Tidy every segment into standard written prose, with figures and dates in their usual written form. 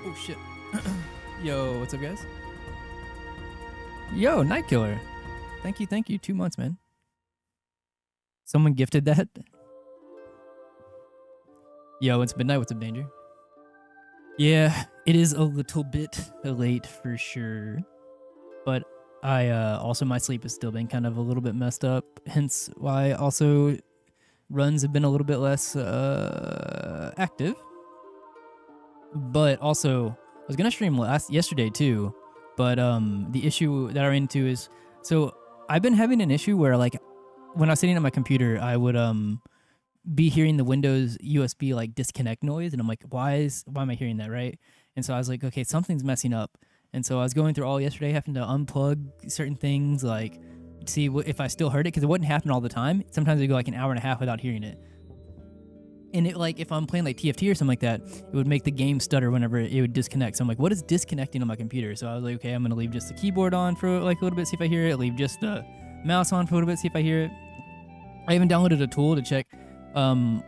Oh shit. Yo, what's up, guys? Yo, Night Killer. Thank you. 2 months, man. Someone gifted that. Yo, it's midnight. What's up, Danger? Yeah, it is a little bit late for sure. But I also my sleep has still been kind of a little bit messed up. Hence why also runs have been a little bit less active. But also, I was gonna stream yesterday too, but the issue that I ran into is, so I've been having an issue where, like, when I was sitting at my computer, I would be hearing the Windows USB like disconnect noise, and I'm like, why am I hearing that, right? And so I was like, okay, something's messing up. And so I was going through all yesterday, having to unplug certain things, like see if I still heard it, because it wouldn't happen all the time. Sometimes it'd go like an hour and a half without hearing it. And it, like, if I'm playing like TFT or something like that, it would make the game stutter whenever it would disconnect. So I'm like, what is disconnecting on my computer? So I was like, okay, I'm gonna leave just the keyboard on for like a little bit, see if I hear it. Leave just the mouse on for a little bit, see if I hear it. I even downloaded a tool to check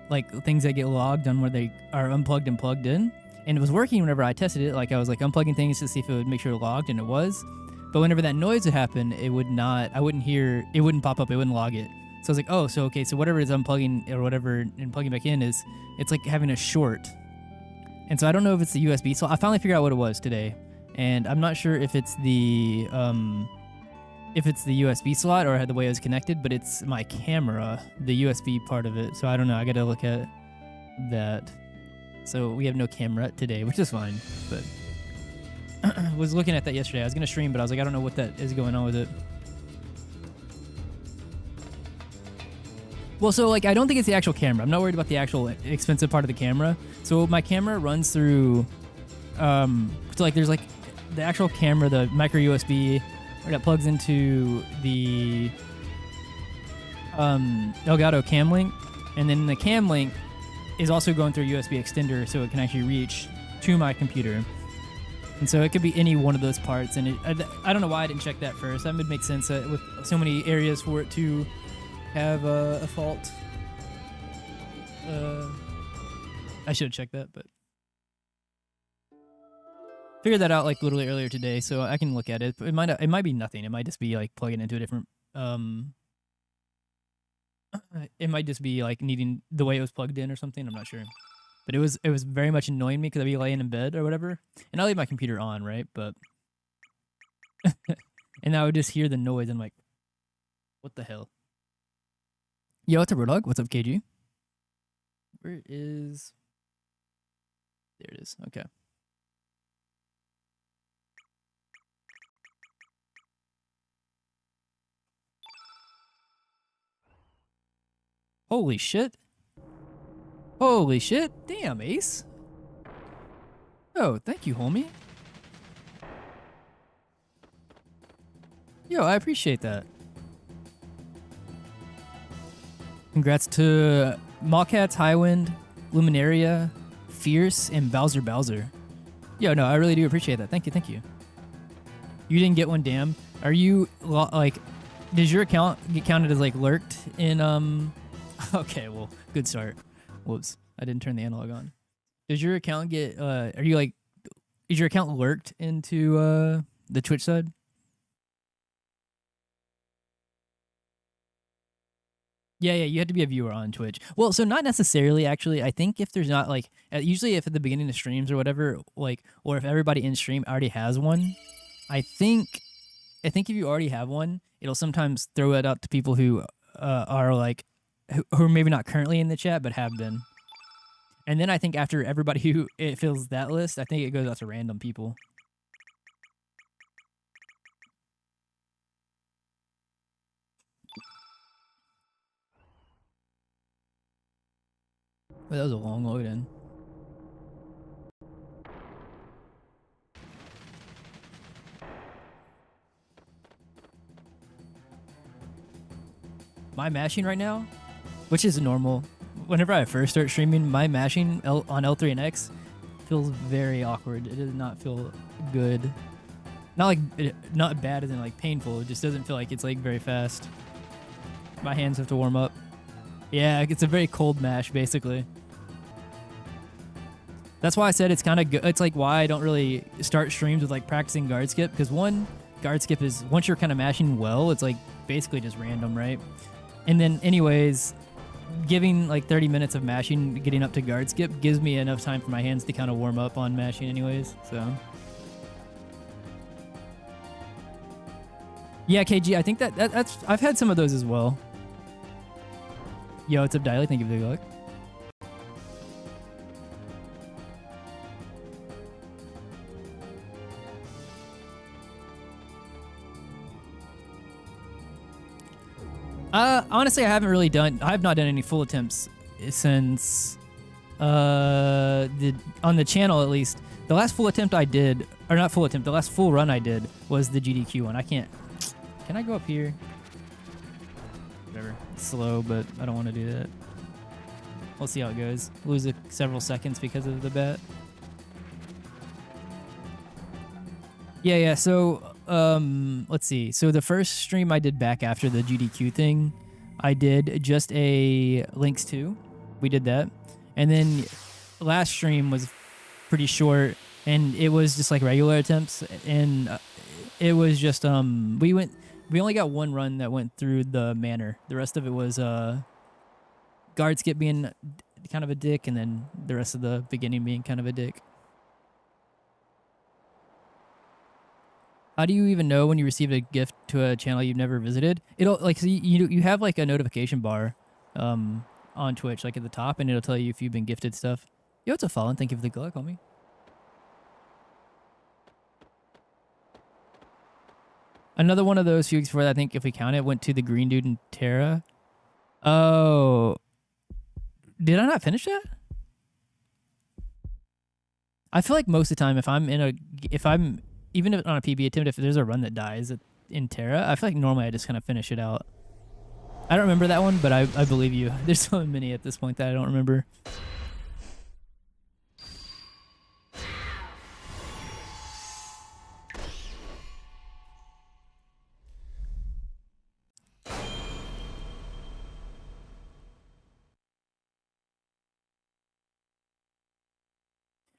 like things that get logged on where they are unplugged and plugged in. And it was working whenever I tested it. Like, I was like unplugging things to see if it would make sure it logged, and it was. But whenever that noise would happen, it would not, I wouldn't hear, it wouldn't pop up, it wouldn't log it. So I was like, oh, so okay, so whatever is unplugging or whatever and plugging back in is, it's like having a short. And so I don't know if it's the USB. So I finally figured out what it was today. And I'm not sure if it's the USB slot or the way it was connected, but it's my camera, the USB part of it. So I don't know, I gotta look at that. So we have no camera today, which is fine, but was looking at that yesterday. I was gonna stream, but I was like, I don't know what that is going on with it. Well, so like, I don't think it's the actual camera. I'm not worried about the actual expensive part of the camera. So my camera runs through, so like there's like the actual camera, the micro USB that plugs into the Elgato Cam Link, and then the Cam Link is also going through a USB extender, so it can actually reach to my computer. And so it could be any one of those parts. And I don't know why I didn't check that first. That would make sense with so many areas for it to have a fault. I should have checked that, but figured that out like literally earlier today, so I can look at it. It might be nothing. It might just be like plugging into a different. It might just be like needing the way it was plugged in or something. I'm not sure, but it was very much annoying me because I'd be laying in bed or whatever, and I leave my computer on, right? But and I would just hear the noise. And I'm like, what the hell? Yo, what's up, Roadhog? What's up, KG? Where is... There it is. Okay. Holy shit. Holy shit. Damn, Ace. Oh, thank you, homie. Yo, I appreciate that. Congrats to Mallcats, Highwind, Luminaria, Fierce, and Bowser. Yo, no, I really do appreciate that. Thank you. You didn't get one, damn. Are you, like, does your account get counted as, like, lurked in, Okay, well, good start. Whoops, I didn't turn the analog on. Does your account get, are you, like, is your account lurked into, the Twitch side? Yeah, you had to be a viewer on Twitch. Well, so not necessarily, actually. I think if there's not, like, usually if at the beginning of streams or whatever, like, or if everybody in stream already has one, I think if you already have one, it'll sometimes throw it out to people who are, like, who are maybe not currently in the chat, but have been. And then I think after everybody who it fills that list, I think it goes out to random people. Well, that was a long load in. My mashing right now, which is normal. Whenever I first start streaming, my mashing on L3 and X feels very awkward. It does not feel good. Not bad as in like painful. It just doesn't feel like it's like very fast. My hands have to warm up. Yeah, it's a very cold mash basically. That's why I said it's kind of good. It's like why I don't really start streams with like practicing guard skip, because one, guard skip is once you're kind of mashing well, it's like basically just random, right? And then anyways, giving like 30 minutes of mashing, getting up to guard skip gives me enough time for my hands to kind of warm up on mashing anyways. So yeah, KG, I think that's I've had some of those as well. Yo, what's up, Diley? Thank you for the luck. Honestly, I have not done any full attempts since on the channel at least. The last full attempt I did, or not full attempt, the last full run I did was the GDQ one. Can I go up here? Whatever. It's slow, but I don't want to do that. We'll see how it goes. Lose several seconds because of the bet. Yeah. So, let's see. So the first stream I did back after the GDQ thing, I did just a Lynx 2. We did that. And then last stream was pretty short, and it was just like regular attempts. And it was just, we only got one run that went through the manor. The rest of it was guard skip being kind of a dick, and then the rest of the beginning being kind of a dick. How do you even know when you received a gift to a channel you've never visited? It'll like so you have like a notification bar on Twitch, like at the top, and it'll tell you if you've been gifted stuff. Yo, it's a fallen. Thank you for the good luck, homie. Another one of those few weeks before that, I think if we count it, went to the green dude in Terra. Oh, did I not finish that? I feel like most of the time, even if on a PB attempt, if there's a run that dies in Terra, I feel like normally I just kind of finish it out. I don't remember that one, but I believe you. There's so many at this point that I don't remember.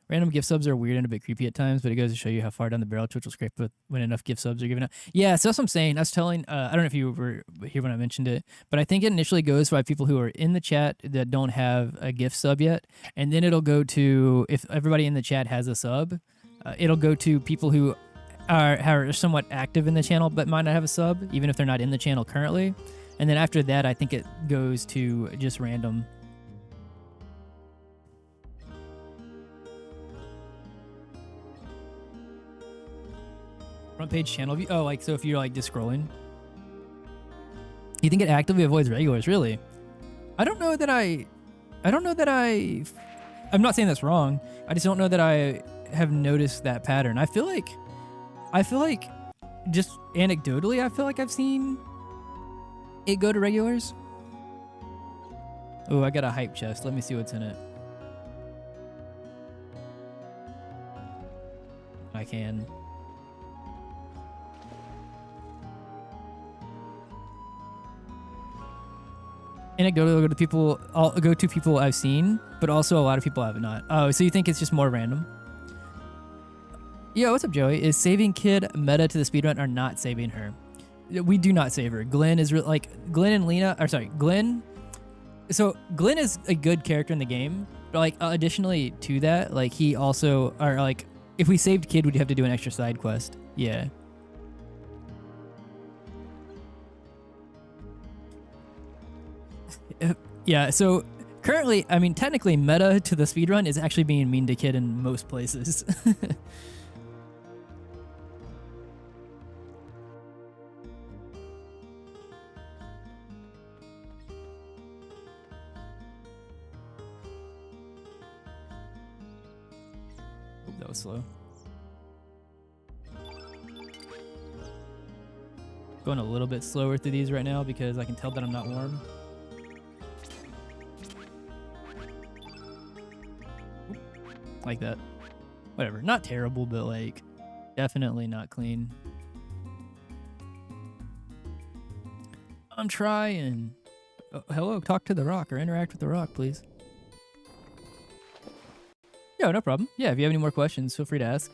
Random gift subs are weird and a bit creepy at times, but it goes to show you how far down the barrel Twitch will scrape when enough gift subs are given out. Yeah, so that's what I'm saying. I was telling, I don't know if you were here when I mentioned it, but I think it initially goes by people who are in the chat that don't have a gift sub yet, and then it'll go to, if everybody in the chat has a sub, it'll go to people who are somewhat active in the channel but might not have a sub, even if they're not in the channel currently. And then after that, I think it goes to just random. Front page channel view. Oh, like so if you're like just scrolling. You think it actively avoids regulars, really? I don't know that I'm not saying that's wrong. I just don't know that I have noticed that pattern. I feel like just anecdotally, I feel like I've seen it go to regulars. Oh, I got a hype chest. Let me see what's in it. I can. And it go to people. I'll go to people I've seen, but also a lot of people I have not. Oh, so you think it's just more random? Yo, what's up, Joey? Is saving Kid meta to the speedrun or not saving her? We do not save her. Glenn is Glenn and Lena. Or sorry, Glenn. So Glenn is a good character in the game, but like additionally to that, like he also are like if we saved Kid, we'd have to do an extra side quest. Yeah. Yeah, so currently, I mean, technically meta to the speedrun is actually being mean to Kid in most places. Oop, that was slow. Going a little bit slower through these right now because I can tell that I'm not warm. Like that. Whatever. Not terrible, but like definitely not clean. I'm trying. Oh, hello, talk to the rock or interact with the rock, please. Yeah, no problem. Yeah, if you have any more questions, feel free to ask.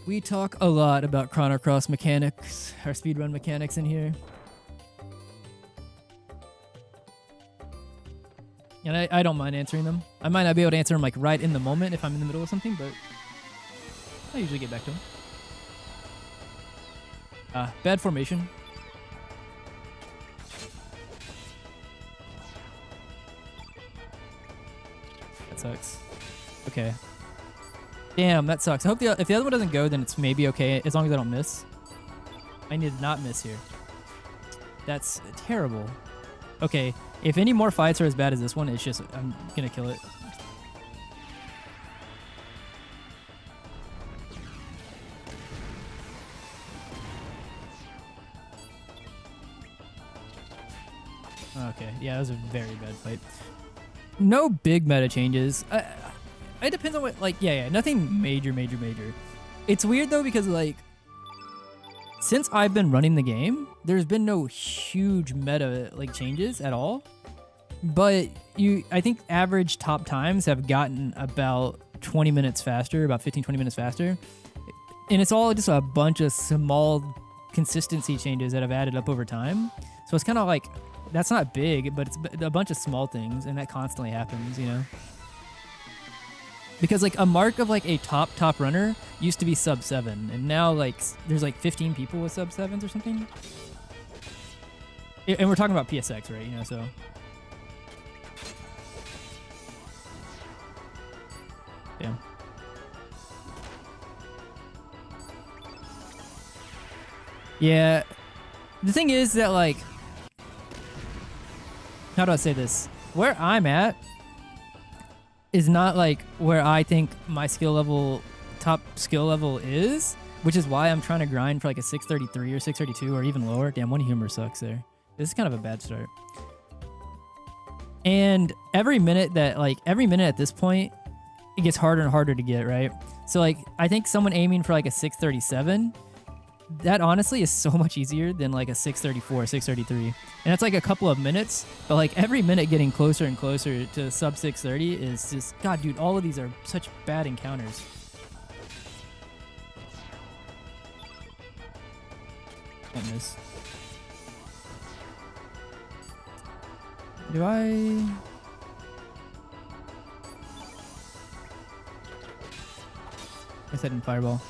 We talk a lot about Chrono Cross mechanics, our speedrun mechanics in here. And I don't mind answering them. I might not be able to answer them like right in the moment if I'm in the middle of something, but I usually get back to them. Bad formation. That sucks. Okay. Damn, that sucks. I hope if the other one doesn't go, then it's maybe okay, as long as I don't miss. I need to not miss here. That's terrible. Okay, if any more fights are as bad as this one, it's just, I'm gonna kill it. Okay, yeah, that was a very bad fight. No big meta changes. It depends on what, like, yeah, nothing major. It's weird though because like, since I've been running the game, there's been no huge meta like changes at all. But I think average top times have gotten about 20 minutes faster, about 15-20 minutes faster. And it's all just a bunch of small consistency changes that have added up over time. So it's kind of like, that's not big, but it's a bunch of small things, and that constantly happens, you know? Because like a mark of like a top runner used to be sub 7, and now like there's like 15 people with sub 7s or something. And we're talking about PSX, right? You know, so. Damn. Yeah. The thing is that like, how do I say this? Where I'm at is not like where I think my skill level, top skill level is, which is why I'm trying to grind for like a 633 or 632 or even lower. Damn, one humor sucks there. This is kind of a bad start. And every minute at this point, it gets harder and harder to get, right? So like, I think someone aiming for like a 637, that honestly is so much easier than like a 634, 633. And that's like a couple of minutes, but like every minute getting closer and closer to sub 630 is just, God, dude, all of these are such bad encounters. Can't miss. Do I... I said in fireball.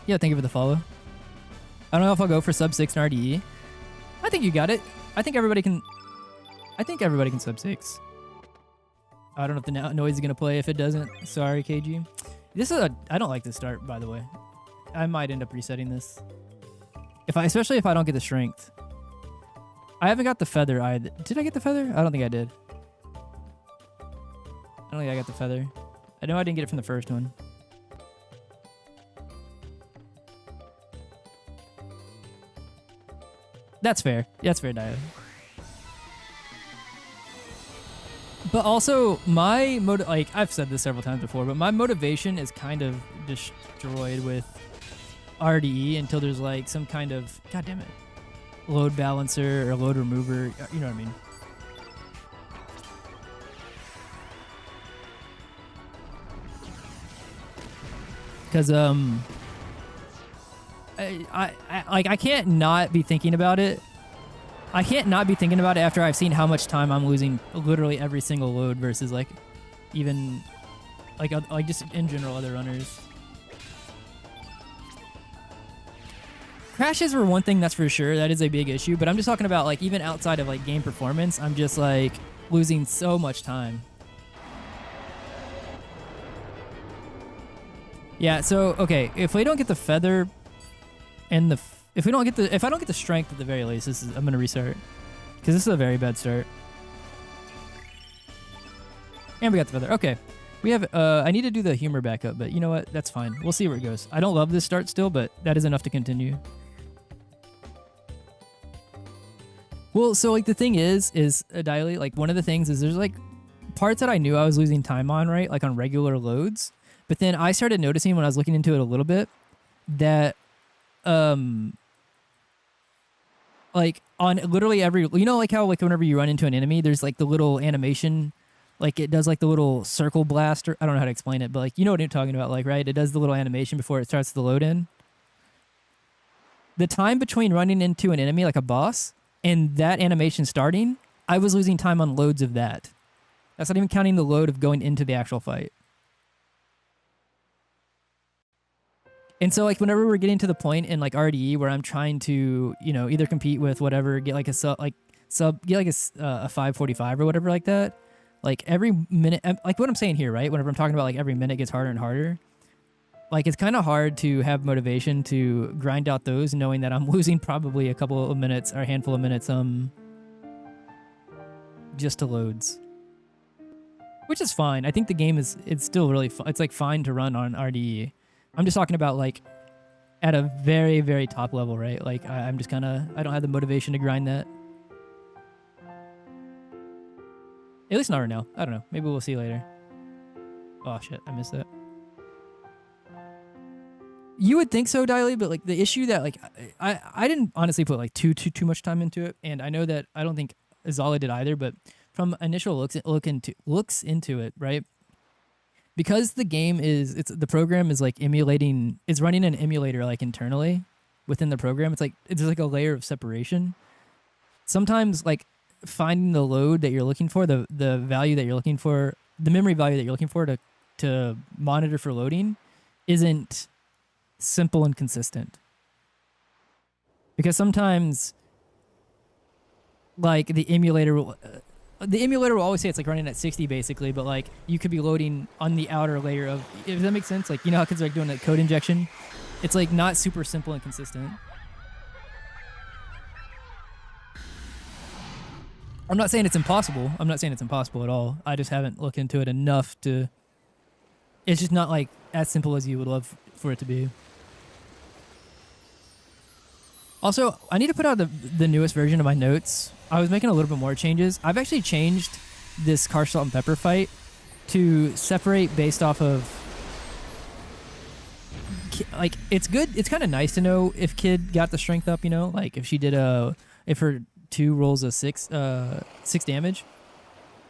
Yeah, thank you for the follow. I don't know if I'll go for sub 6 in RDE. I think you got it. I think everybody can sub 6. I don't know if the noise is going to play. If it doesn't, sorry, KG. I don't like this start, by the way. I might end up resetting this. Especially if I don't get the strength. I haven't got the feather either. Did I get the feather? I don't think I did. I don't think I got the feather. I know I didn't get it from the first one. That's fair. That's fair, Dio. But also, like, I've said this several times before, but my motivation is kind of destroyed with RDE until there's, like, some kind of, God damn it, load balancer or load remover. You know what I mean? Because, I can't not be thinking about it. I can't not be thinking about it after I've seen how much time I'm losing literally every single load versus like even like just in general other runners. Crashes were one thing, that's for sure. That is a big issue, but I'm just talking about like even outside of like game performance, I'm just like losing so much time. Yeah, so okay, if we don't get the feather and if I don't get the strength at the very least, I'm gonna restart because this is a very bad start. And we got the feather. Okay, we have. I need to do the humor backup, but you know what? That's fine. We'll see where it goes. I don't love this start still, but that is enough to continue. Well, so like the thing is Diley, like one of the things is there's like parts that I knew I was losing time on, right? Like on regular loads, but then I started noticing when I was looking into it a little bit that like on literally every, you know, like how like whenever you run into an enemy, there's like the little animation like it does like the little circle blaster. I don't know how to explain it, but like you know what I'm talking about, like right? It does the little animation before it starts the load in. The time between running into an enemy like a boss and that animation starting, I was losing time on loads of that. That's not even counting the load of going into the actual fight. And so like whenever we're getting to the point in like RDE where I'm trying to, you know, either compete with whatever, get like a get like a 545 or whatever like that. Like every minute, like what I'm saying here, right? Whenever I'm talking about like every minute gets harder and harder, like it's kind of hard to have motivation to grind out those knowing that I'm losing probably a couple of minutes or a handful of minutes just to loads. Which is fine. I think the game it's still really it's like fine to run on RDE. I'm just talking about like at a very, very top level, right? Like I'm just kind of, I don't have the motivation to grind that. At least not right now. I don't know. Maybe we'll see later. Oh shit, I missed that. You would think so, Diley, but like the issue that like I didn't honestly put like too much time into it, and I know that I don't think Azala did either, but from initial looks into it, right? Because the game the program is like is running an emulator like internally within the program. It's like a layer of separation. Sometimes like finding the load that you're looking for, the value that you're looking for, the memory value that you're looking for to monitor for loading isn't simple and consistent. Because sometimes like the emulator will always say it's like running at 60 basically, but like you could be loading on the outer layer of, if that makes sense, like you know how kids are like doing that code injection? It's like not super simple and consistent. I'm not saying it's impossible. I'm not saying it's impossible at all. I just haven't looked into it enough to, it's just not like as simple as you would love for it to be. Also, I need to put out the newest version of my notes. I was making a little bit more changes. I've actually changed this car salt and pepper fight to separate based off of, like, it's good. It's kind of nice to know if Kid got the strength up, you know, like if she did if her 2 rolls a 6 damage.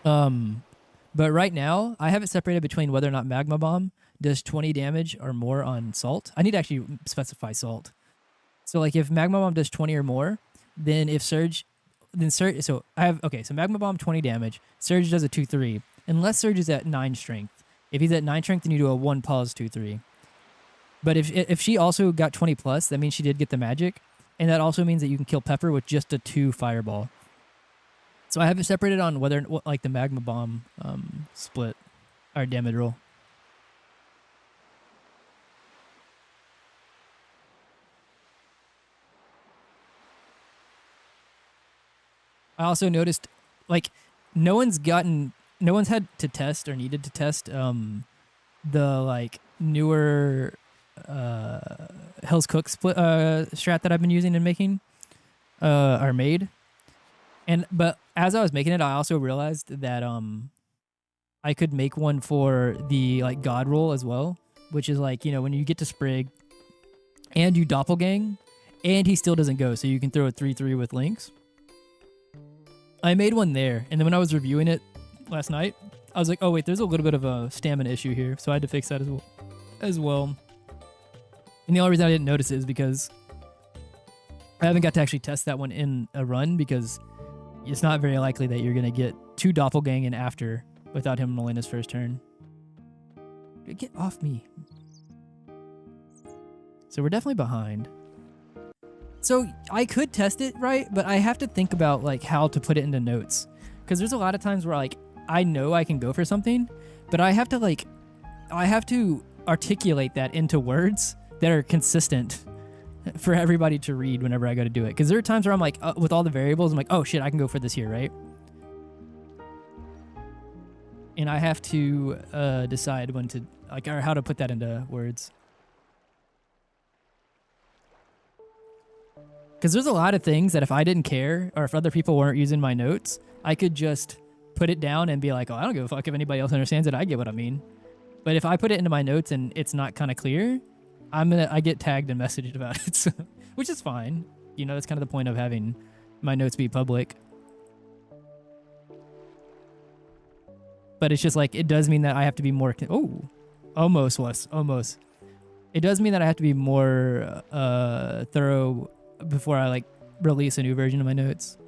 But right now I have it separated between whether or not Magma Bomb does 20 damage or more on salt. I need to actually specify salt. So like if Magma Bomb does 20 or more, then if Surge, so Magma Bomb 20 damage, Surge does a 2-3, unless Surge is at 9 strength. If he's at 9 strength, then you do a 1 pause 2-3. But if she also got 20 plus, that means she did get the magic, and that also means that you can kill Pepper with just a 2 fireball. So I have it separated on whether like the Magma Bomb split or damage roll. I also noticed, like, no one's had to test or needed to test the like newer Hell's Cook split strat that I've been using and making or made. But as I was making it, I also realized that I could make one for the like God roll as well, which is like, you know, when you get to Sprig and you doppelgang and he still doesn't go, so you can throw a 3-3 with links. I made one there, and then when I was reviewing it last night, I was like, oh wait, there's a little bit of a stamina issue here, so I had to fix that as well. And the only reason I didn't notice it is because I haven't got to actually test that one in a run, because it's not very likely that you're going to get 2 doppelgang in after without him rolling his first turn. Get off me. So we're definitely behind. So I could test it, right? But I have to think about like how to put it into notes. Because there's a lot of times where like I know I can go for something, but I have to articulate that into words that are consistent for everybody to read whenever I go to do it. Because there are times where I'm like, with all the variables, I'm like, oh shit, I can go for this here, right? And I have to decide when to, like, or how to put that into words. Because there's a lot of things that if I didn't care, or if other people weren't using my notes, I could just put it down and be like, oh, I don't give a fuck if anybody else understands it. I get what I mean. But if I put it into my notes and it's not kind of clear, I get tagged and messaged about it, so, which is fine. You know, that's kind of the point of having my notes be public. but it's just like it does mean that I have to be more. Oh, almost was almost. It does mean that I have to be more thorough before I like release a new version of my notes.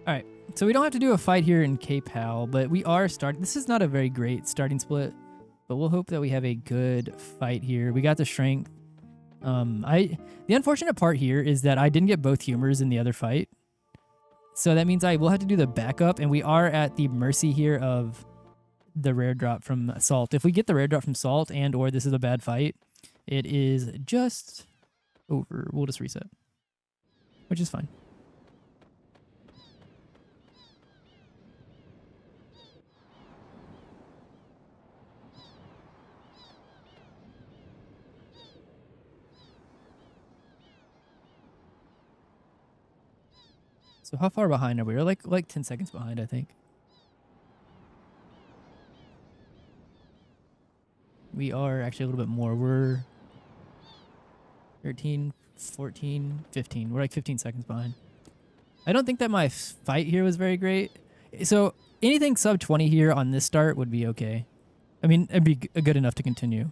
All right, so we don't have to do a fight here in K-Pal, but we are starting. This is not a very great starting split, but we'll hope that we have a good fight here. We got the strength. The unfortunate part here is that I didn't get both humors in the other fight, so that means I will have to do the backup, and we are at the mercy here of the rare drop from Salt. If we get the rare drop from Salt and or this is a bad fight, it is just over. We'll just reset, which is fine. So how far behind are we? We're like 10 seconds behind, I think. We are actually a little bit more. We're 13, 14, 15. We're like 15 seconds behind. I don't think that my fight here was very great. So anything sub 20 here on this start would be okay. I mean, it'd be good enough to continue.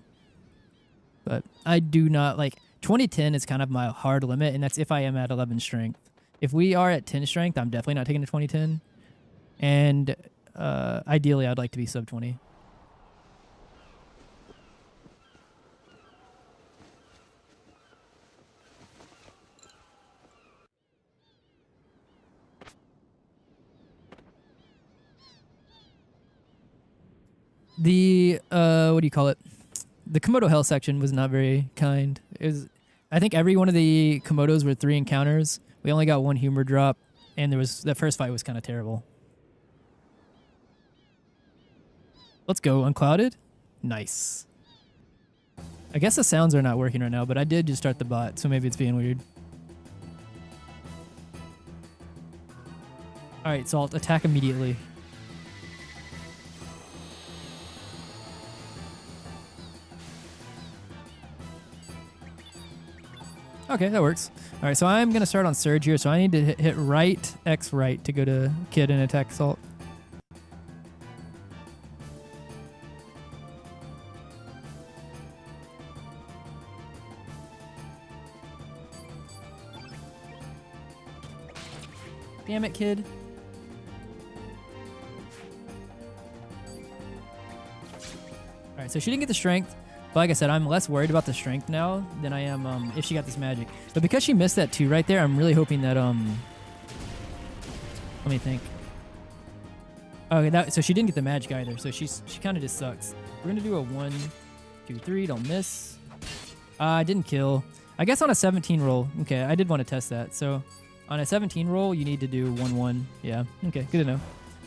But I do not like 2010 is kind of my hard limit, and that's if I am at 11 strength. If we are at 10 strength, I'm definitely not taking the 2010. And ideally, I'd like to be sub 20. The what do you call it? The Komodo Hell section was not very kind. It was, I think every one of the Komodos were 3 encounters. We only got 1 humor drop, and that first fight was kind of terrible. Let's go, Unclouded. Nice. I guess the sounds are not working right now, but I did just start the bot, so maybe it's being weird. All right, Salt, attack immediately. Okay, that works. All right, so I'm going to start on Surge here, so I need to hit right, X right to go to Kid and attack Salt. Damn it, Kid. All right, so she didn't get the strength. But like I said, I'm less worried about the strength now than I am if she got this magic. But because she missed that 2 right there, I'm really hoping that let me think. Okay, so she didn't get the magic either, so she kind of just sucks. We're gonna do a 1, 2, 3, don't miss. I didn't kill. I guess on a 17 roll. Okay, I did want to test that. So on a 17 roll, you need to do 1, 1. Yeah. Okay, good to know.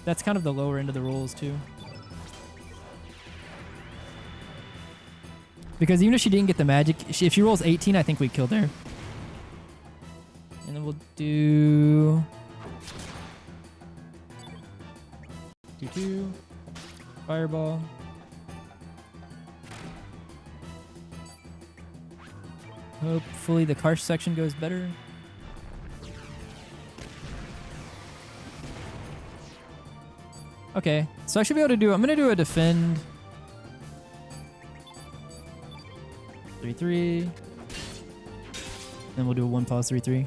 That's kind of the lower end of the rolls too. Because even if she didn't get the magic, if she rolls 18, I think we killed her. And then we'll do 2-2, fireball. Hopefully the Karsh section goes better. Okay, so I should be able to do, I'm going to do a defend. 3-3. Then we'll do a 1 pause 3-3.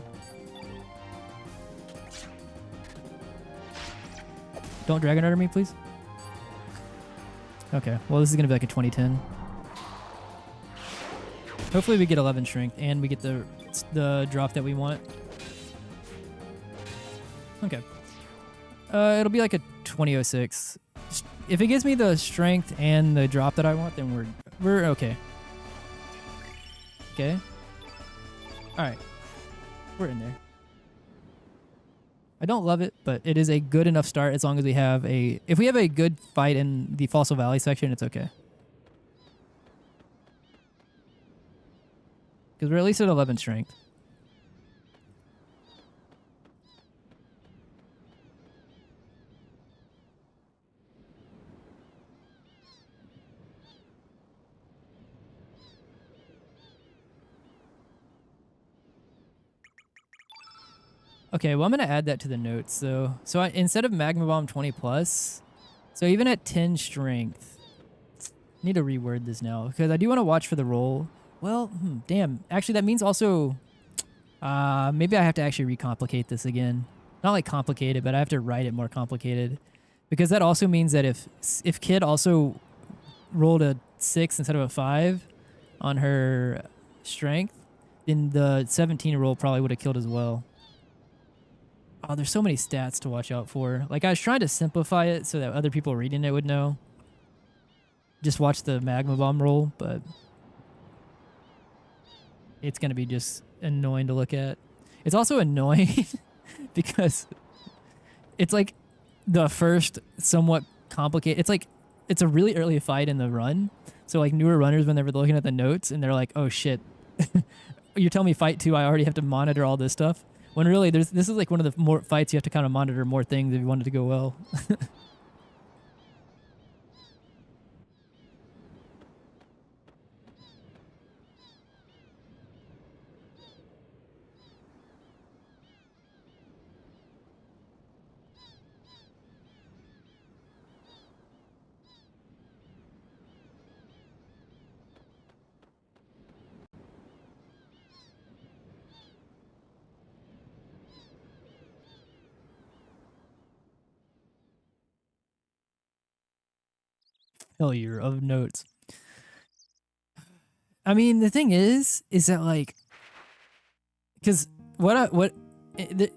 Don't Dragon Order me, please. Okay, well this is gonna be like a 2010. Hopefully we get 11 strength and we get the drop that we want. Okay. It'll be like a 2006. If it gives me the strength and the drop that I want, then we're okay. Okay. Alright. We're in there. I don't love it, but it is a good enough start as long as we have if we have a good fight in the Fossil Valley section, it's okay. Because we're at least at 11 strength. Okay, well, I'm going to add that to the notes. So instead of Magma Bomb 20 plus, so even at 10 strength, I need to reword this now because I do want to watch for the roll. Well, damn. Actually, that means also maybe I have to actually recomplicate this again. Not like complicated, but I have to write it more complicated because that also means that if Kid also rolled a 6 instead of a 5 on her strength, then the 17 roll probably would have killed as well. Oh, there's so many stats to watch out for. Like, I was trying to simplify it so that other people reading it would know. Just watch the Magma Bomb roll, but it's going to be just annoying to look at. It's also annoying because it's like the first somewhat complicated. It's like it's a really early fight in the run. So like newer runners, when they're looking at the notes and they're like, oh shit, you're telling me fight 2, I already have to monitor all this stuff. When really this is like one of the more fights you have to kind of monitor more things if you want it to go well. Failure of notes. I mean, the thing is that like, because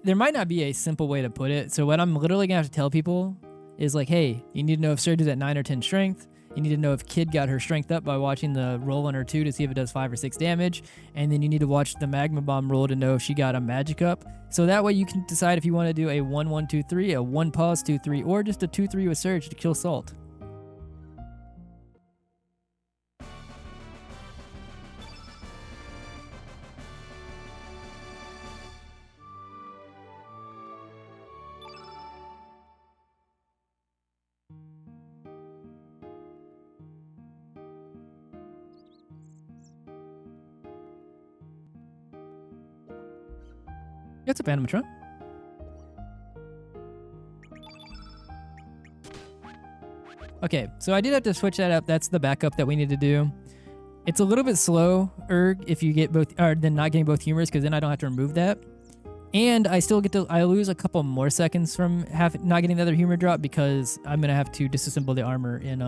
there might not be a simple way to put it. So what I'm literally gonna have to tell people is like, hey, you need to know if Surge is at 9 or 10 strength. You need to know if Kid got her strength up by watching the roll on her 2 to see if it does 5 or 6 damage. And then you need to watch the Magma Bomb roll to know if she got a magic up. So that way you can decide if you want to do a 1-1-2-3, a 1 pause 2-3, or just a 2-3 with Surge to kill Salt. What's up, Animatron? Okay, so I did have to switch that up. That's the backup that we need to do. It's a little bit slow, if you get both, or then not getting both humors, because then I don't have to remove that. And I still get to, I lose a couple more seconds from not getting the other humor drop because I'm gonna have to disassemble the armor in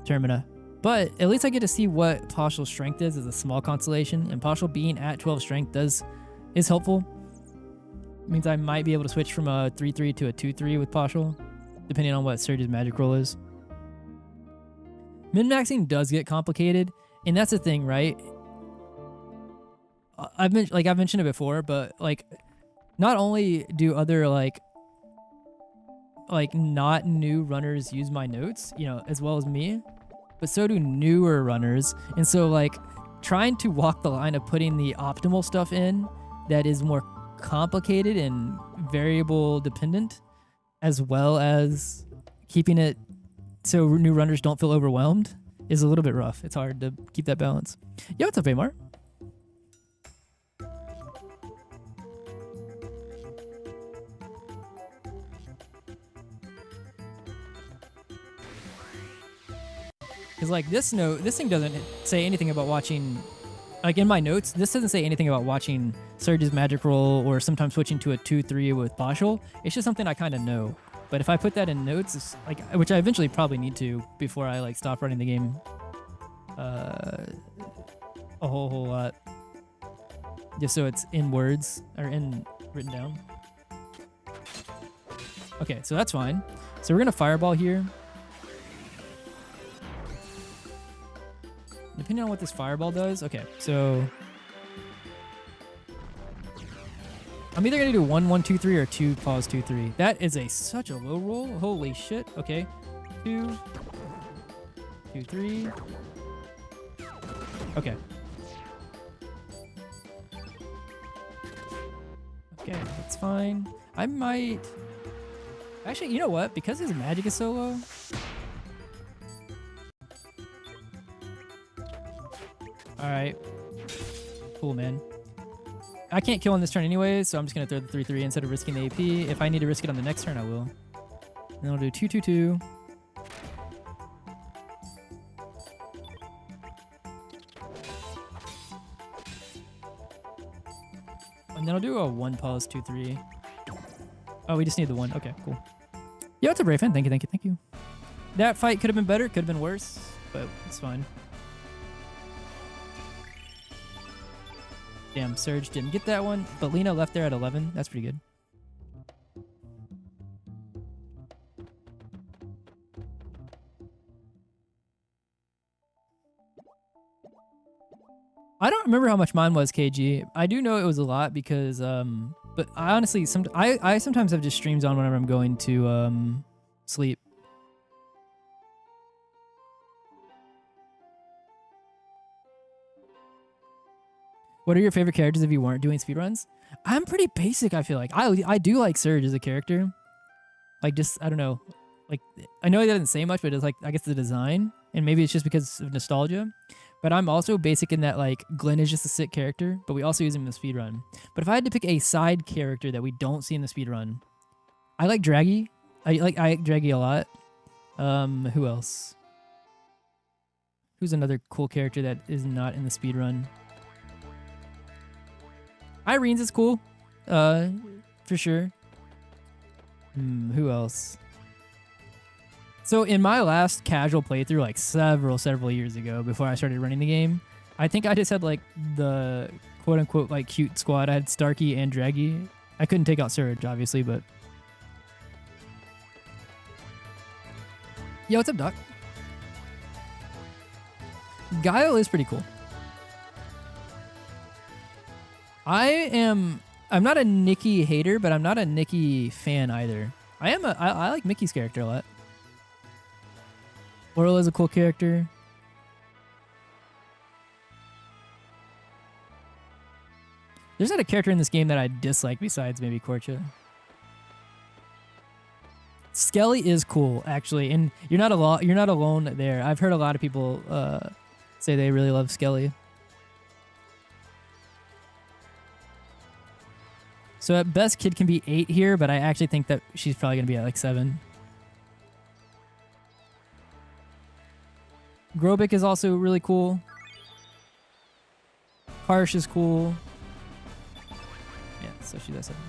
Termina. But at least I get to see what Pashal's strength is as a small consolation, and Pashal being at 12 strength is helpful. It means I might be able to switch from a 3-3 to a 2-3 with Pashal, depending on what Surge's magic roll is. Min-maxing does get complicated, and that's the thing, right? I've mentioned it before, but like, not only do other like not new runners use my notes, as well as me, but so do newer runners. And so like trying to walk the line of putting the optimal stuff in that is more complicated and variable dependent, as well as keeping it so new runners don't feel overwhelmed, is a little bit rough. It's hard to keep that balance. Yo, what's up, Amar? Because like this thing doesn't say anything about watching, like in my notes, this doesn't say anything about watching Surge's magic roll or sometimes switching to a 2-3 with Pashal. It's just something I kind of know. But if I put that in notes, it's like, which I eventually probably need to before I like stop running the game a whole lot, just so it's in words or written down. Okay, so that's fine. So we're gonna fireball here. Depending on what this fireball does. Okay, so I'm either gonna do 1-1-2-3 or 2 pause 2-3. That is such a low roll. Holy shit. Okay, 2, 2-3. Okay. Okay, that's fine. I might actually. You know what? Because his magic is so low. All right. Cool, man. I can't kill on this turn anyway, so I'm just going to throw the 3-3 instead of risking the AP. If I need to risk it on the next turn, I will. Then I'll do 2-2-2. And then I'll do a 1 pause 2-3. Oh, we just need the 1. Okay, cool. Yeah, it's a brave fan. Thank you, thank you, thank you. That fight could have been better, could have been worse, but it's fine. Damn, Surge didn't get that one, but Lena left there at 11. That's pretty good. I don't remember how much mine was, KG. I do know it was a lot because, but I honestly, I sometimes have just streams on whenever I'm going to sleep. What are your favorite characters if you weren't doing speedruns? I'm pretty basic, I feel like. I do like Surge as a character. Like, just, I don't know. Like, I know he doesn't say much, but it's like, I guess the design. And maybe it's just because of nostalgia. But I'm also basic in that, like, Glenn is just a sick character, but we also use him in the speedrun. But if I had to pick a side character that we don't see in the speedrun, I like Draggy. I like Draggy a lot. Who else? Who's another cool character that is not in the speedrun? Irene's is cool, for sure. Who else? So in my last casual playthrough, like several years ago, before I started running the game, I think I just had like the quote unquote like cute squad. I had Starkey and Draggy. I couldn't take out Surge, obviously, but yo, what's up, Doc? Guile is pretty cool. I'm not a Nikki hater, but I'm not a Nikki fan either. I like Mickey's character a lot. Orla is a cool character. There's not a character in this game that I dislike besides maybe Korcha. Skelly is cool, actually, and you're not alone there. I've heard a lot of people say they really love Skelly. So at best, Kid can be 8 here, but I actually think that she's probably going to be at like 7. Grobik is also really cool. Harsh is cool. Yeah, so she's at 7.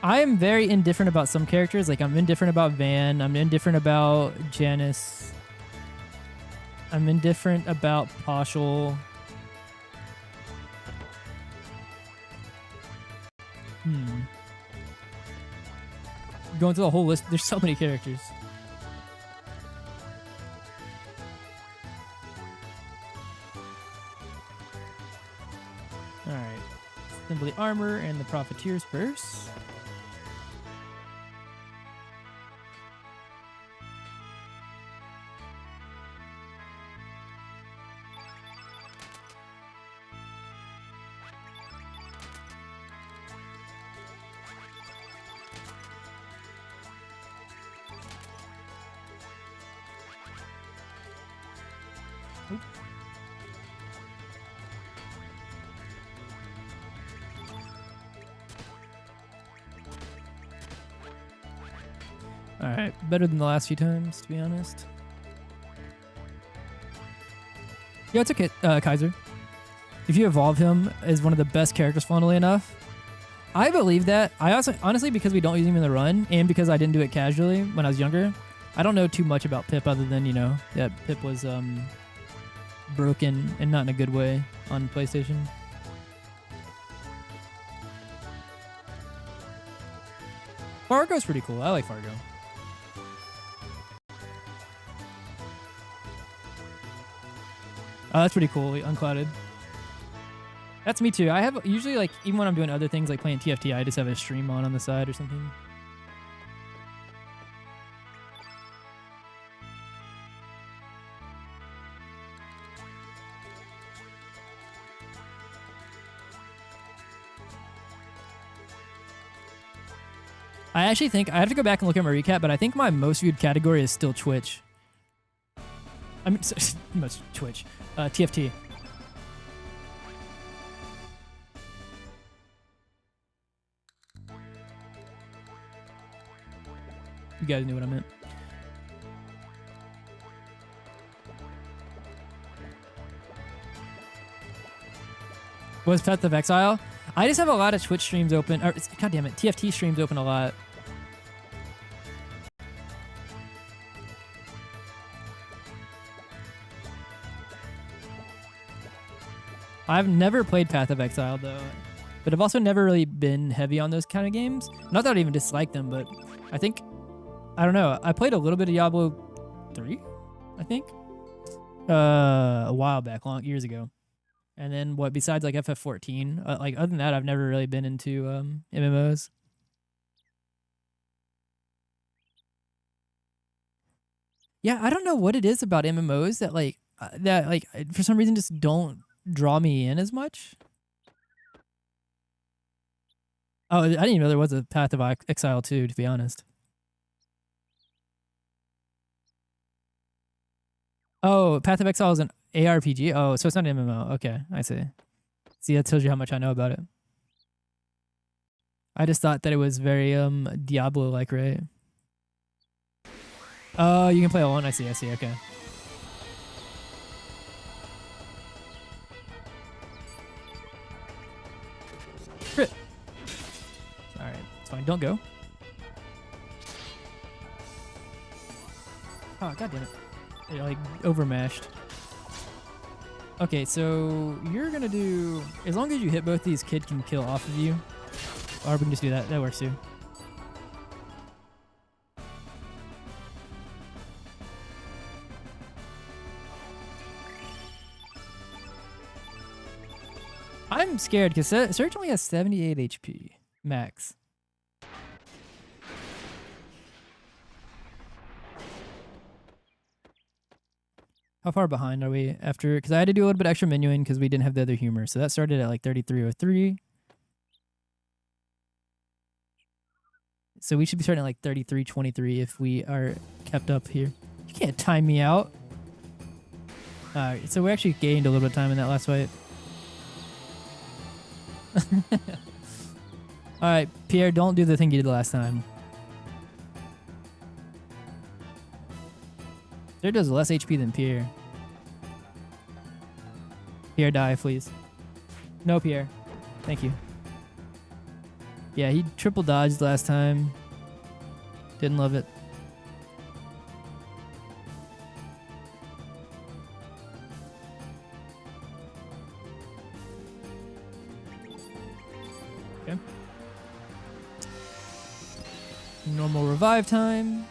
I am very indifferent about some characters. Like, I'm indifferent about Van. I'm indifferent about Janice. I'm indifferent about Poshel. Going through the whole list, there's so many characters. Alright. Simply Armor and the Profiteer's Purse. Alright, better than the last few times, to be honest. Yeah, it's okay, Kaiser. If you evolve him as one of the best characters, funnily enough, I believe that. I also, honestly, because we don't use him in the run, and because I didn't do it casually when I was younger, I don't know too much about Pip other than, you know, that Pip was broken and not in a good way on PlayStation. Fargo's pretty cool. I like Fargo. Oh, that's pretty cool. Unclouded. That's me too. I have usually, like, even when I'm doing other things like playing TFT, I just have a stream on the side or something. I actually think I have to go back and look at my recap, but I think my most viewed category is still Twitch. I mean, most Twitch, TFT. You guys knew what I meant. Was Path of Exile? I just have a lot of Twitch streams open. Or, God damn it, TFT streams open a lot. I've never played Path of Exile though, but I've also never really been heavy on those kind of games. Not that I even dislike them, but I think, I don't know. I played a little bit of Diablo 3, I think, a while back, years ago. And then what? Besides like FF14, like other than that, I've never really been into MMOs. Yeah, I don't know what it is about MMOs that like for some reason just don't draw me in as much. Oh, I didn't even know there was a Path of Exile 2, to be honest. Oh, Path of Exile is an ARPG? Oh, so it's not an MMO. Okay, I see. See, that tells you how much I know about it. I just thought that it was very Diablo-like, right? Oh, you can play alone. I see, okay. Crit. Alright, it's fine. Don't go. Oh, god damn it. It like overmashed. Okay, so you're gonna do, as long as you hit both these, Kid can kill off of you. Or we can just do that. That works too. I'm scared because Surge only has 78 HP max. How far behind are we after? Because I had to do a little bit extra menuing because we didn't have the other humor. So that started at like 3303. So we should be starting at like 3323 if we are kept up here. You can't time me out. Alright, so we actually gained a little bit of time in that last fight. Alright, Pierre, don't do the thing you did last time. There does less HP than Pierre. Pierre, die, please. No, Pierre. Thank you. Yeah, he triple dodged last time. Didn't love it. Okay. Normal revive time.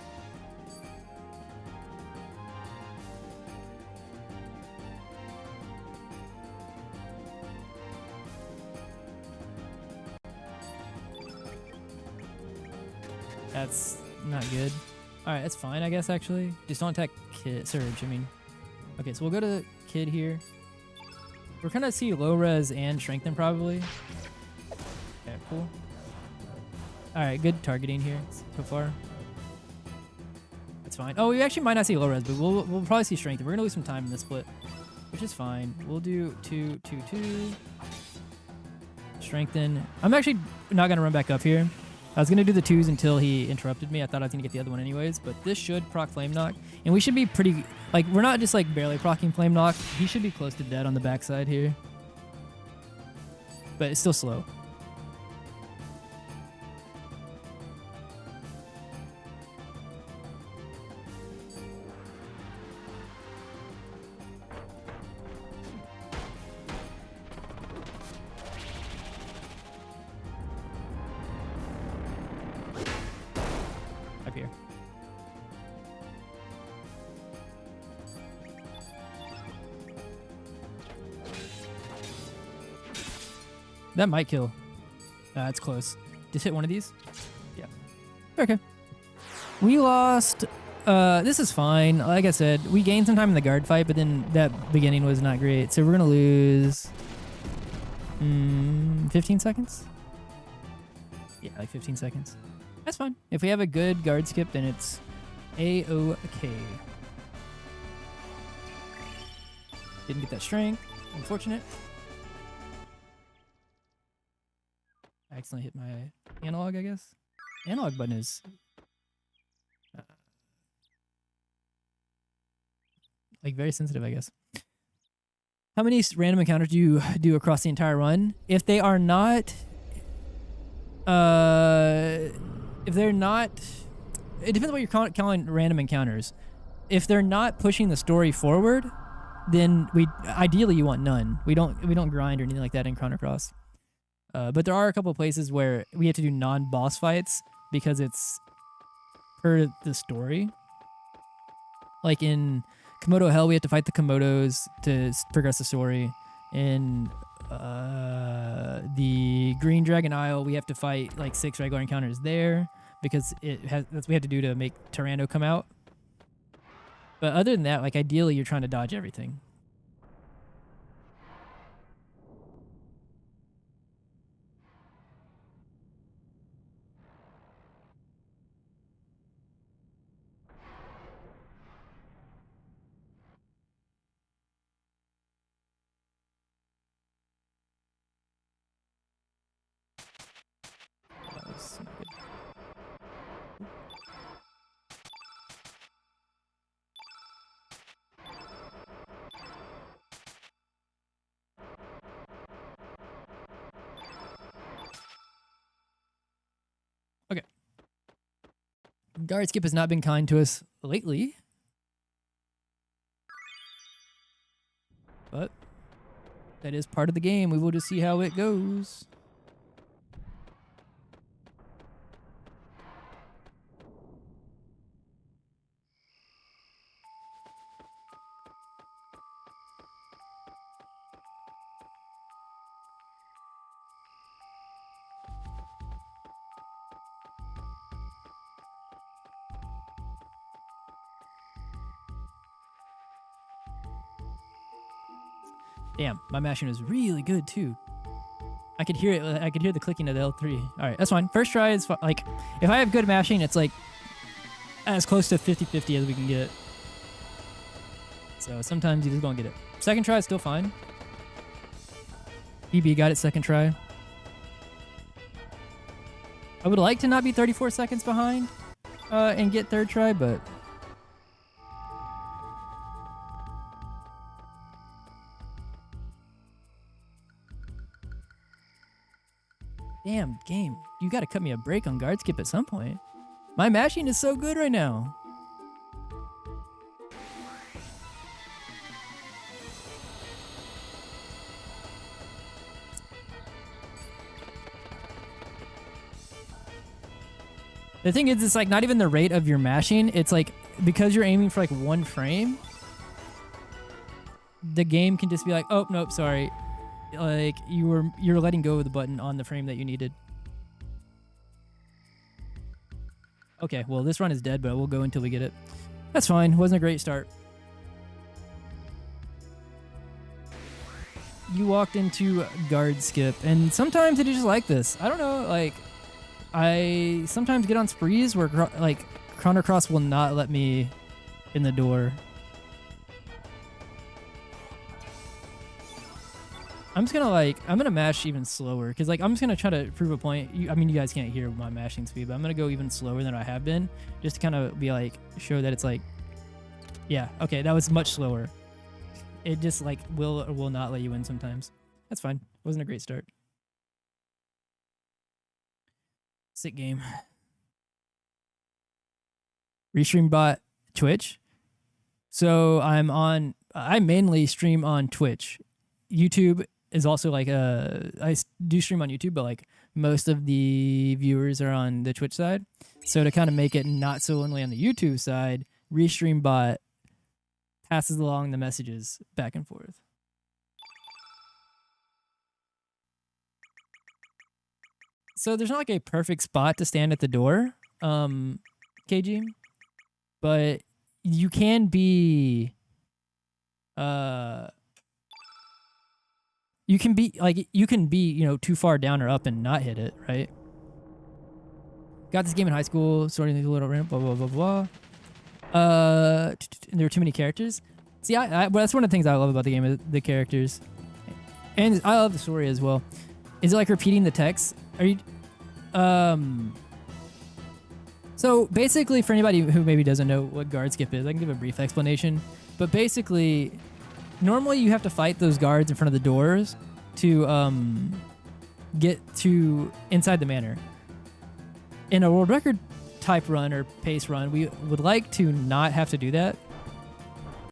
That's not good. Alright, that's fine, I guess, actually. Just don't attack Kid, Surge, I mean. Okay, so we'll go to Kid here. We're gonna see low res and strengthen, probably. Okay, cool. Alright, good targeting here so far. That's fine. Oh, we actually might not see low res, but we'll probably see strengthen. We're gonna lose some time in this split, which is fine. We'll do 2, 2, 2. Strengthen. I'm actually not gonna run back up here. I was going to do the 2s until he interrupted me. I thought I was going to get the other one anyways, but this should proc Flame Knock. And we should be pretty, like, we're not just like barely procking Flame Knock. He should be close to dead on the backside here. But it's still slow. Here. That might kill. It's close. Just hit one of these. Yeah. Okay. We lost. This is fine. Like I said, we gained some time in the guard fight, but then that beginning was not great. So we're gonna lose 15 seconds. Yeah, like 15 seconds. That's fine. If we have a good guard skip, then it's A-OK. Didn't get that strength. Unfortunate. I accidentally hit my analog, I guess. Analog button is... like very sensitive, I guess. How many random encounters do you do across the entire run? If they are not... if they're not... It depends what you're calling random encounters. If they're not pushing the story forward, then ideally you want none. We don't grind or anything like that in Chrono Cross. But there are a couple of places where we have to do non-boss fights because it's per the story. Like in Komodo Hell, we have to fight the Komodos to progress the story. In the Green Dragon Isle, we have to fight like 6 regular encounters there because that's what we have to do to make Tyranno come out. But other than that, like ideally, you're trying to dodge everything. That was not good. Okay. Guard skip has not been kind to us lately. But that is part of the game. We will just see how it goes. Damn, my mashing was really good too. I could hear it. I could hear the clicking of the L3. All right, that's fine. First try is like, if I have good mashing, it's like as close to 50-50 as we can get. So sometimes you just don't get it. Second try is still fine. EB got it second try. I would like to not be 34 seconds behind and get third try, but... Damn, game. You gotta cut me a break on guard skip at some point. My mashing is so good right now. The thing is, it's like not even the rate of your mashing. It's like, because you're aiming for like 1 frame, the game can just be like, oh, nope, sorry. Like you're letting go of the button on the frame that you needed. Okay, well this run is dead, but we'll go until we get it. That's fine. Wasn't a great start. You walked into guard skip, and sometimes it is just like this. I don't know, like I sometimes get on sprees where like Chrono Cross will not let me in the door. I'm gonna mash even slower because like I'm just gonna try to prove a point. I mean, you guys can't hear my mashing speed, but I'm gonna go even slower than I have been just to kind of be like, show that it's like, yeah, okay, that was much slower. It just like will or will not let you in sometimes. That's fine. Wasn't a great start. Sick game. Restream bot Twitch. So I mainly stream on Twitch. YouTube is also like I do stream on YouTube, but like most of the viewers are on the Twitch side. So to kind of make it not so only on the YouTube side, Restream bot passes along the messages back and forth. So there's not like a perfect spot to stand at the door, KG, but you can be you can be, you know, too far down or up and not hit it, right? Got this game in high school. Sorting a little random. Blah blah blah blah. There were too many characters. See, well, that's one of the things I love about the game, is the characters, and I love the story as well. Is it like repeating the text? Are you? So basically, for anybody who maybe doesn't know what guard skip is, I can give a brief explanation. But basically, normally you have to fight those guards in front of the doors to get to inside the manor. In a world record type run or pace run, we would like to not have to do that.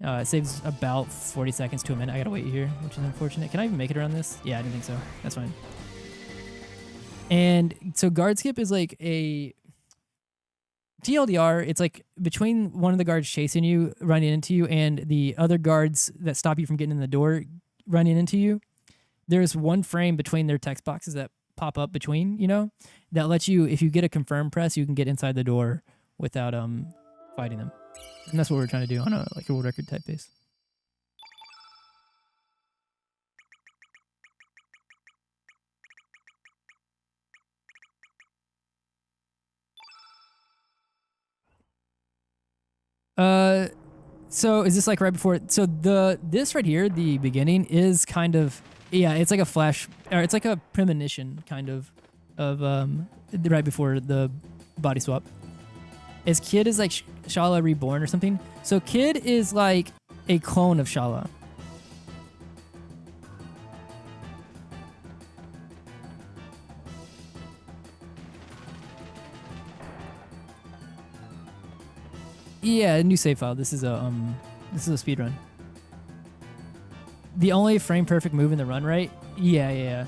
It saves about 40 seconds to a minute. I gotta wait here, which is unfortunate. Can I even make it around this? Yeah, I didn't think so. That's fine. And so guard skip is like a TLDR. It's like between one of the guards chasing you, running into you, and the other guards that stop you from getting in the door running into you. There's one frame between their text boxes that pop up between, that lets you, if you get a confirm press, you can get inside the door without fighting them. And that's what we're trying to do on a world record type base. So is this like right before? So this right here, the beginning is kind of, yeah, it's like a flash, or it's like a premonition kind of right before the body swap. Is Kid is like Shala reborn or something. So Kid is like a clone of Shala. Yeah, new save file. This is a speed run. The only frame perfect move in the run, right? Yeah.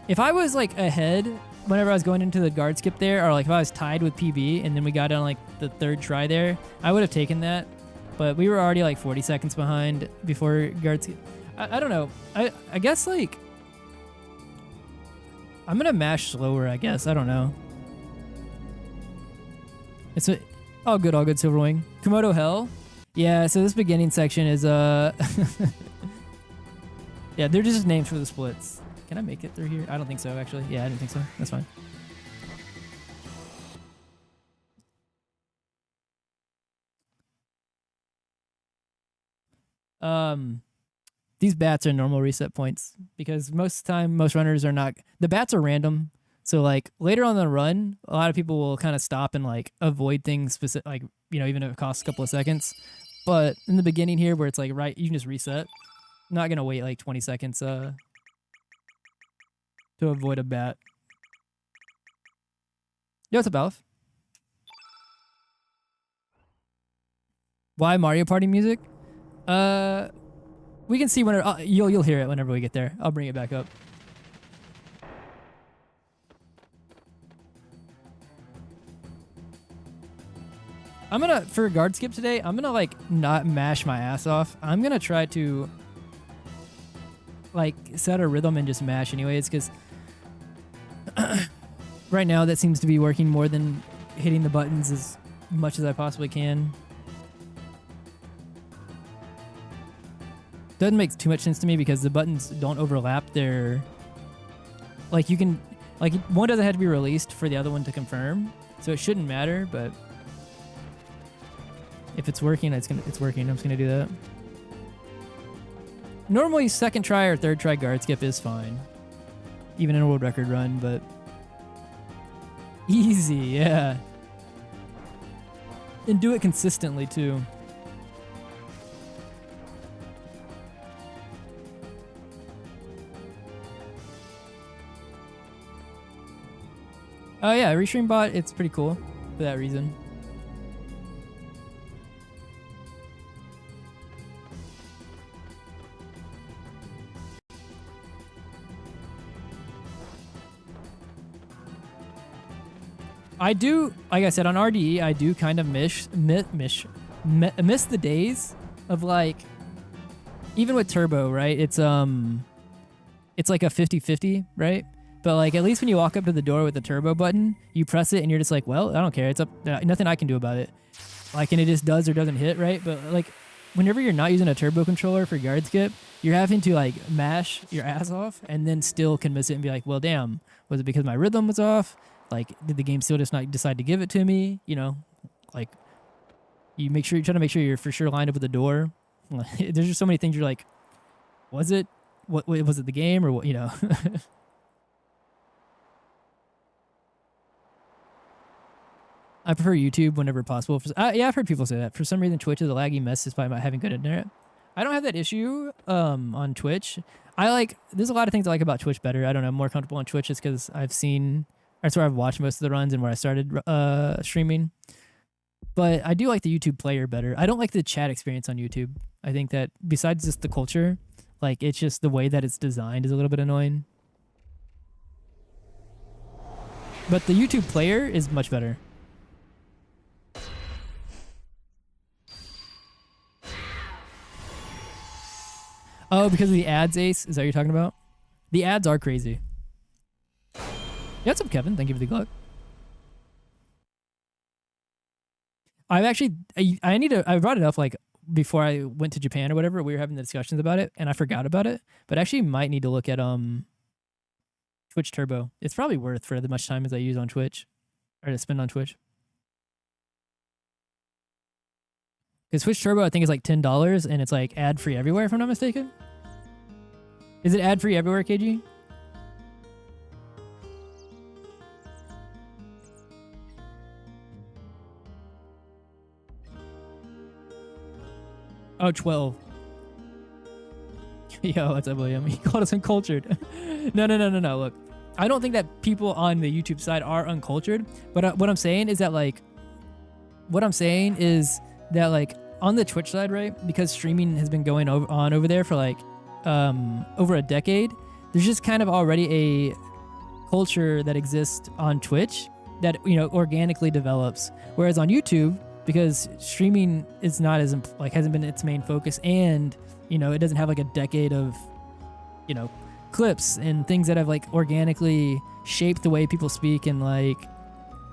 If I was like ahead whenever I was going into the guard skip there, or like if I was tied with PB and then we got on like the third try there, I would have taken that. But we were already like 40 seconds behind before guard skip. I don't know. I guess like I'm gonna mash slower, I guess. I don't know. It's all good, Silverwing. Komodo Hell. Yeah, so this beginning section is yeah, they're just names for the splits. Can I make it through here? I don't think so, actually. Yeah, I didn't think so. That's fine. These bats are normal reset points because most of the time, most runners are not. The bats are random. So like later on the run, a lot of people will kind of stop and like avoid things specific, like, even if it costs a couple of seconds. But in the beginning here where it's like, right, you can just reset. I'm not going to wait like 20 seconds, to avoid a bat. Yo, what's up, Alf? Why Mario Party music? We can see whenever you'll hear it whenever we get there. I'll bring it back up. I'm gonna, for guard skip today, I'm gonna like not mash my ass off. I'm gonna try to like set a rhythm and just mash anyways, because right now that seems to be working more than hitting the buttons as much as I possibly can. Doesn't make too much sense to me because the buttons don't overlap. They're like, you can, like, one doesn't have to be released for the other one to confirm, so it shouldn't matter. But if it's working, it's working. I'm just gonna do that. Normally, second try or third try guard skip is fine, even in a world record run. But easy, yeah, and do it consistently too. Oh yeah, Restream bot, it's pretty cool for that reason. I do, like I said, on RDE, I do kind of miss the days of like, even with Turbo, right? It's like a 50-50, right? But like at least when you walk up to the door with the turbo button, you press it and you're just like, well, I don't care. It's up. Nothing I can do about it. Like, and it just does or doesn't hit, right? But like whenever you're not using a turbo controller for guard skip, you're having to like mash your ass off and then still can miss it and be like, well, damn, was it because my rhythm was off? Like, did the game still just not decide to give it to me? You know, like you try to make sure you're for sure lined up with the door. There's just so many things you're like, was it? What was it? The game or what? You know. I prefer YouTube whenever possible. Yeah, I've heard people say that. For some reason, Twitch is a laggy mess despite not having good internet. I don't have that issue on Twitch. There's a lot of things I like about Twitch better. I don't know, I'm more comfortable on Twitch just because that's where I've watched most of the runs and where I started streaming. But I do like the YouTube player better. I don't like the chat experience on YouTube. I think that besides just the culture, like it's just the way that it's designed is a little bit annoying. But the YouTube player is much better. Oh, because of the ads, Ace? Is that what you're talking about? The ads are crazy. Yeah, what's up, Kevin? Thank you for the Gluck. I brought it up like before I went to Japan or whatever. We were having the discussions about it and I forgot about it. But I actually might need to look at Twitch Turbo. It's probably worth for as much time as I use on Twitch or to spend on Twitch. Because Twitch Turbo, I think, is like $10 and it's like ad free everywhere, if I'm not mistaken. Is it ad free everywhere, KG? Oh, 12. Yo, what's up, William? He called us uncultured. No. Look, I don't think that people on the YouTube side are uncultured, but what I'm saying is that on the Twitch side, right? Because streaming has been going on over there for like over a decade, there's just kind of already a culture that exists on Twitch that, you know, organically develops. Whereas on YouTube, because streaming is not as hasn't been its main focus, and you know it doesn't have like a decade of, you know, clips and things that have like organically shaped the way people speak and like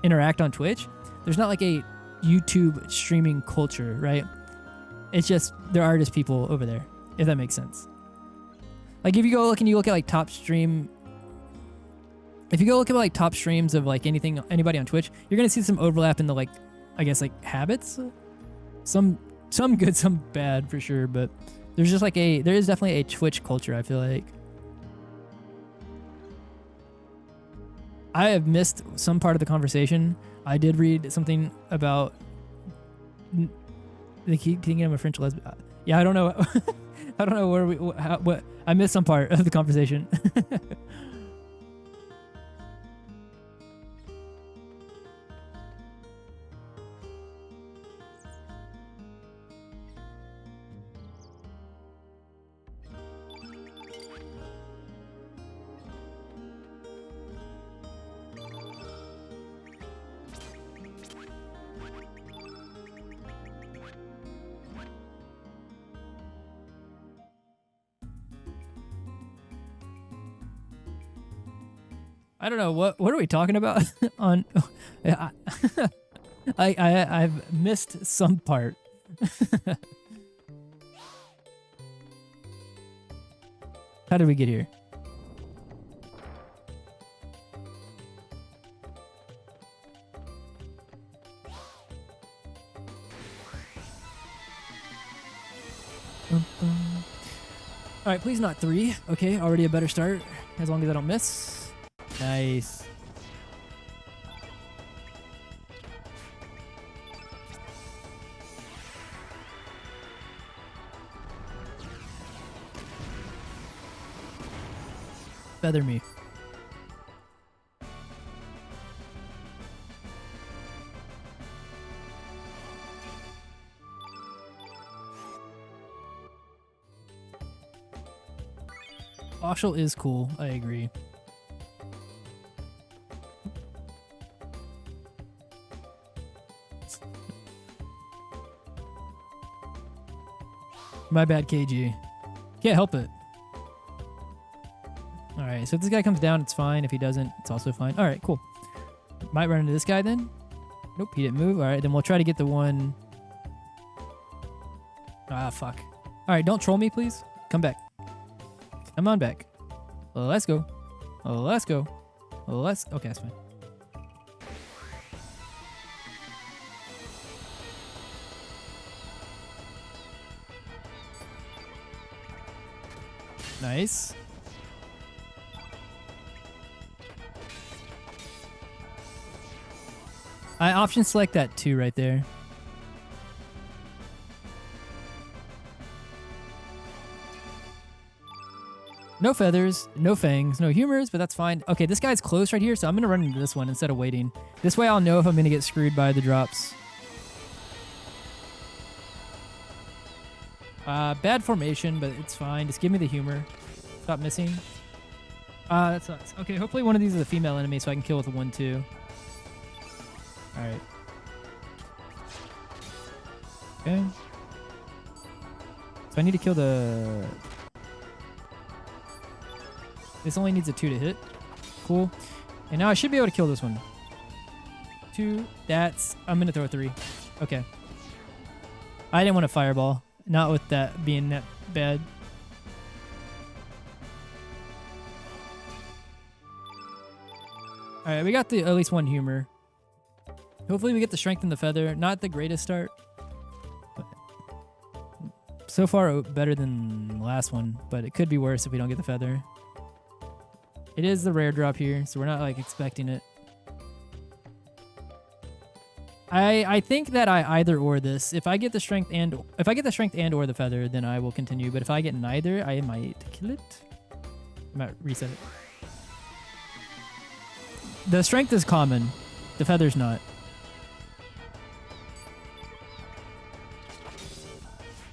interact on Twitch. There's not like a YouTube streaming culture, right? It's just there are just people over there, if that makes sense. Like if you go look and you look at like top streams of like anybody on Twitch, you're gonna see some overlap in the like, I guess like habits, some good, some bad for sure, but there is definitely a Twitch culture. I feel like I have missed some part of the conversation. I did read something about they keep thinking I'm a French lesbian. Yeah, I don't know. I don't know what I missed some part of the conversation. I don't know what are we talking about on. I've missed some part. How did we get here? All right, please not 3. Okay, already a better start as long as I don't miss. Nice. Feather me. Marshall is cool, I agree. My bad, KG. Can't help it. All right. right, so if this guy comes down, it's fine. If he doesn't, it's also fine. All right, cool. Might run into this guy then. Nope, he didn't move. All right, then we'll try to get the one. Ah, fuck. All right, don't troll me, please. Come back. Come on back. Let's go. Let's go. Okay, that's fine. Nice. I option select that 2 right there. No feathers, no fangs, no humors, but that's fine. Okay, this guy's close right here, so I'm going to run into this one instead of waiting. This way I'll know if I'm going to get screwed by the drops. Bad formation, but it's fine. Just give me the humor. Stop missing. That sucks. Okay, hopefully one of these is a female enemy so I can kill with a 1-2. Alright. Okay. So I need to kill the... This only needs a 2 to hit. Cool. And now I should be able to kill this one. 2. That's... I'm going to throw a 3. Okay. I didn't want a fireball. Not with that being that bad. Alright, we got at least 1 humor. Hopefully we get the strength and the feather. Not the greatest start. But so far better than the last one, but it could be worse if we don't get the feather. It is the rare drop here, so we're not like expecting it. I think that I either or this. If I get the strength and or the feather, then I will continue. But if I get neither, I might kill it. I might reset it. The strength is common. The feather's not.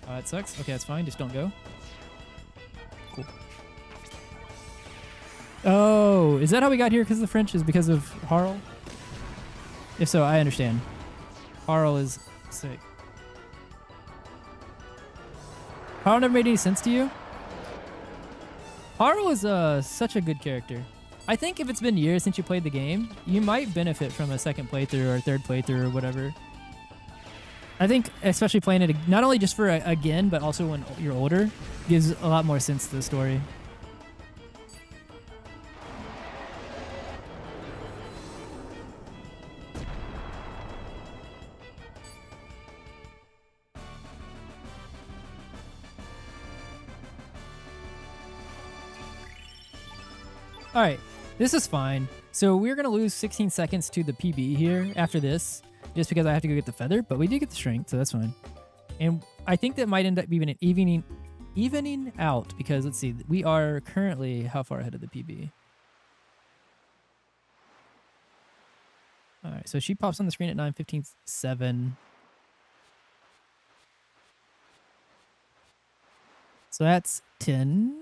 It sucks. Okay, that's fine. Just don't go. Cool. Oh, is that how we got here because of the French? Is because of Harl? If so, I understand. Harl is sick. Harl never made any sense to you? Harl is such a good character. I think if it's been years since you played the game, you might benefit from a second playthrough or a third playthrough or whatever. I think especially playing it not only just for again, but also when you're older, gives a lot more sense to the story. All right, this is fine. So we're going to lose 16 seconds to the PB here after this, just because I have to go get the feather, but we did get the strength, so that's fine. And I think that might end up evening out, because let's see, we are currently how far ahead of the PB? All right, so she pops on the screen at 9:15.7. So that's 10.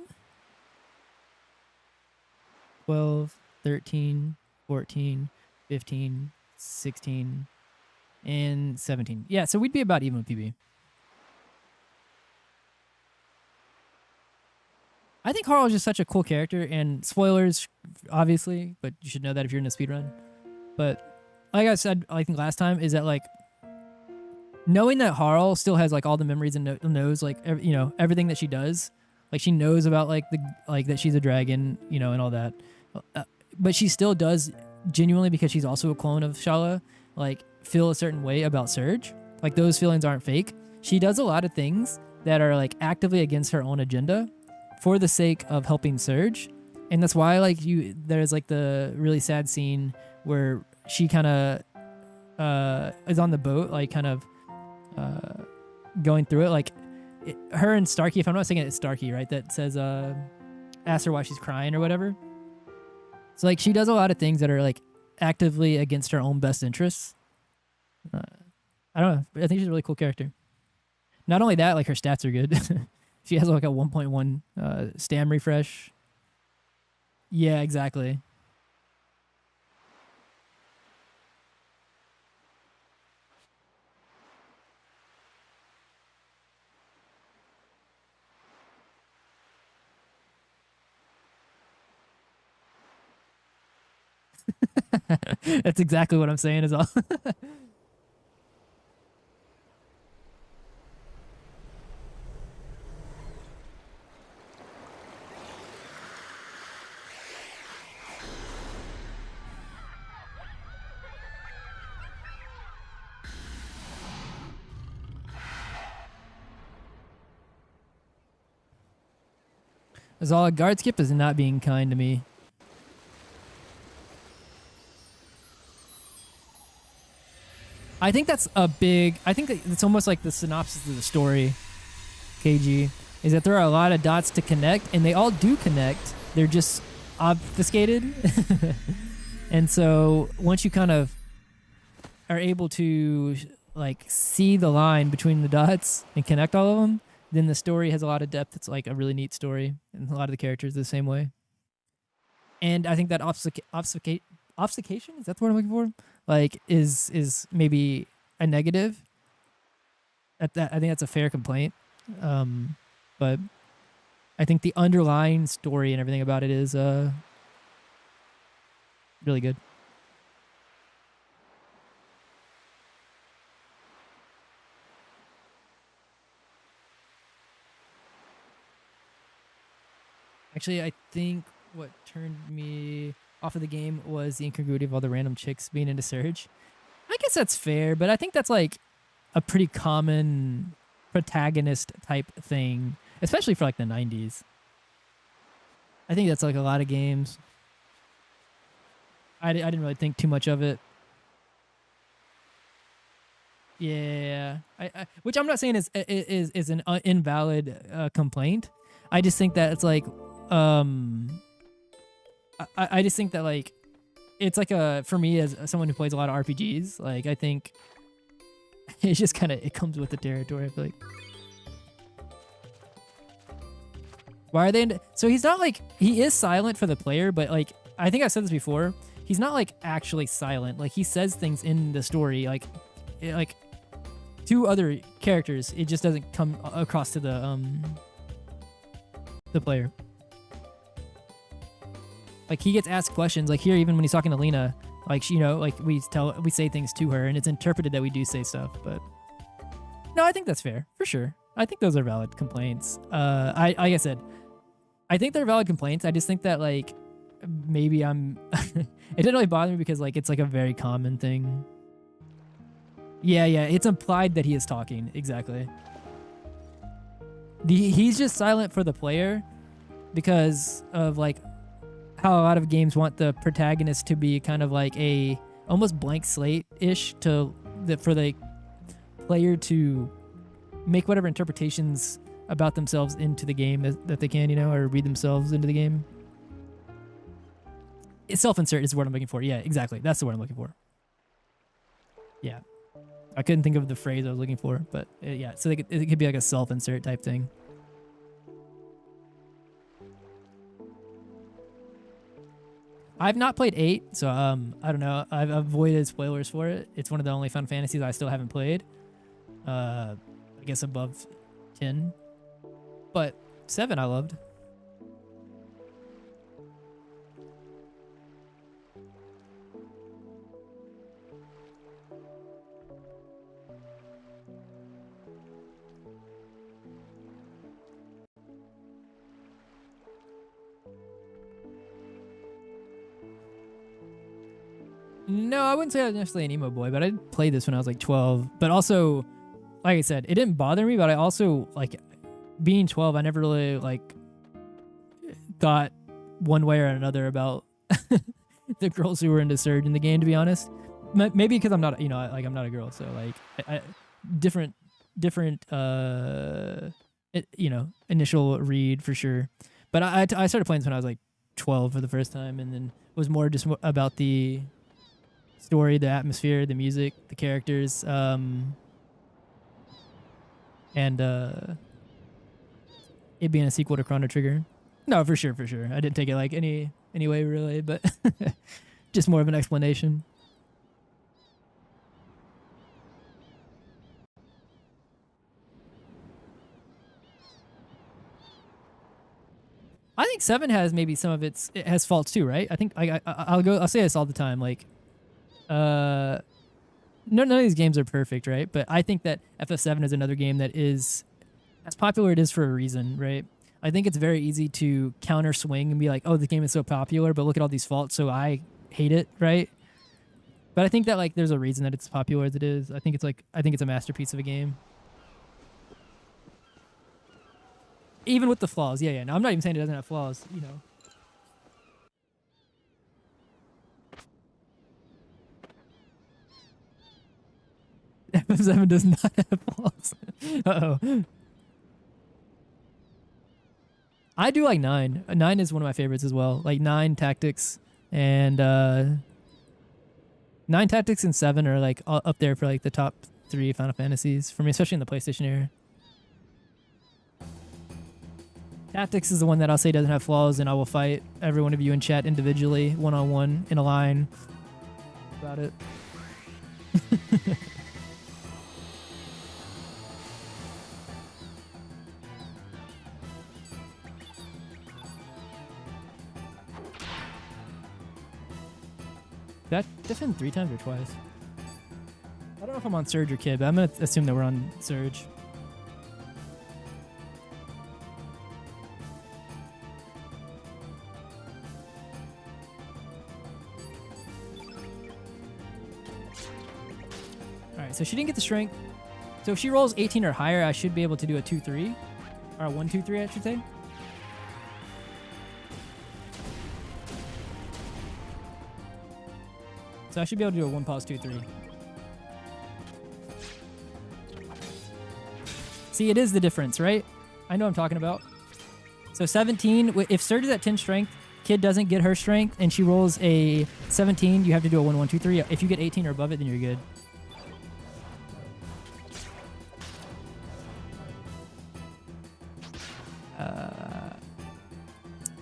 12, 13, 14, 15, 16, and 17. Yeah, so we'd be about even with PB. I think Harl is just such a cool character, and spoilers, obviously, but you should know that if you're in a speedrun. But like I said, I think last time, is that like knowing that Harl still has like all the memories and knows like everything that she does. Like she knows about like that she's a dragon, and all that. But she still does genuinely, because she's also a clone of Shala, like feel a certain way about Surge. Like those feelings aren't fake. She does a lot of things that are like actively against her own agenda for the sake of helping Surge. And that's why there's like the really sad scene where she kind of is on the boat, like kind of going through it, like her and Starkey, if I'm not mistaken, it's Starkey, right? That says, ask her why she's crying or whatever. So like she does a lot of things that are like actively against her own best interests. I don't know. I think she's a really cool character. Not only that, like her stats are good. She has like a 1.1 stam refresh. Yeah, exactly. That's exactly what I'm saying as well. As all guard skip is not being kind to me. I think that's a big. I think it's almost like the synopsis of the story. KG is that there are a lot of dots to connect, and they all do connect. They're just obfuscated, and so once you kind of are able to like see the line between the dots and connect all of them, then the story has a lot of depth. It's like a really neat story, and a lot of the characters are the same way. And I think that obfuscation is that the word I'm looking for? Like is maybe a negative. At that, I think that's a fair complaint. But I think the underlying story and everything about it is really good. Actually, I think what turned me off of the game was the incongruity of all the random chicks being into Surge. I guess that's fair, but I think that's like a pretty common protagonist type thing, especially for like the 90s. I think that's like a lot of games. I didn't really think too much of it. Yeah, which I'm not saying is an invalid complaint. I just think that it's like, I just think that like, it's like a for me as someone who plays a lot of RPGs. Like I think it's just kind of it comes with the territory. I feel like. Why are they? So he's not like he is silent for the player, but like I think I've said this before. He's not like actually silent. Like he says things in the story, like to other characters. It just doesn't come across to the player. Like he gets asked questions. Like here, even when he's talking to Lena, like you know, like we say things to her, and it's interpreted that we do say stuff. But no, I think that's fair for sure. I think those are valid complaints. Like I said, I think they're valid complaints. I just think that like maybe I'm. It didn't really bother me because like it's like a very common thing. Yeah, it's implied that he is talking exactly. He's just silent for the player because of like how a lot of games want the protagonist to be kind of like a almost blank slate ish for the player to make whatever interpretations about themselves into the game that they can, you know, or read themselves into the game. Self-insert is the word I'm looking for. Yeah, exactly. That's the word I'm looking for. Yeah. I couldn't think of the phrase I was looking for, but yeah. So it could be like a self-insert type thing. I've not played 8, so I don't know. I've avoided spoilers for it. It's one of the only Final Fantasies I still haven't played. I guess above 10. But 7 I loved. No, I wouldn't say I was necessarily an emo boy, but I did play this when I was like 12. But also, like I said, it didn't bother me, but I also, like, being 12, I never really, like, thought one way or another about the girls who were into Surge in the game, to be honest. Maybe because I'm not, you know, like, I'm not a girl, so, like, different, you know, initial read for sure. But I started playing this when I was, like, 12 for the first time, and then was more just about the story, the atmosphere, the music, the characters, and it being a sequel to Chrono Trigger. No, for sure. I didn't take it like any way really, but just more of an explanation. I think 7 has maybe some of it has faults too, right? I think I'll say this all the time. Like, none of these games are perfect, right? But I think that FF7 is another game that is as popular it is for a reason, right? I think it's very easy to counter swing and be like, oh, the game is so popular, but look at all these faults, so I hate it, right? But I think that like there's a reason that it's popular as it is. I think it's a masterpiece of a game. Even with the flaws, yeah. No, I'm not even saying it doesn't have flaws, you know. FF7 does not have flaws. Uh-oh. I do like 9. 9 is one of my favorites as well. Like 9 Tactics and 9 Tactics and 7 are like up there for like the top 3 Final Fantasies for me, especially in the PlayStation era. Tactics is the one that I'll say doesn't have flaws, and I will fight every one of you in chat individually, one-on-one, in a line about it. That's been 3 times or twice. I don't know if I'm on Surge or Kid, but I'm going to assume that we're on Surge. Alright, so she didn't get the strength. So if she rolls 18 or higher, I should be able to do a 2-3. Or a 1-2-3, I should say. So I should be able to do a 1 pause 2-3. See, it is the difference, right? I know what I'm talking about. So 17, if Surge is at 10 strength, Kid doesn't get her strength, and she rolls a 17, you have to do a 1-1-2-3. If you get 18 or above it, then you're good.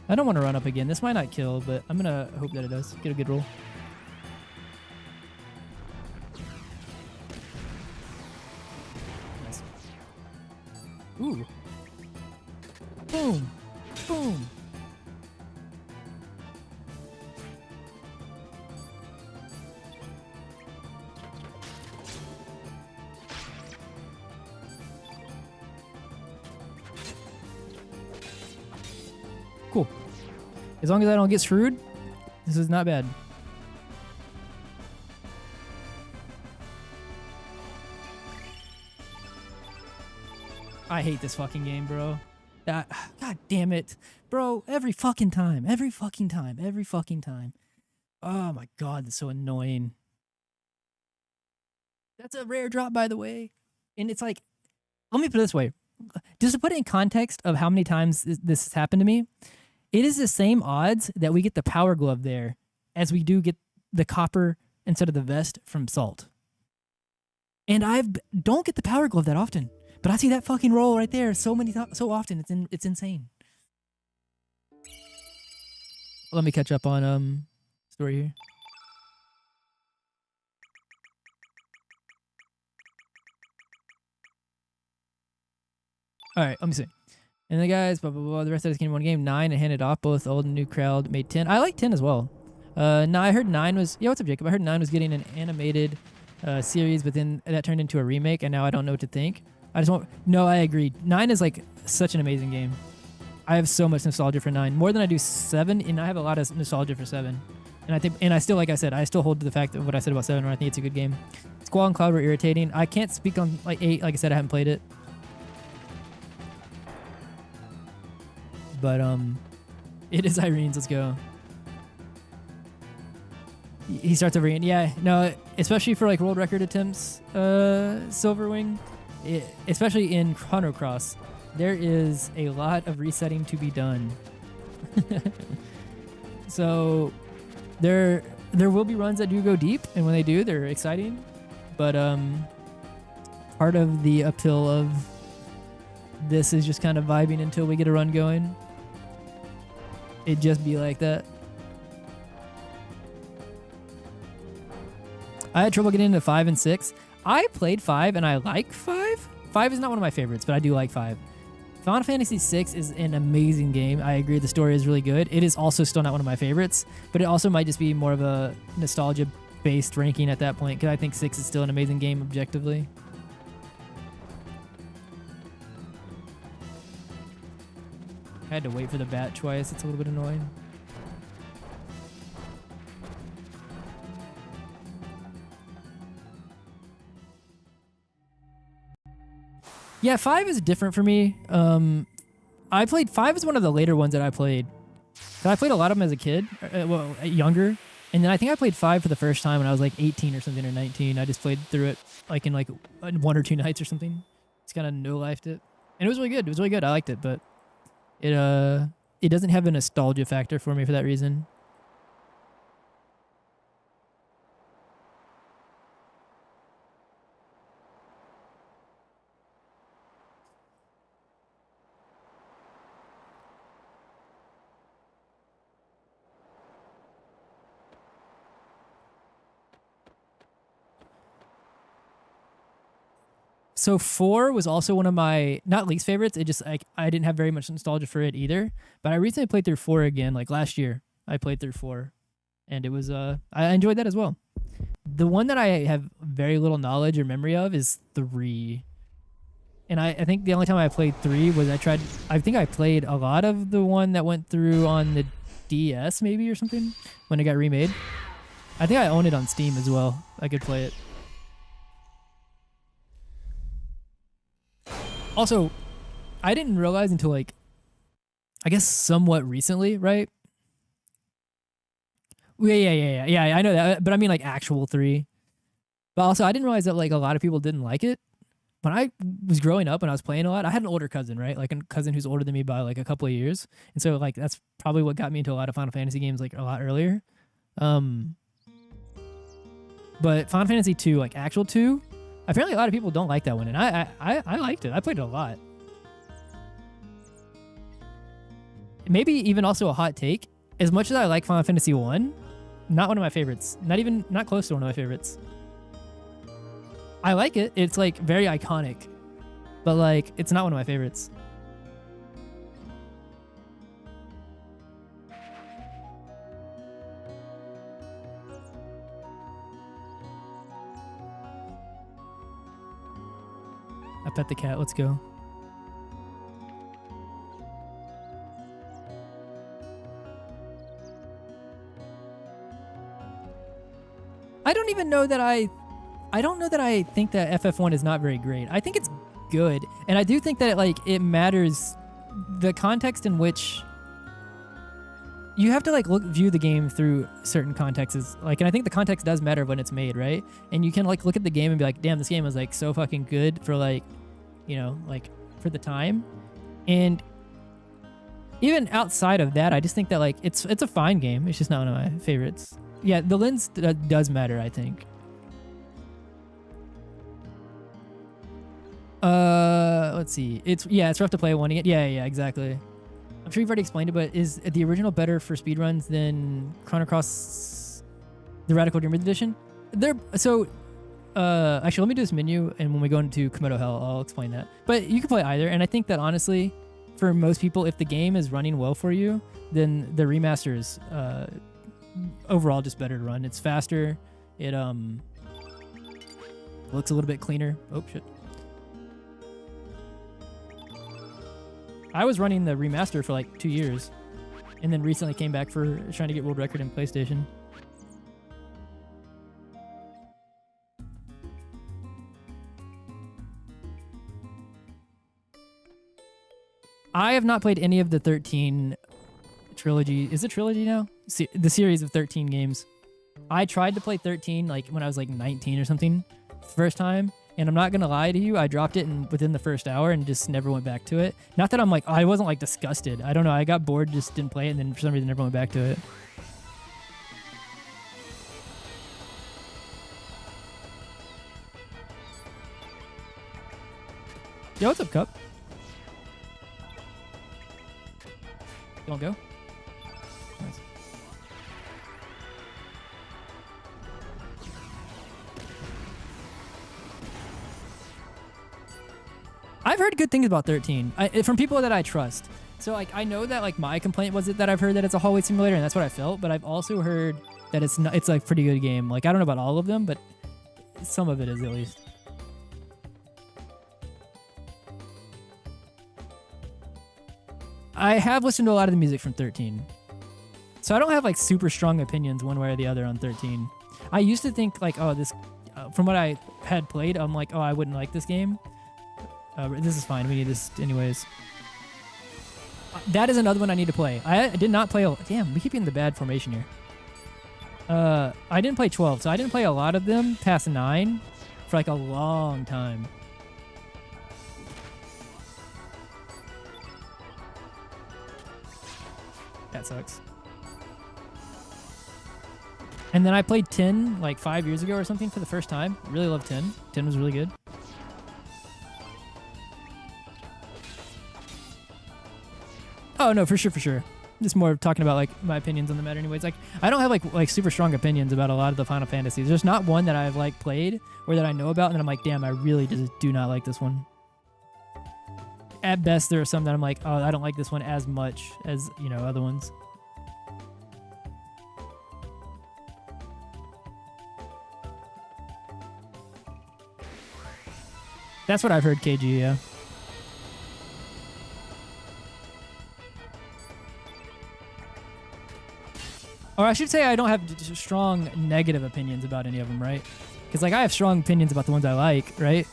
I don't want to run up again. This might not kill, but I'm going to hope that it does. Get a good roll. Nice. Ooh. Boom. Boom. Cool. As long as I don't get screwed, this is not bad. I hate this fucking game, bro. God damn it. Bro, every fucking time. Oh my god, that's so annoying. That's a rare drop, by the way. And it's like, let me put it this way. Just to put it in context of how many times this has happened to me, it is the same odds that we get the power glove there as we do get the copper instead of the vest from Salt. And I don't get the power glove that often, but I see that fucking roll right there so often. It's insane. Let me catch up on story here. All right, let me see. And the guys, blah, blah, blah. The rest of us came in one game. 9 and handed off. Both old and new crowd made 10. I like 10 as well. No, I heard 9 was... Yeah, what's up, Jacob? I heard 9 was getting an animated series, but then that turned into a remake, and now I don't know what to think. No, I agree. 9 is like such an amazing game. I have so much nostalgia for 9. More than I do 7, and I have a lot of nostalgia for 7. And I still, like I said, I still hold to the fact of what I said about 7, where I think it's a good game. Squall and Cloud were irritating. I can't speak on like 8. Like I said, I haven't played it. But it is Irene's. Let's go. He starts over Ian. Yeah, no, especially for like world record attempts, Silverwing, especially in Chrono Cross, there is a lot of resetting to be done. So there will be runs that do go deep, and when they do, they're exciting. But part of the appeal of this is just kind of vibing until we get a run going. It just be like that. I had trouble getting into 5 and 6. I played 5 and I like 5. 5 is not one of my favorites, but I do like 5. Final Fantasy VI is an amazing game. I agree, the story is really good. It is also still not one of my favorites, but it also might just be more of a nostalgia-based ranking at that point, because I think 6 is still an amazing game objectively. I had to wait for the bat twice. It's a little bit annoying. Yeah, 5 is different for me. I played 5 is one of the later ones that I played. So I played a lot of them as a kid, well, younger. And then I think I played 5 for the first time when I was like 18 or something, or 19. I just played through it like in like 1 or 2 nights or something. Just kind of no-lifed it. And it was really good. It was really good. I liked it, but it doesn't have a nostalgia factor for me for that reason. So 4 was also one of my, not least favorites. It just, like, I didn't have very much nostalgia for it either. But I recently played through 4 again, like last year. I played through 4. And it was, I enjoyed that as well. The one that I have very little knowledge or memory of is 3. And I think the only time I played 3 was I think I played a lot of the one that went through on the DS maybe or something when it got remade. I think I own it on Steam as well. I could play it. Also, I didn't realize until like, I guess somewhat recently, right? Yeah, I know that, but I mean like actual 3. But also, I didn't realize that like a lot of people didn't like it. When I was growing up and I was playing a lot, I had an older cousin, right? Like a cousin who's older than me by like a couple of years. And so like that's probably what got me into a lot of Final Fantasy games like a lot earlier. But Final Fantasy 2, like actual 2, apparently a lot of people don't like that one, and I liked it. I played it a lot. Maybe even also a hot take. As much as I like Final Fantasy 1, not one of my favorites. Not close to one of my favorites. I like it. It's like very iconic, but like it's not one of my favorites. I pet the cat. Let's go. I don't even know that I don't know that I think that FF1 is not very great. I think it's good, and I do think that it matters the context in which you have to view the game through certain contexts. And I think the context does matter when it's made, right? And you can look at the game and be like, damn, this game was so fucking good for for the time. And even outside of that, I just think that it's a fine game. It's just not one of my favorites. Yeah, the lens does matter, I think. Let's see. It's rough to play one. Yeah, exactly. I'm sure you've already explained it, but is the original better for speedruns than Chrono Cross, the Radical Dreamers edition? Actually, let me do this menu, and when we go into Komodo Hell, I'll explain that. But you can play either, and I think that honestly, for most people, if the game is running well for you, then the remaster is overall just better to run. It's faster. It looks a little bit cleaner. Oh shit. I was running the remaster for 2 years, and then recently came back for trying to get world record in PlayStation. I have not played any of the 13 trilogy. Is it trilogy now? The series of 13 games. I tried to play 13 when I was 19 or something, first time. And I'm not going to lie to you, I dropped it within the first hour and just never went back to it. Not that I'm I wasn't disgusted. I don't know. I got bored, just didn't play it, and then for some reason never went back to it. Yo, what's up, Cup? Don't go. Nice. I've heard good things about 13 from people that I trust. So like I know that like my complaint was that I've heard that it's a hallway simulator and that's what I felt, but I've also heard that it's not, it's like a pretty good game. Like I don't know about all of them, but some of it is at least. I have listened to a lot of the music from 13. So I don't have like super strong opinions one way or the other on 13. I used to think like, oh, this, from what I had played, I'm like, oh, I wouldn't like this game. This is fine. We need this anyways. That is another one I need to play. I did not play. Damn, we keep getting the bad formation here. I didn't play 12, so I didn't play a lot of them past 9 for like a long time. That sucks. And then I played 10 like 5 years ago or something for the first time. Really loved 10. 10 was really good. Oh no, for sure. Just more talking about like my opinions on the matter anyways. Like I don't have like super strong opinions about a lot of the Final Fantasies. There's not one that I've like played or that I know about and then I'm like, damn, I really just do not like this one. At best, there are some that I'm like, oh, I don't like this one as much as, you know, other ones. That's what I've heard, KG, yeah. Or I should say I don't have strong negative opinions about any of them, right? Because like I have strong opinions about the ones I like, right?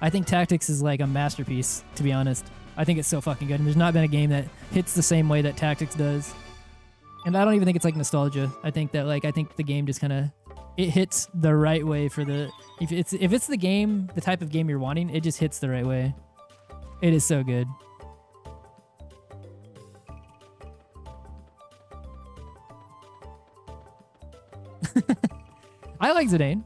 I think Tactics is like a masterpiece, to be honest. I think it's so fucking good. And there's not been a game that hits the same way that Tactics does. And I don't even think it's like nostalgia. I think that like, I think the game just kind of, it hits the right way for the, if it's the game, the type of game you're wanting, it just hits the right way. It is so good. I like Zidane.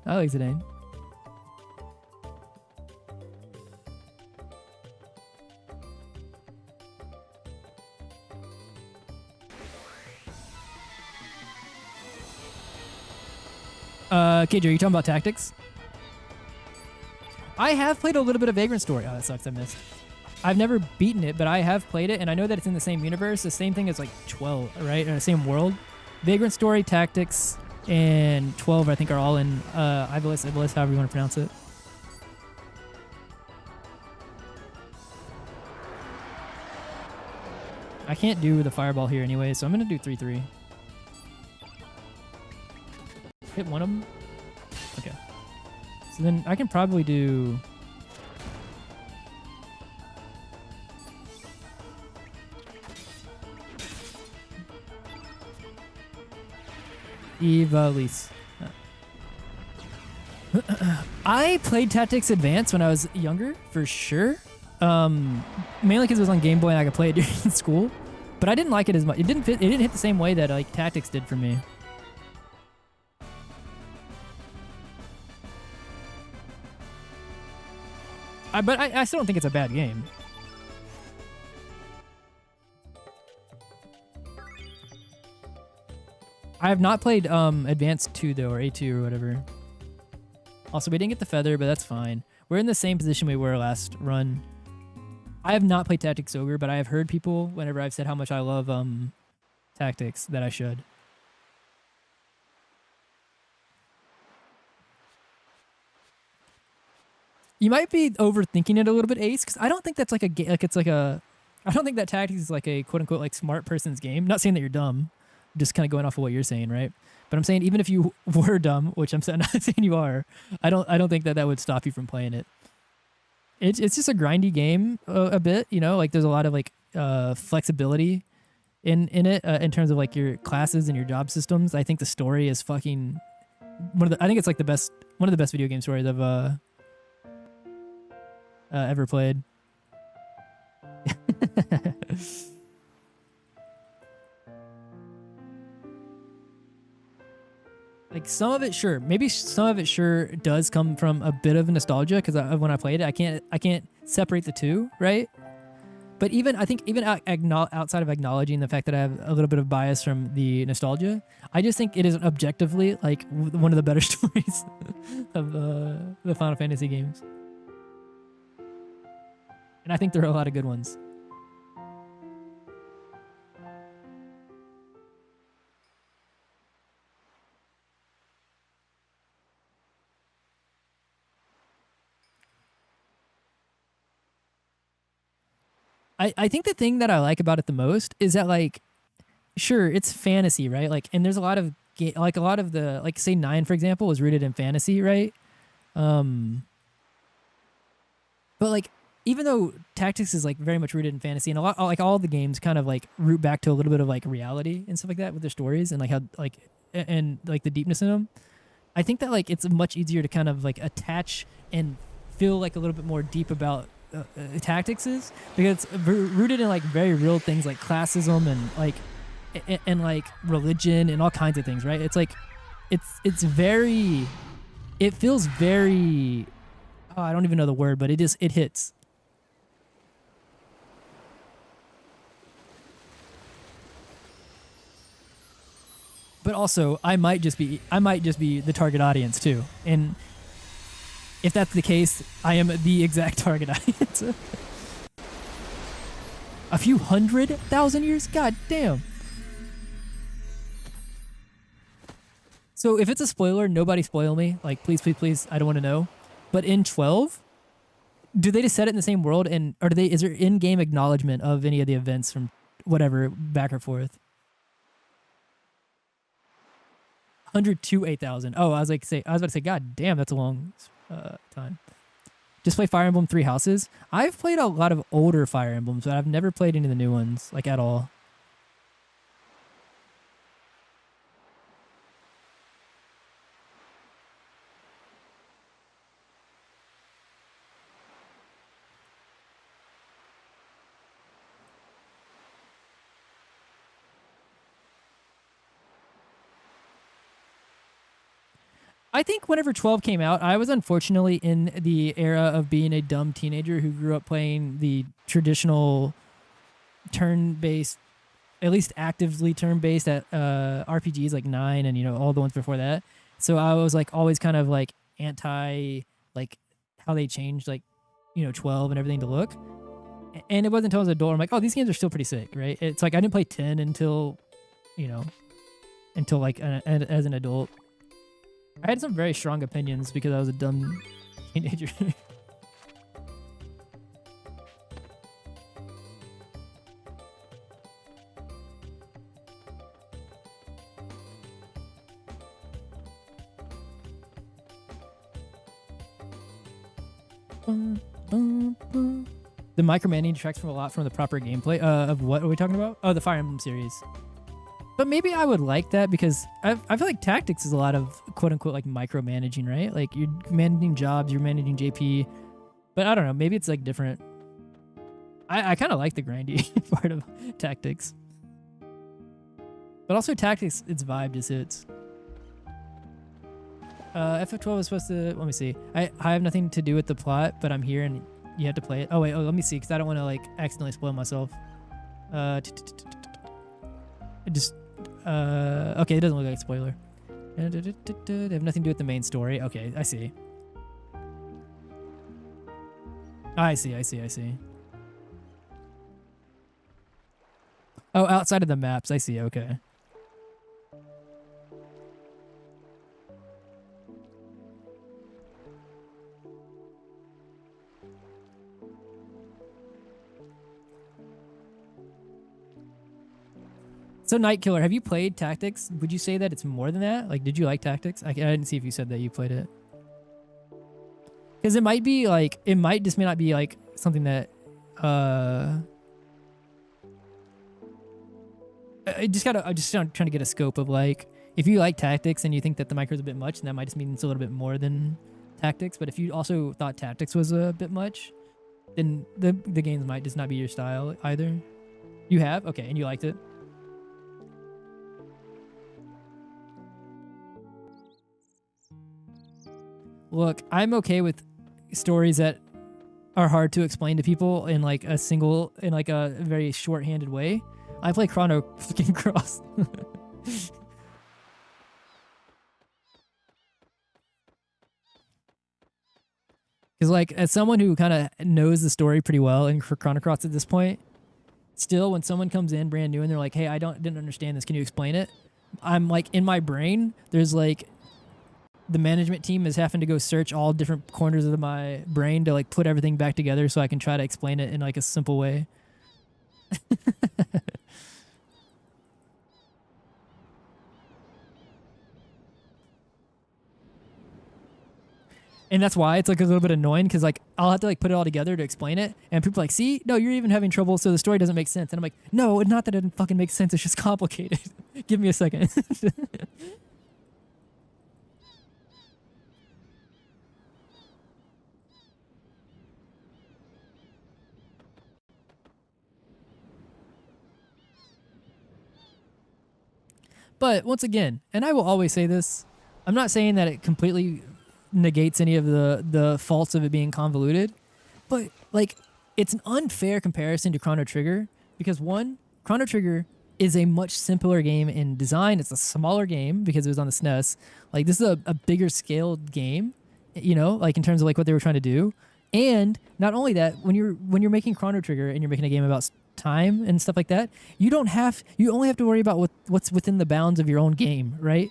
KJ, are you talking about Tactics? I have played a little bit of Vagrant Story. Oh, that sucks. I missed. I've never beaten it, but I have played it, and I know that it's in the same universe. The same thing as like 12, right? Or the same world. Vagrant Story, Tactics, and 12, I think, are all in Ivalice, however you want to pronounce it. I can't do the fireball here anyway, so I'm going to do 3-3. Hit one of them? Okay. So then I can probably do... Ivalice. I played Tactics Advance when I was younger, for sure. Mainly because it was on Game Boy and I could play it during school. But I didn't like it as much. It didn't hit the same way that like Tactics did for me. But I still don't think it's a bad game. I have not played Advanced 2 though, or A2 or whatever. Also, we didn't get the feather, but that's fine. We're in the same position we were last run. I have not played Tactics Ogre, but I have heard people, whenever I've said how much I love Tactics, that I should. You might be overthinking it a little bit, Ace, because I don't think that's like a game. Like it's like a. I don't think that Tactics is like a quote unquote like smart person's game. Not saying that you're dumb, just kind of going off of what you're saying, right? But I'm saying even if you were dumb, which I'm not saying you are, I don't think that would stop you from playing it. It's just a grindy game a bit, you know. Like there's a lot of like flexibility in it in terms of like your classes and your job systems. I think the story is fucking I think it's like one of the best video game stories I've ever played. Like some of it, sure. Maybe some of it sure does come from a bit of nostalgia because when I played it, I can't separate the two, right? But I think even outside of acknowledging the fact that I have a little bit of bias from the nostalgia, I just think it is objectively like one of the better stories of the Final Fantasy games. And I think there are a lot of good ones. I think the thing that I like about it the most is that, like, sure, it's fantasy, right? Like, and there's a lot of like a lot of the, like, say 9 for example was rooted in fantasy, right? But like, even though Tactics is like very much rooted in fantasy, and a lot, like, all the games kind of like root back to a little bit of like reality and stuff like that with their stories and like how, like, and like the deepness in them. I think that, like, it's much easier to kind of like attach and feel like a little bit more deep about Tactics is, because it's rooted in like very real things like classism and like and like religion and all kinds of things, right? It's like it's very, it feels very, oh, I don't even know the word, but it hits. But also, I might just be the target audience too, and if that's the case, I am the exact target audience. A few 100,000 years? God damn. So if it's a spoiler, nobody spoil me. Like, please, please, please, I don't want to know. But in 12, do they just set it in the same world, and is there in-game acknowledgement of any of the events from whatever back or forth? 100 to 8,000. Oh, I was about to say, God damn, that's a long time. Just play Fire Emblem Three Houses. I've played a lot of older Fire Emblems, but I've never played any of the new ones, like, at all. I think whenever 12 came out, I was unfortunately in the era of being a dumb teenager who grew up playing the traditional turn-based, at least actively turn-based at RPGs like 9 and, you know, all the ones before that. So I was like always kind of like anti, like, how they changed, like, you know, 12 and everything to look. And it wasn't until I was an adult I'm like, oh, these games are still pretty sick, right? It's like I didn't play 10 until, you know, until like as an adult. I had some very strong opinions because I was a dumb teenager. The micromanaging detracts from a lot from the proper gameplay. Of what are we talking about? Oh, the Fire Emblem series. But maybe I would like that because I feel like Tactics is a lot of quote unquote like micromanaging, right? Like you're managing jobs, you're managing JP. But I don't know, maybe it's like different. I kind of like the grindy part of Tactics. But also Tactics, its vibe just hits. FF12 is supposed to, let me see. I have nothing to do with the plot, but I'm here and you have to play it. Oh wait, let me see, because I don't want to like accidentally spoil myself. Okay, it doesn't look like a spoiler. They have nothing to do with the main story. Okay, I see. I see. Oh, outside of the maps, I see, okay. So Night Killer, have you played Tactics? Would you say that it's more than that? Like, did you like Tactics? I didn't see if you said that you played it. Because it might be like, it might just may not be like something that, I'm just trying to get a scope of like, if you like Tactics and you think that the micro's a bit much, then that might just mean it's a little bit more than Tactics. But if you also thought Tactics was a bit much, then the games might just not be your style either. You have? Okay, and you liked it? Look, I'm okay with stories that are hard to explain to people in like a very short-handed way. I play Chrono Cross. Because like as someone who kind of knows the story pretty well in Chrono Cross at this point, still when someone comes in brand new and they're like, "Hey, didn't understand this. Can you explain it?" I'm like in my brain, there's like the management team is having to go search all different corners of my brain to like put everything back together so I can try to explain it in like a simple way. And that's why it's like a little bit annoying because like I'll have to like put it all together to explain it, and people are like, "See, no, you're even having trouble, so the story doesn't make sense." And I'm like, "No, it's not that it doesn't fucking make sense. It's just complicated. Give me a second." But once again, and I will always say this, I'm not saying that it completely negates any of the faults of it being convoluted, but like it's an unfair comparison to Chrono Trigger because one, Chrono Trigger is a much simpler game in design. It's a smaller game because it was on the SNES. Like this is a bigger scaled game, you know, like in terms of like what they were trying to do. And not only that, when you're making Chrono Trigger and you're making a game about time and stuff like that, you only have to worry about what's within the bounds of your own game, right?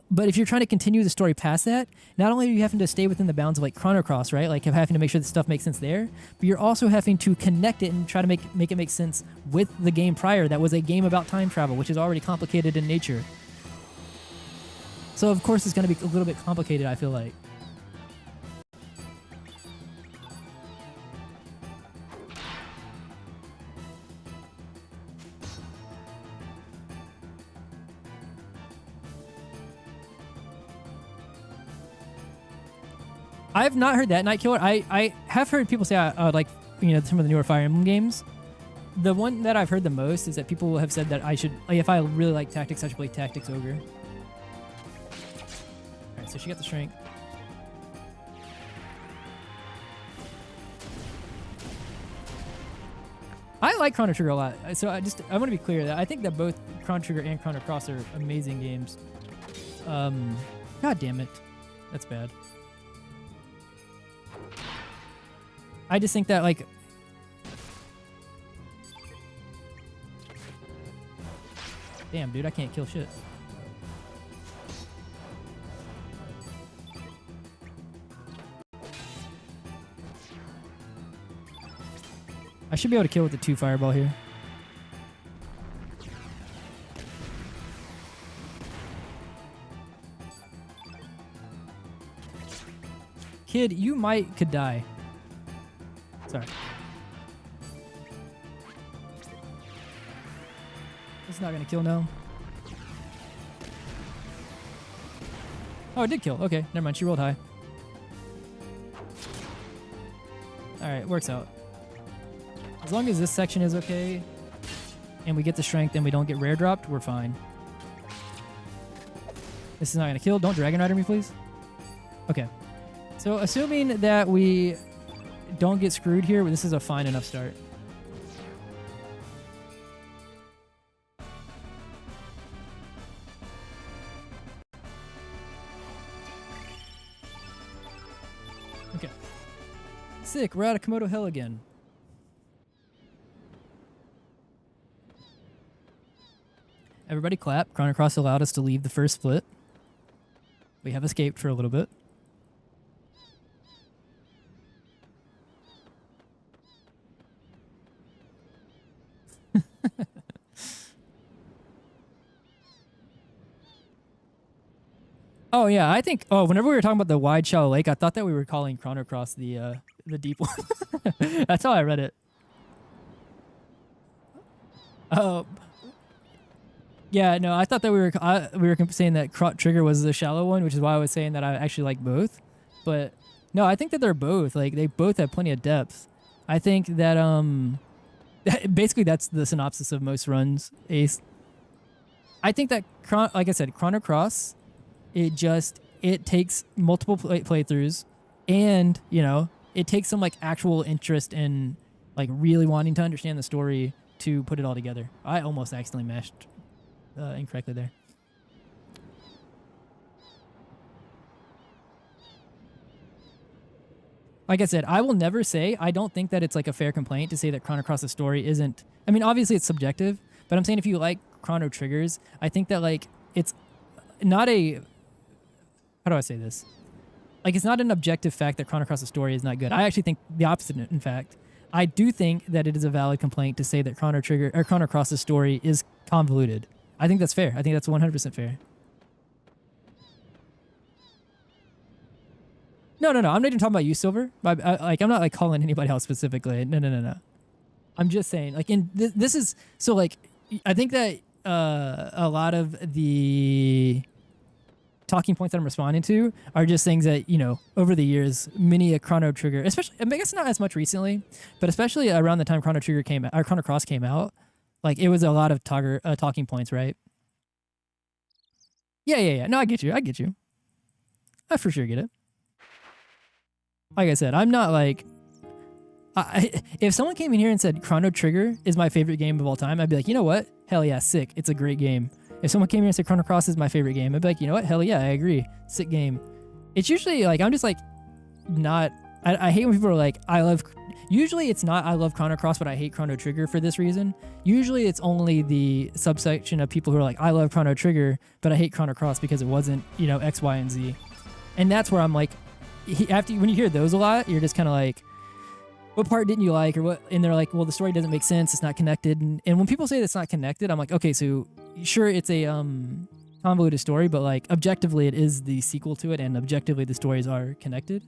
But if you're trying to continue the story past that, not only are you having to stay within the bounds of like Chrono Cross, right? Like having to make sure the stuff makes sense there, but you're also having to connect it and try to make it make sense with the game prior that was a game about time travel, which is already complicated in nature. So of course it's going to be a little bit complicated, I feel like. I've not heard that Night Killer. I have heard people say I would like, you know, some of the newer Fire Emblem games. The one that I've heard the most is that people have said that I should, like, if I really like Tactics, I should play Tactics Ogre. Alright, so she got the strength. I like Chrono Trigger a lot. So I want to be clear that I think that both Chrono Trigger and Chrono Cross are amazing games. God damn it. That's bad. I just think that, like... Damn, dude, I can't kill shit. I should be able to kill with the 2 fireball here. Kid, you could die. Sorry. It's not gonna kill now. Oh, it did kill. Okay, never mind. She rolled high. Alright, works out. As long as this section is okay, and we get the strength and we don't get rare dropped, we're fine. This is not gonna kill. Don't Dragon Rider me, please. Okay. So, assuming that we don't get screwed here, this is a fine enough start. Okay. Sick, we're out of Komodo Hell again. Everybody clap. Chrono Cross allowed us to leave the first split. We have escaped for a little bit. Oh yeah, I think. Oh, whenever we were talking about the wide shallow lake, I thought that we were calling Chrono Cross the deep one. That's how I read it. Oh, yeah, no, I thought that we were saying that Trigger was the shallow one, which is why I was saying that I actually like both. But no, I think that they're both like they both have plenty of depth. I think that basically that's the synopsis of most runs. Ace. I think that like I said, Chrono Cross. It takes multiple playthroughs, and you know it takes some like actual interest in like really wanting to understand the story to put it all together. I almost accidentally mashed incorrectly there. like I said, I will never say, I don't think that it's like a fair complaint to say that Chrono Cross's story isn't, I mean, obviously it's subjective, but I'm saying if you like Chrono Triggers, I think that like it's not a, how do I say this? Like it's not an objective fact that Chrono Cross's story is not good. I actually think the opposite, in fact. I do think that it is a valid complaint to say that Chrono Cross's story is convoluted. I think that's fair. I think that's 100% fair. No. I'm not even talking about you, Silver. I'm not like calling anybody out specifically. No. I'm just saying, like, this is so like I think that a lot of the talking points that I'm responding to are just things that, you know, over the years, many a Chrono Trigger, especially, I guess not as much recently, but especially around the time Chrono Cross came out, like it was a lot of talking points, right? Yeah. No, I get you. I for sure get it. Like I said, I'm not like, if someone came in here and said Chrono Trigger is my favorite game of all time, I'd be like, you know what? Hell yeah, sick. It's a great game. If someone came here and said Chrono Cross is my favorite game, I'd be like, you know what? Hell yeah, I agree. Sick game. It's usually like, I'm just like, not, I hate when people are like, usually it's not I love Chrono Cross, but I hate Chrono Trigger for this reason. Usually it's only the subsection of people who are like, I love Chrono Trigger, but I hate Chrono Cross because it wasn't, you know, X, Y, and Z. And that's where I'm like, when you hear those a lot, you're just kind of like, what part didn't you like, or what? And they're like, well, the story doesn't make sense. It's not connected. And when people say it's not connected, I'm like, okay, so sure, it's a convoluted story, but like objectively, it is the sequel to it, and objectively, the stories are connected.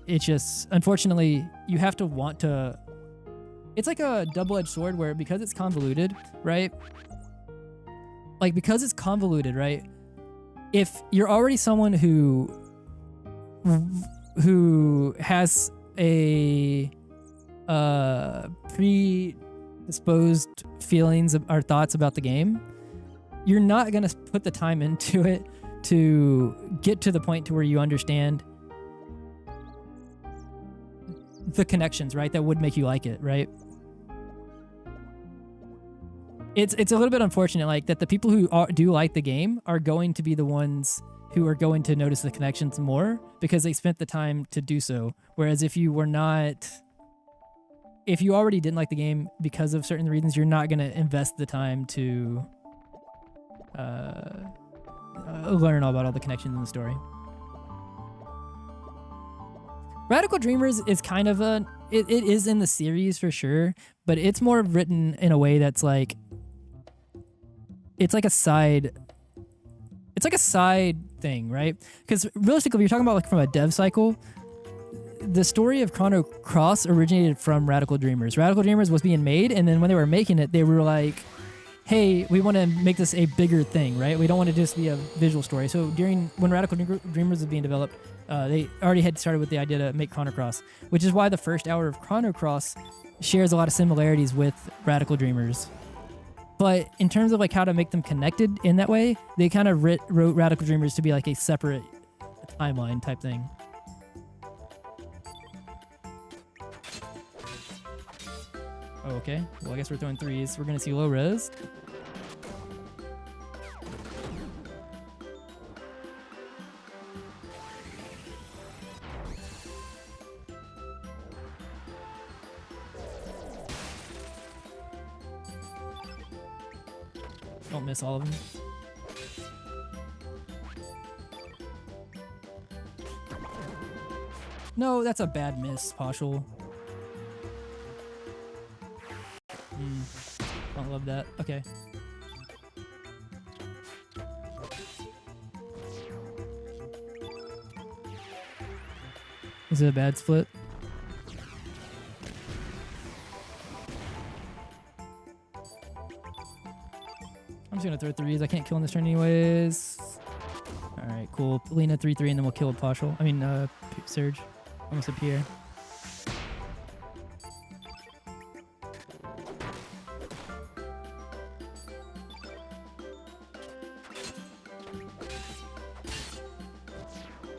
It's just, unfortunately, you have to want to. It's like a double-edged sword where because it's convoluted, right? Like because it's convoluted, right? If you're already someone who has a predisposed feelings or thoughts about the game, you're not going to put the time into it to get to the point to where you understand the connections, right, that would make you like it, right? It's a little bit unfortunate, like that the people who do like the game are going to be the ones who are going to notice the connections more because they spent the time to do so. Whereas if you already didn't like the game because of certain reasons, you're not going to invest the time to learn all about all the connections in the story. Radical Dreamers is kind of it is in the series for sure, but it's more written in a way that's like, it's like a side thing, right? Because realistically, if you're talking about like from a dev cycle, the story of Chrono Cross originated from Radical Dreamers. Radical Dreamers was being made, and then when they were making it, they were like, hey, we want to make this a bigger thing, right? We don't want to just be a visual story. So when Radical Dreamers was being developed, they already had started with the idea to make Chrono Cross, which is why the first hour of Chrono Cross shares a lot of similarities with Radical Dreamers. But in terms of like how to make them connected in that way, they kind of wrote Radical Dreamers to be like a separate timeline type thing. Oh, okay. Well, I guess we're throwing threes. We're going to see low res. Don't miss all of them. No, that's a bad miss, Partial. Don't love that. Okay. Is it a bad split? I'm just gonna throw threes. I can't kill in this turn anyways. Alright, cool. Lena 3-3 and then we'll kill a Partial. I mean, Surge. Almost a Pierre.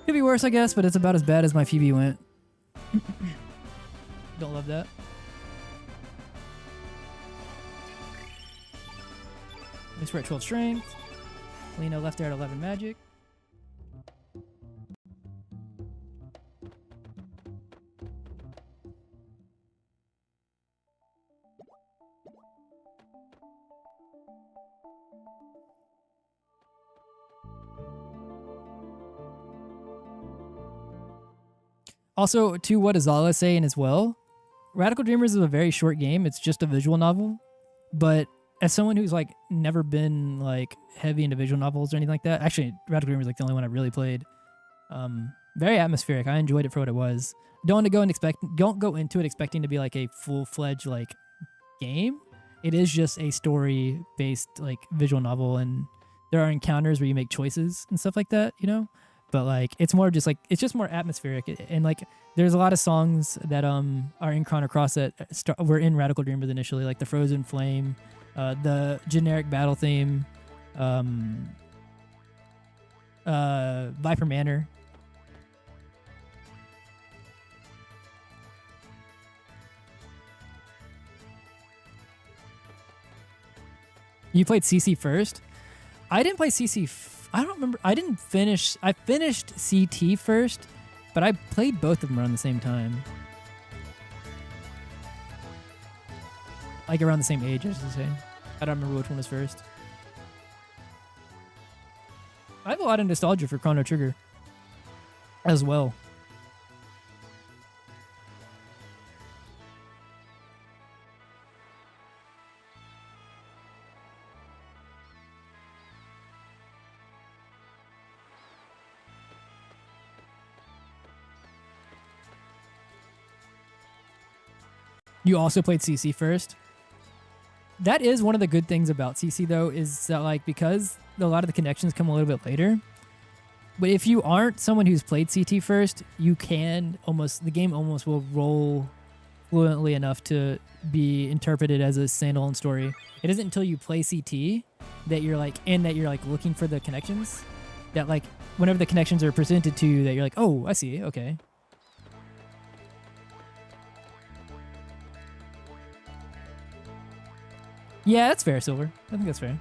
Could be worse, I guess, but it's about as bad as my Phoebe went. Don't love that. Miss we're at 12 strength. Lena left there at 11 magic. Also, to what Azala is saying as well, Radical Dreamers is a very short game. It's just a visual novel, but as someone who's like never been like heavy into visual novels or anything like that, actually Radical Dreamers is like the only one I really played. Very atmospheric. I enjoyed it for what it was. Don't go into it expecting to be like a full-fledged like game. It is just a story-based like visual novel, and there are encounters where you make choices and stuff like that, you know. But like it's more just like it's just more atmospheric, and like there's a lot of songs that are in Chrono Cross that were in Radical Dreamers initially, like the Frozen Flame, the generic battle theme, Viper Manor. You played CC first? I didn't play CC. I don't remember. I didn't finish. I finished CT first, but I played both of them around the same time. Like around the same age, I should say. I don't remember which one was first. I have a lot of nostalgia for Chrono Trigger as well. You also played CC first? That is one of the good things about CC though, is that like because a lot of the connections come a little bit later. But if you aren't someone who's played CT first, you can the game almost will roll fluently enough to be interpreted as a standalone story. It isn't until you play CT that you're like looking for the connections, that like whenever the connections are presented to you that you're like, oh, I see, okay. Yeah, that's fair, Silver. I think that's fair.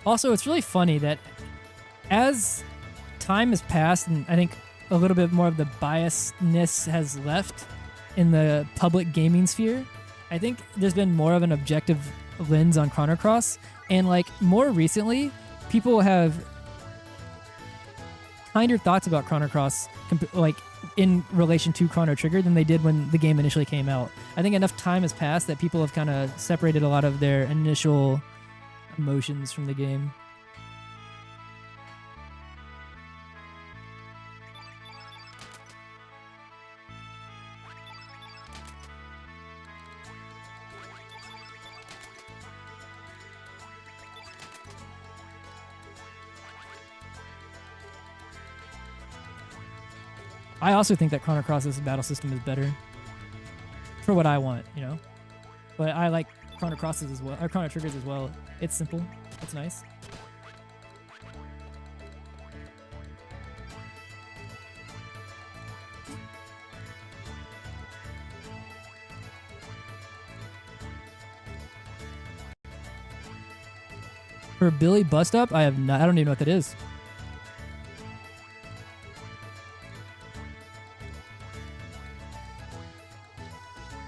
Also, it's really funny that as time has passed and I think a little bit more of the biasness has left in the public gaming sphere, I think there's been more of an objective lens on Chrono Cross. And like more recently, people have kinder thoughts about Chrono Cross like in relation to Chrono Trigger than they did when the game initially came out. I think enough time has passed that people have kind of separated a lot of their initial emotions from the game. I also think that Chrono Cross's battle system is better for what I want, you know. But I like Chrono Crosses as well, or Chrono Triggers as well. It's simple. It's nice. For Billy Bust Up, I don't even know what that is.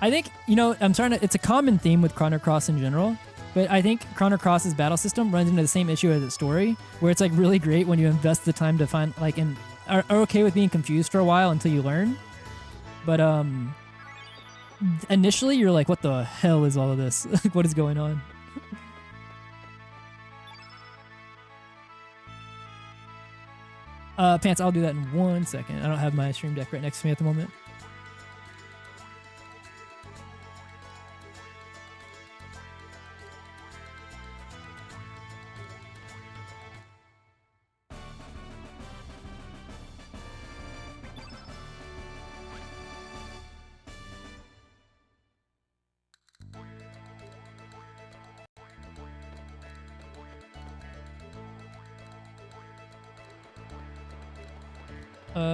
I think, you know, it's a common theme with Chrono Cross in general, but I think Chrono Cross's battle system runs into the same issue as its story, where it's like really great when you invest the time to find, like, and are okay with being confused for a while until you learn. But initially you're like, what the hell is all of this? Like, what is going on? Pants, I'll do that in 1 second. I don't have my stream deck right next to me at the moment.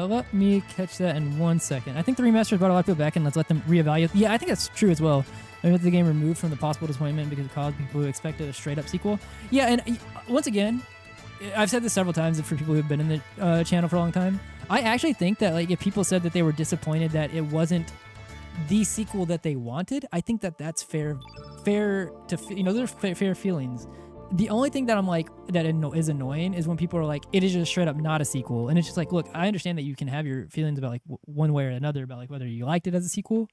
Let me catch that in 1 second. I think the remasters brought a lot of people back, and let's let them reevaluate. Yeah, I think that's true as well. Maybe let the game removed from the possible disappointment because it caused people who expected a straight-up sequel. Yeah, and once again, I've said this several times for people who've been in the channel for a long time. I actually think that like if people said that they were disappointed that it wasn't the sequel that they wanted, I think that that's fair to, you know, there's fair feelings. the only thing that I'm like that is annoying is when people are like, it is just straight up not a sequel, and it's just like, look, I understand that you can have your feelings about like one way or another about like whether you liked it as a sequel,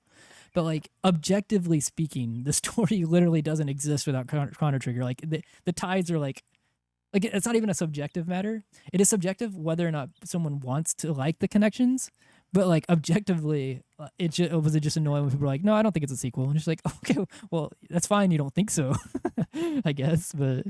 but like objectively speaking, the story literally doesn't exist without Chrono Trigger. Like the ties are like it's not even a subjective matter. It is subjective whether or not someone wants to like the connections, but like objectively, it was just annoying when people were like, no, I don't think it's a sequel. And it's like, okay, well, that's fine. You don't think so, I guess, but.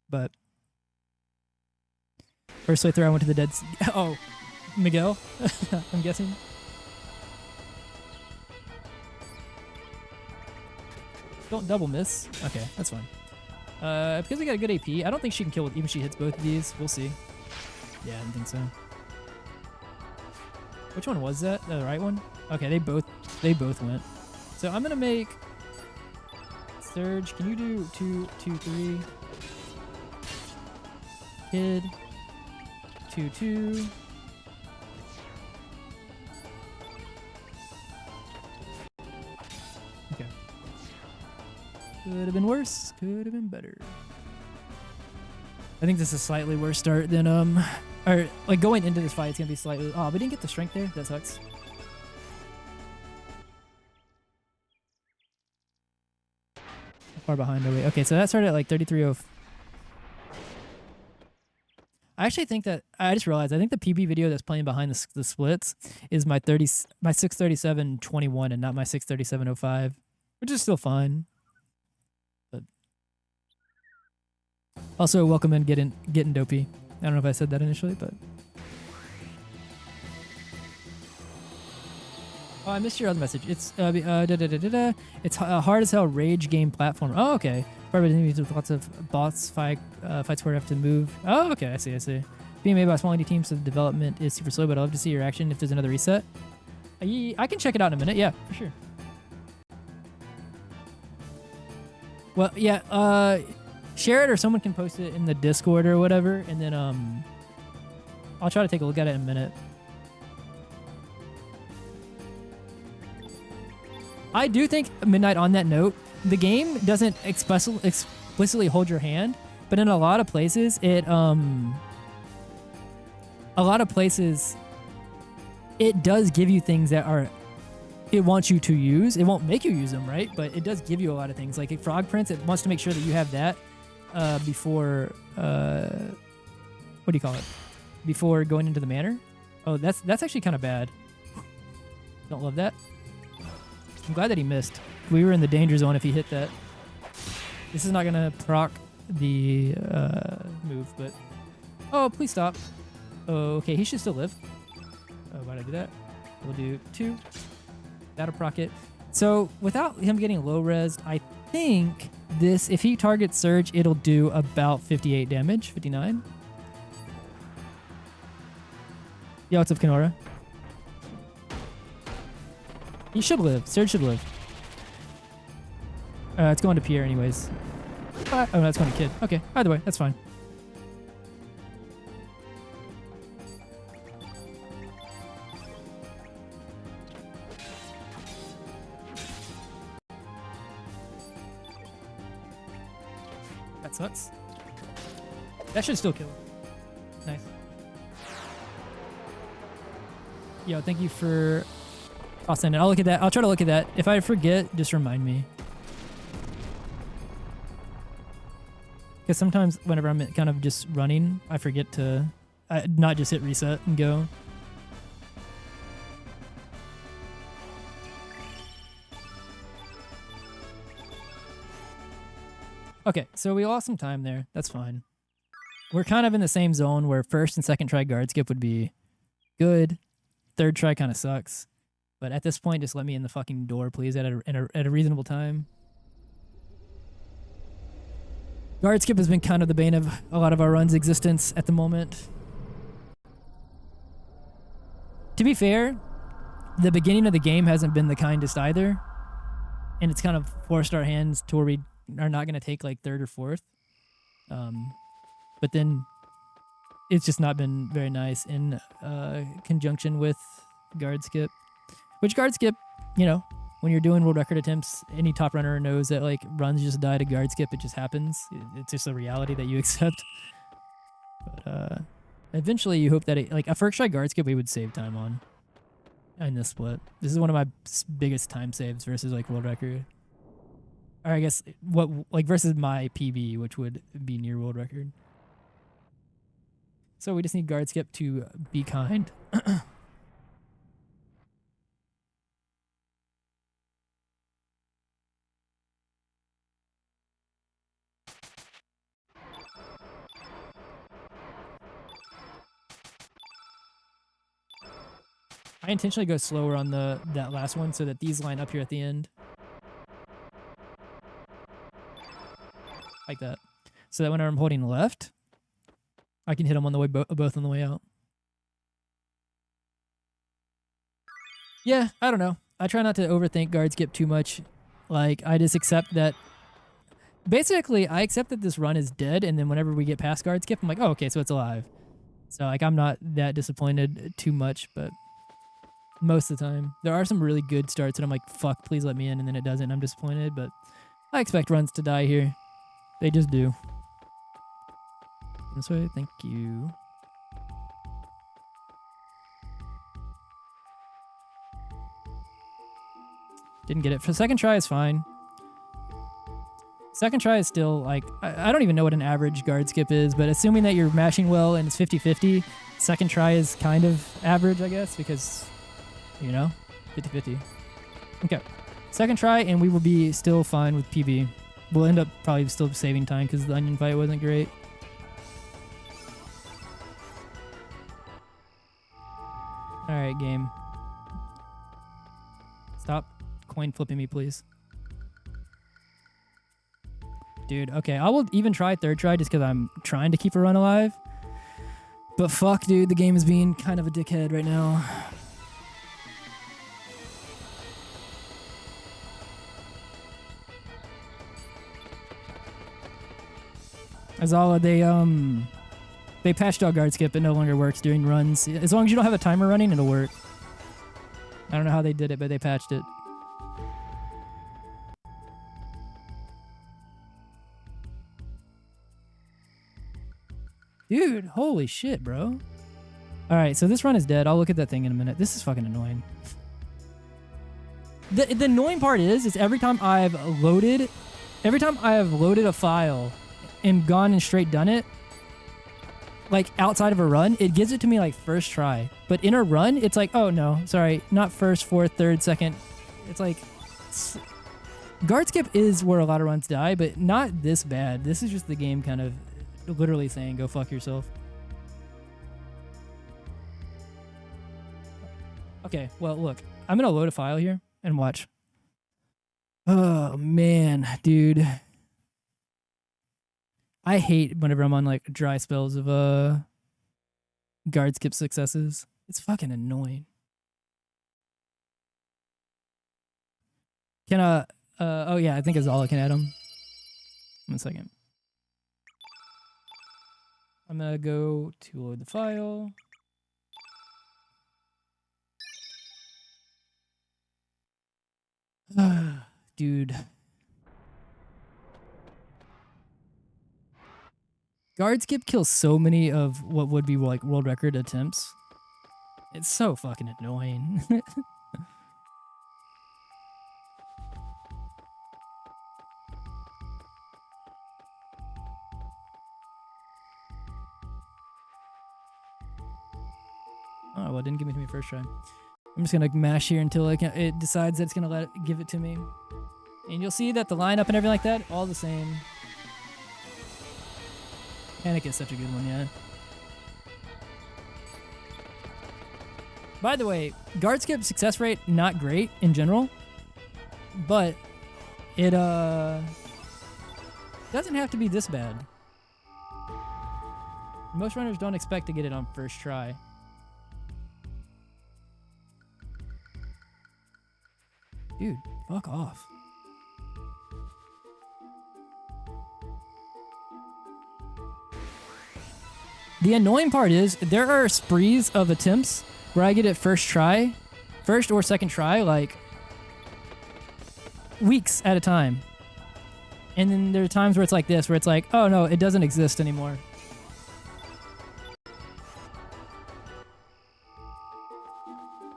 But first playthrough, I went to the Dead Sea. Oh, Miguel, I'm guessing. Don't double miss. Okay, that's fine. Because we got a good AP, I don't think she can kill even if she hits both of these. We'll see. Yeah, I don't think so. Which one was that? The right one? Okay, they both went. So I'm gonna make Surge. Can you do 2, 2, 3? Kid. 2, 2. Okay. Could have been worse. Could have been better. I think this is a slightly worse start than or like going into this fight. It's gonna be slightly. Oh, we didn't get the strength there. That sucks. How far behind are we? Okay, so that started at like 33:04. I actually think that I just realized I think the PB video that's playing behind the splits is my 637.21 and not my 637.05, which is still fine. But also, welcome in getting dopey. I don't know if I said that initially, but oh, I missed your other message. It's it's hard as hell rage game platform. Oh, okay. Probably with lots of boss fights where you have to move. Oh, okay. I see. Being made by small indie teams, so the development is super slow, but I'd love to see your action if there's another reset. I can check it out in a minute. Yeah, for sure. Well, yeah. Share it or someone can post it in the Discord or whatever, and then I'll try to take a look at it in a minute. I do think, Midnight, on that note, the game doesn't explicitly hold your hand, but in a lot of places it does give you things that it wants you to use. It won't make you use them, right? But it does give you a lot of things. Like Frog Prince, it wants to make sure that you have that before what do you call it? Before going into the manor. Oh, that's actually kind of bad. Don't love that. I'm glad that he missed. We were in the danger zone if he hit that. This is not going to proc the move, but... Oh, please stop. Oh, okay, he should still live. Oh, why did I do that? We'll do 2. That'll proc it. So, without him getting low res, I think this, if he targets Surge, it'll do about 58 damage, 59. Yo, what's up, Kenora? He should live. Surge should live. It's going to Pierre anyways. Oh, no, it's going to Kid. Okay, either way, that's fine. That sucks. That should still kill him. Nice. Yo, thank you for... I'll send it. I'll look at that. I'll try to look at that. If I forget, just remind me. Because sometimes whenever I'm kind of just running, I forget to not just hit reset and go. Okay, so we lost some time there. That's fine. We're kind of in the same zone where first and second try guard skip would be good. Third try kind of sucks. But at this point, just let me in the fucking door, please, at a reasonable time. Guard skip has been kind of the bane of a lot of our run's existence at the moment. To be fair, the beginning of the game hasn't been the kindest either. And it's kind of forced our hands to where we are not going to take like third or fourth. But then it's just not been very nice in conjunction with guard skip. Which guard skip, you know, when you're doing world record attempts, any top runner knows that like runs just die to guard skip. It just happens. It's just a reality that you accept. But eventually you hope that like a first try guard skip we would save time on in this split. This is one of my biggest time saves versus like world record. Or I guess what like versus my PB, which would be near world record. So we just need guard skip to be kind. I intentionally go slower on that last one so that these line up here at the end. Like that. So that when I'm holding left, I can hit them on the way both on the way out. Yeah, I don't know. I try not to overthink guard skip too much. Like, I just accept that... Basically, I accept that this run is dead, and then whenever we get past guard skip, I'm like, oh, okay, so it's alive. So, like, I'm not that disappointed too much, but... Most of the time. There are some really good starts and I'm like, fuck, please let me in, and then it doesn't. I'm disappointed, but I expect runs to die here. They just do. This way, thank you. Didn't get it. For the second try is fine. Second try is still like, I don't even know what an average guard skip is, but assuming that you're mashing well and it's 50-50, second try is kind of average, I guess, because... You know? 50-50. Okay. Second try, and we will be still fine with PB. We'll end up probably still saving time because the onion fight wasn't great. Alright, game. Stop coin flipping me, please. Dude, okay. I will even try third try just because I'm trying to keep a run alive. But fuck, dude. The game is being kind of a dickhead right now. Azala, they patched out guard skip. It no longer works during runs. As long as you don't have a timer running, it'll work. I don't know how they did it, but they patched it. Dude, holy shit, bro. Alright, so this run is dead. I'll look at that thing in a minute. This is fucking annoying. The annoying part is every time I have loaded a file and gone and straight done it, like outside of a run, it gives it to me like first try. But in a run, it's like, oh no, sorry, not first, fourth, third, second. It's like, guard skip is where a lot of runs die, but not this bad. This is just the game kind of literally saying, go fuck yourself. Okay, well, look, I'm gonna load a file here and watch. Oh man, dude. I hate whenever I'm on like dry spells of guard skip successes. It's fucking annoying. Can oh yeah, I think Azala can add them. 1 second. I'm gonna go to load the file. Dude. Guard skip kills so many of what would be like world record attempts. It's so fucking annoying. Oh, well, it didn't give it to me first try. I'm just gonna mash here until it decides that it's gonna give it to me. And you'll see that the lineup and everything like that, all the same. Panic is such a good one, yeah. By the way, guard skip success rate, not great in general, but it doesn't have to be this bad. Most runners don't expect to get it on first try. Dude, fuck off. The annoying part is there are sprees of attempts where I get it first or second try, like weeks at a time. And then there are times where it's like this, where it's like, oh no, it doesn't exist anymore.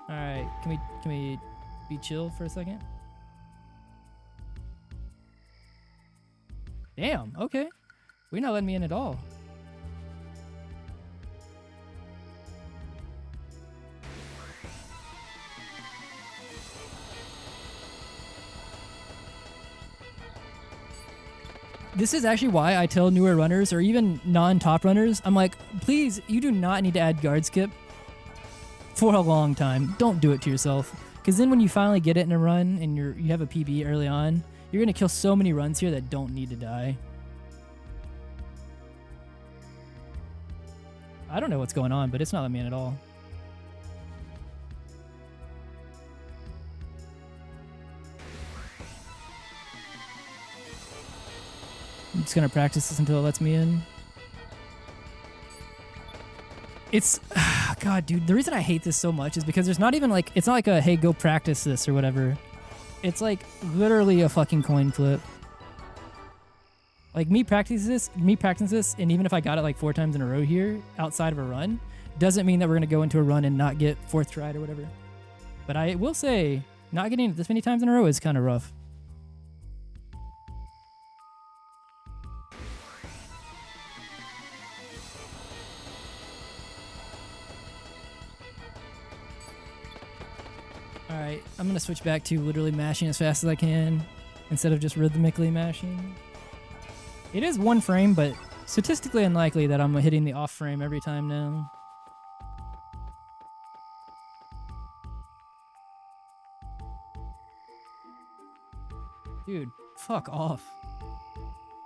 All right, can we be chill for a second? Damn, okay. We're not letting me in at all. This is actually why I tell newer runners or even non-top runners, I'm like, please, you do not need to add guard skip for a long time. Don't do it to yourself. Because then when you finally get it in a run and you have a PB early on, you're going to kill so many runs here that don't need to die. I don't know what's going on, but it's not letting me in at all. I'm just going to practice this until it lets me in. It's... God, dude, the reason I hate this so much is because there's not even like... It's not like a, hey, go practice this or whatever. It's like literally a fucking coin flip. Like me practicing this, and even if I got it like 4 times in a row here, outside of a run, doesn't mean that we're going to go into a run and not get 4th tried or whatever. But I will say, not getting it this many times in a row is kind of rough. Alright, I'm going to switch back to literally mashing as fast as I can instead of just rhythmically mashing. It is 1 frame, but statistically unlikely that I'm hitting the off frame every time now. Dude, fuck off.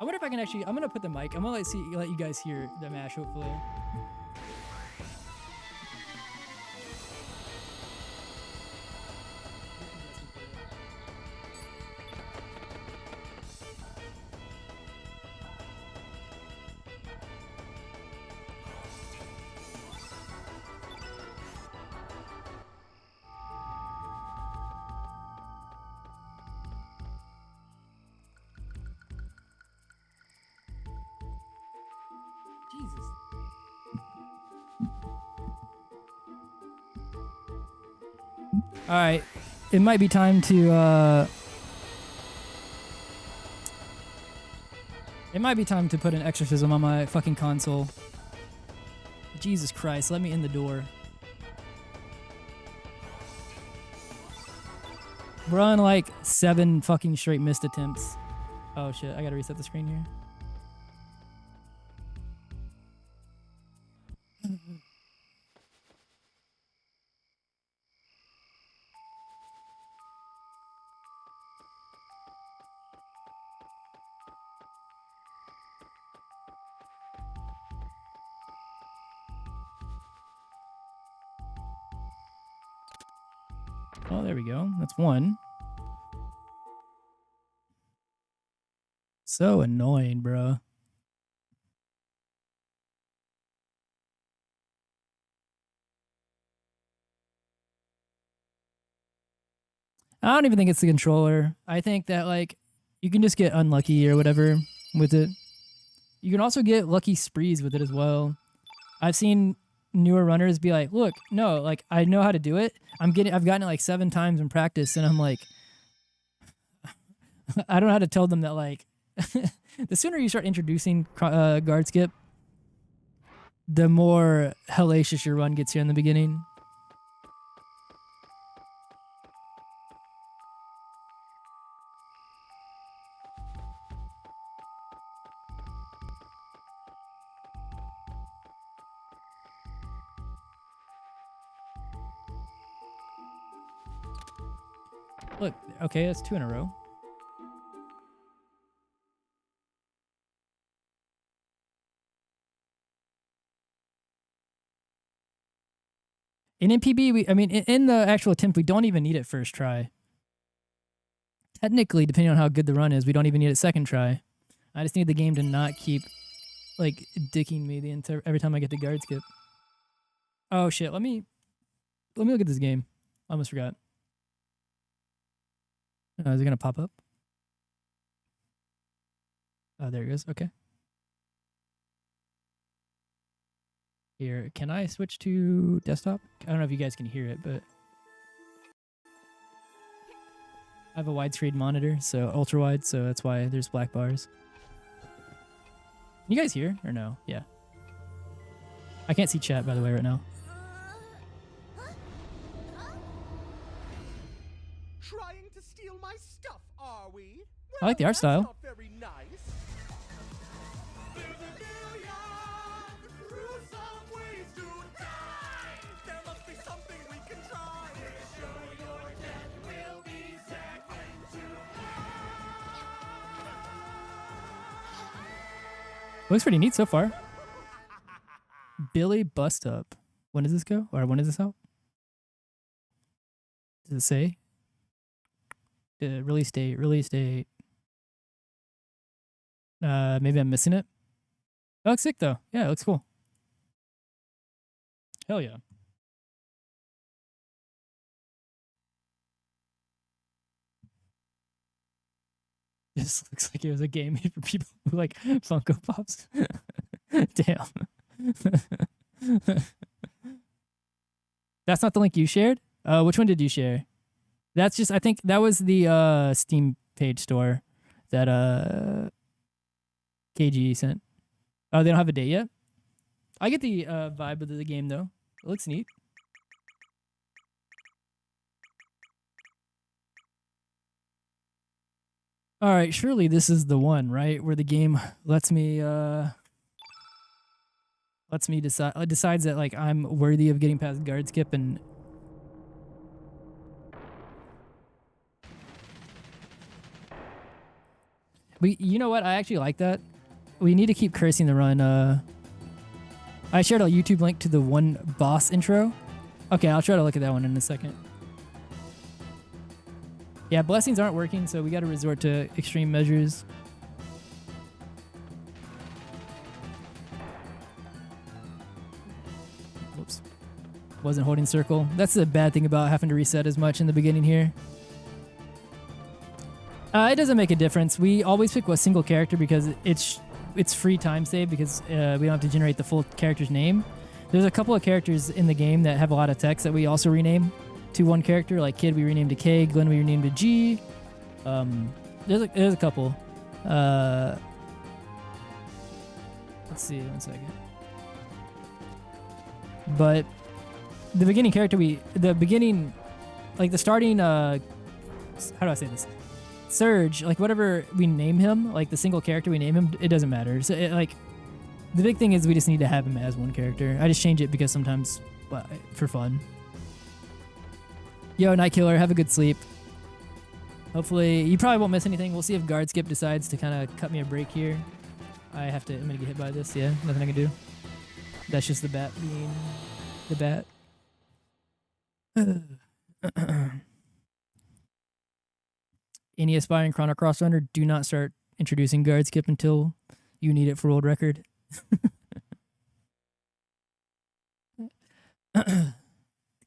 I wonder if I can actually... I'm going to put the mic... I'm going to let you guys hear the mash, hopefully. Jesus. All right, it might be time to put an exorcism on my fucking console. Jesus Christ, let me in the door. We're on like 7 fucking straight missed attempts. Oh shit, I gotta reset the screen here. Oh, there we go. That's 1. So annoying, bro. I don't even think it's the controller. I think that, like, you can just get unlucky or whatever with it. You can also get lucky sprees with it as well. I've seen newer runners be like, look, no, like, I know how to do it. I've gotten it like 7 times in practice, and I'm like, I don't know how to tell them that, like, the sooner you start introducing guard skip, the more hellacious your run gets here in the beginning. Look, okay, that's 2 in a row. And in PB, in the actual attempt, we don't even need it first try. Technically, depending on how good the run is, we don't even need it second try. I just need the game to not keep... like dicking me the entire every time I get the guard skip. Oh shit! Let me look at this game. I almost forgot. Is it gonna pop up? Oh, there it goes. Okay. Here, can I switch to desktop? I don't know if you guys can hear it, but I have a widescreen monitor, so ultra wide, so that's why there's black bars. Can you guys hear or no? Yeah. I can't see chat, by the way, right now. Trying to steal my stuff, are we? Well, I like the art style. not very nice. There must be something we can try. Show your death will be second to Looks pretty neat so far. Billy Bust Up. When does this go? Or when is this out? Does it say? Release date, release date. Maybe I'm missing it. It looks sick though. Yeah, it looks cool. Hell yeah. This looks like it was a game made for people who like Funko Pops. Damn. That's not the link you shared? Which one did you share? That's just, I think that was the Steam page store that KG sent. Oh, they don't have a date yet? I get the vibe of the game though. It looks neat. All right, surely this is the one, right? Where the game lets me decides that like I'm worthy of getting past guard skip and you know what? I actually like that. We need to keep cursing the run. I shared a YouTube link to the one boss intro. Okay, I'll try to look at that one in a second. Yeah, blessings aren't working, so we got to resort to extreme measures. Whoops. Wasn't holding circle. That's the bad thing about having to reset as much in the beginning here. It doesn't make a difference. We always pick a single character because it's free time save because we don't have to generate the full character's name. There's a couple of characters in the game that have a lot of text that we also rename to one character. Like Kid we renamed to K, Glenn we renamed to G. There's a couple. Let's see, 1 second. But the beginning character like the starting how do I say this? Surge, like whatever we name him, like the single character we name him, it doesn't matter. So like the big thing is we just need to have him as one character. I just change it because sometimes for fun. Yo, Night Killer, have a good sleep. Hopefully, you probably won't miss anything. We'll see if guard skip decides to kind of cut me a break here. I'm gonna get hit by this. Yeah, nothing I can do. That's just the bat being the bat. Any aspiring Chrono Cross runner, do not start introducing guard skip until you need it for world record.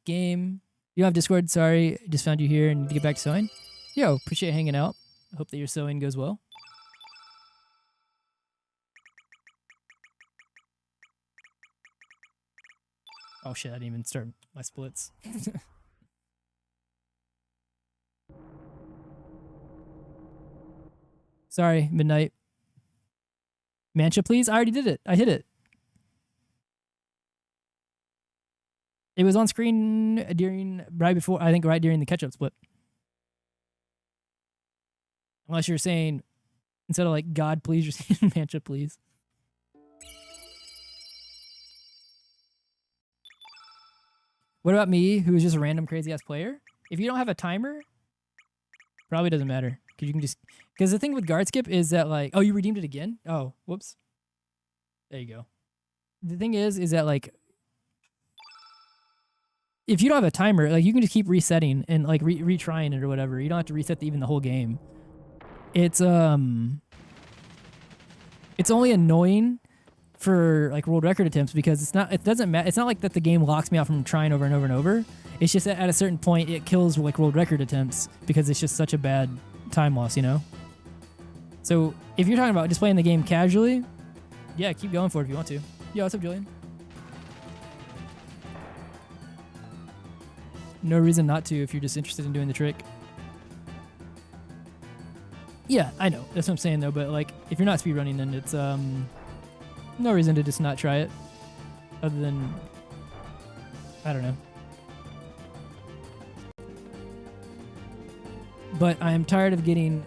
Game. You don't have Discord? Sorry, just found you here and need to get back to sewing. Yo, appreciate hanging out. I hope that your sewing goes well. Oh shit, I didn't even start my splits. Sorry, midnight. Mancha, please? I already did it. I hit it. It was on screen right during the catch-up split. Unless you're saying, instead of like, God, please, you're saying, Mancha, please. What about me, who is just a random crazy-ass player? If you don't have a timer, probably doesn't matter. Because you can just... Because the thing with guard skip is that, like... Oh, you redeemed it again? Oh, whoops. There you go. The thing is that, like... If you don't have a timer, like, you can just keep resetting and, like, retrying it or whatever. You don't have to reset even the whole game. It's only annoying for like world record attempts because it doesn't matter. It's not like that the game locks me out from trying over and over and over. It's just that at a certain point it kills like world record attempts because it's just such a bad time loss, you know? So if you're talking about just playing the game casually, yeah, keep going for it if you want to. Yo, what's up, Julian? No reason not to if you're just interested in doing the trick. Yeah, I know. That's what I'm saying though, but like if you're not speedrunning then it's no reason to just not try it. Other than I don't know. But I'm tired of getting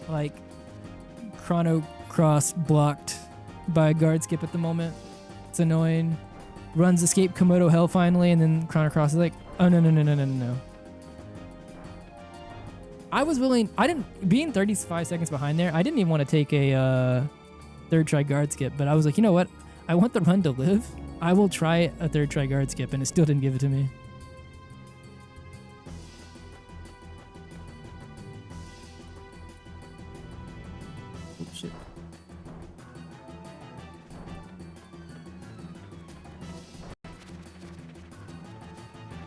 like Chrono Cross blocked by guard skip at the moment. It's annoying. Runs escape Komodo Hell finally, and then Chrono Cross is like, oh no. I was willing, being 35 seconds behind there, I didn't even want to take a third try guard skip, but I was like, you know what? I want the run to live. I will try a third try guard skip, and it still didn't give it to me. Oh, shit.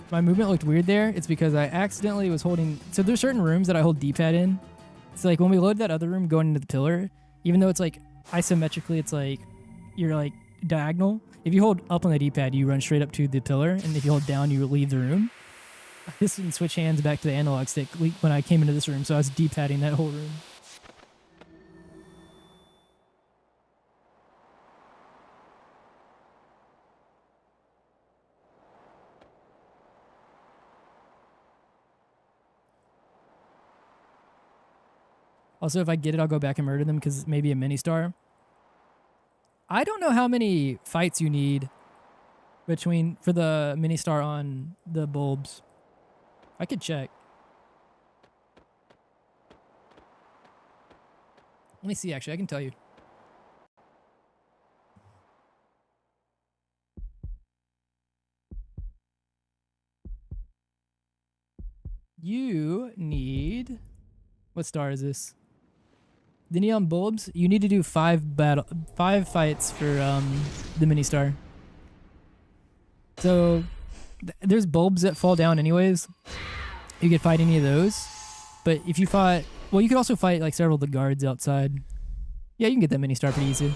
My movement looked weird there. It's because I accidentally was holding... So there's certain rooms that I hold D-pad in. It's like when we load that other room going into the pillar, even though it's like isometrically, it's like you're like diagonal. If you hold up on the D-pad, you run straight up to the pillar. And if you hold down, you leave the room. I just didn't switch hands back to the analog stick when I came into this room. So I was D-padding that whole room. Also, if I get it, I'll go back and murder them because maybe a mini star. I don't know how many fights you need for the mini star on the bulbs. I could check. Let me see, actually. I can tell you. You need... What star is this? The neon bulbs, you need to do 5 fights for the mini star. So there's bulbs that fall down anyways. You could fight any of those. But if you fought, well, you could also fight like several of the guards outside. Yeah, you can get that mini star pretty easy.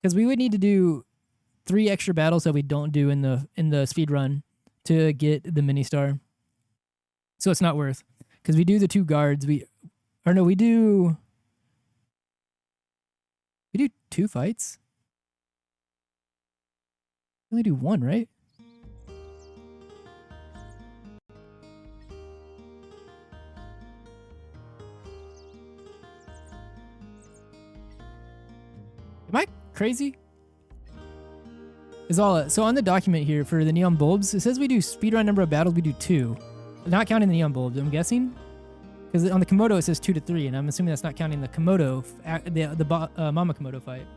Because we would need to do 3 extra battles that we don't do in the speed run to get the mini star. So it's not worth. Because we do the 2 guards. We do 2 fights? We only do 1, right? Am I crazy? So on the document here for the neon bulbs, it says we do speedrun number of battles, we do 2. Not counting the neon bulbs, I'm guessing. Because on the Komodo it says 2 to 3, and I'm assuming that's not counting the Komodo, the Mama Komodo fight.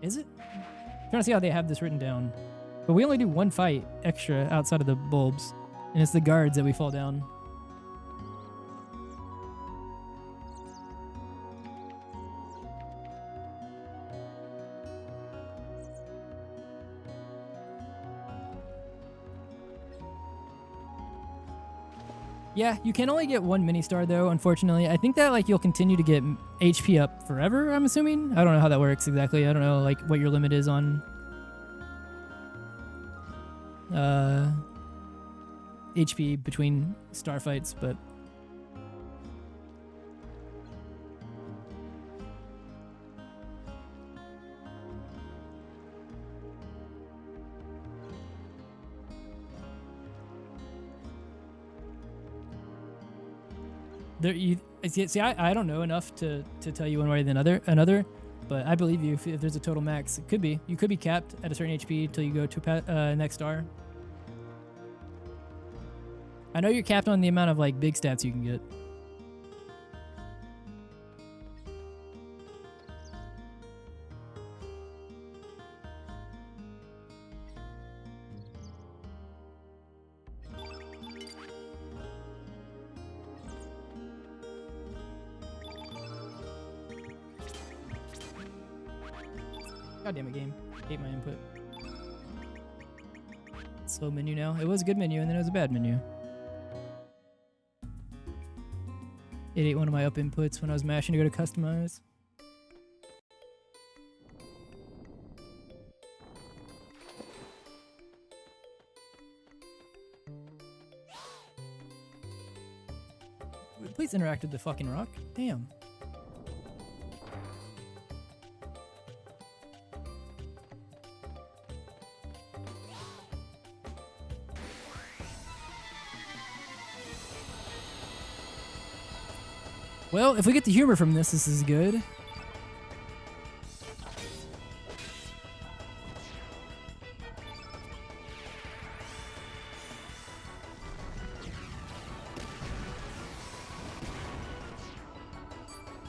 Is it? I'm trying to see how they have this written down. But we only do 1 fight extra outside of the bulbs, and it's the guards that we fall down. Yeah, you can only get 1 mini star though, unfortunately. I think that like you'll continue to get HP up forever, I'm assuming. I don't know how that works exactly. I don't know like what your limit is on HP between star fights, but I don't know enough to tell you one way or another, but I believe you if there's a total max. It could be. You could be capped at a certain HP until you go to next star. I know you're capped on the amount of like big stats you can get. God damn it, game. Hate my input. Slow menu now. It was a good menu and then it was a bad menu. It ate one of my up inputs when I was mashing to go to customize. Please interact with the fucking rock. Damn. Well, if we get the humor from this, this is good.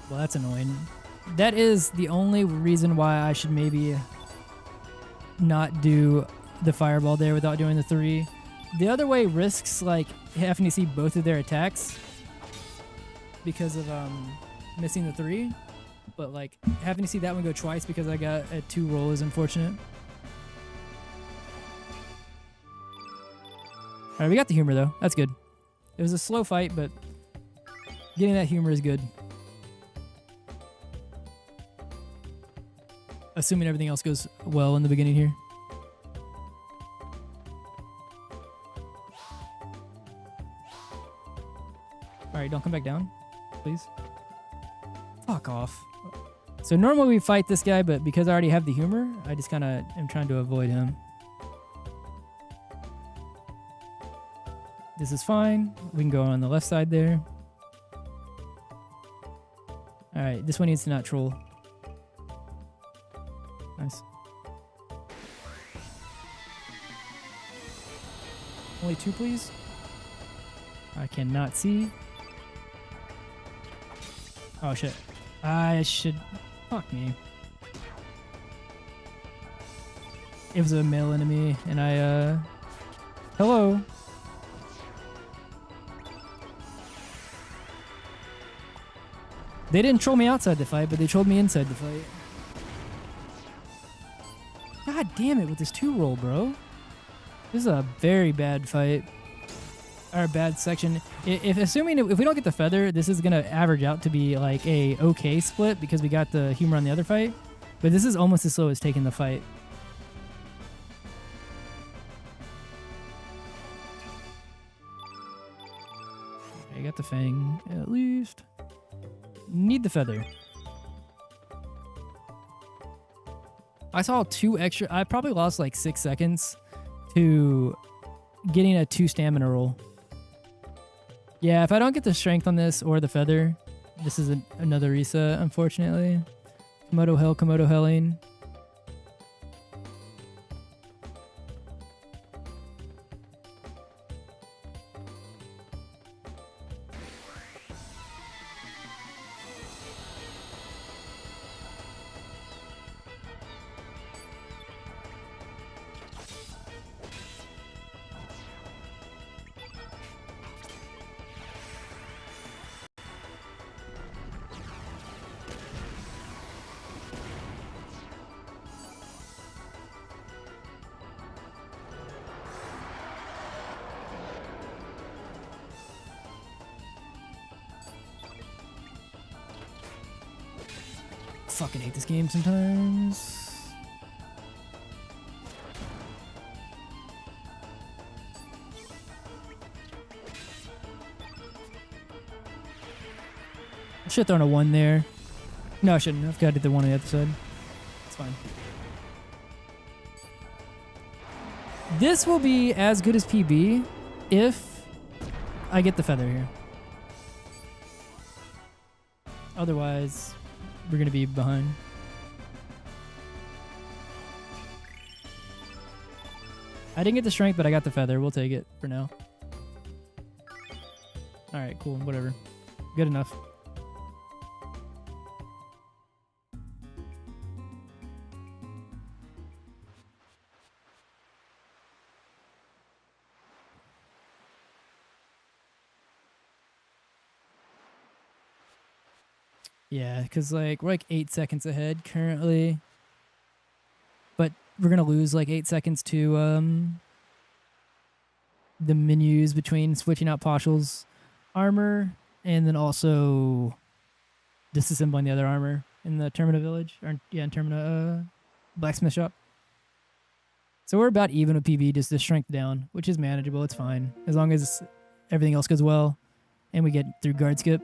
Well, that's annoying. That is the only reason why I should maybe not do the fireball there without doing the 3. The other way risks like having to see both of their attacks because of missing the 3, but like having to see that one go twice because I got a 2 roll is unfortunate. All right, we got the humor though. That's good. It was a slow fight, but getting that humor is good. Assuming everything else goes well in the beginning here. Alright, don't come back down, please. Fuck off. So normally we fight this guy, but because I already have the humor, I just kind of am trying to avoid him. This is fine. We can go on the left side there. Alright, this one needs to not troll. Nice. Only 2, please. I cannot see. Oh shit. I should... Fuck me. It was a male enemy, and I, Hello? They didn't troll me outside the fight, but they trolled me inside the fight. God damn it with this 2 roll, bro. This is a very bad fight. Or bad section. Assuming if we don't get the feather, this is gonna average out to be like a okay split because we got the humor on the other fight. But this is almost as slow as taking the fight. I got the fang at least. Need the feather. I saw 2 extra. I probably lost like 6 seconds to getting a 2 stamina roll. Yeah, if I don't get the strength on this or the feather, this is another reset, unfortunately. Komodo helling. Fucking hate this game sometimes. I should have thrown a 1 there. No, I shouldn't. I've got to do the 1 on the other side. It's fine. This will be as good as PB if I get the feather here. Otherwise, we're going to be behind. I didn't get the strength, but I got the feather. We'll take it for now. Alright, cool. Whatever. Good enough. Yeah, because like we're like 8 seconds ahead currently. we're gonna lose like 8 seconds to the menus between switching out Pashal's armor and then also disassembling the other armor in the Termina village, or yeah, in Termina blacksmith shop. So we're about even with PB, just the strength down, which is manageable. It's fine as long as everything else goes well and we get through guard skip.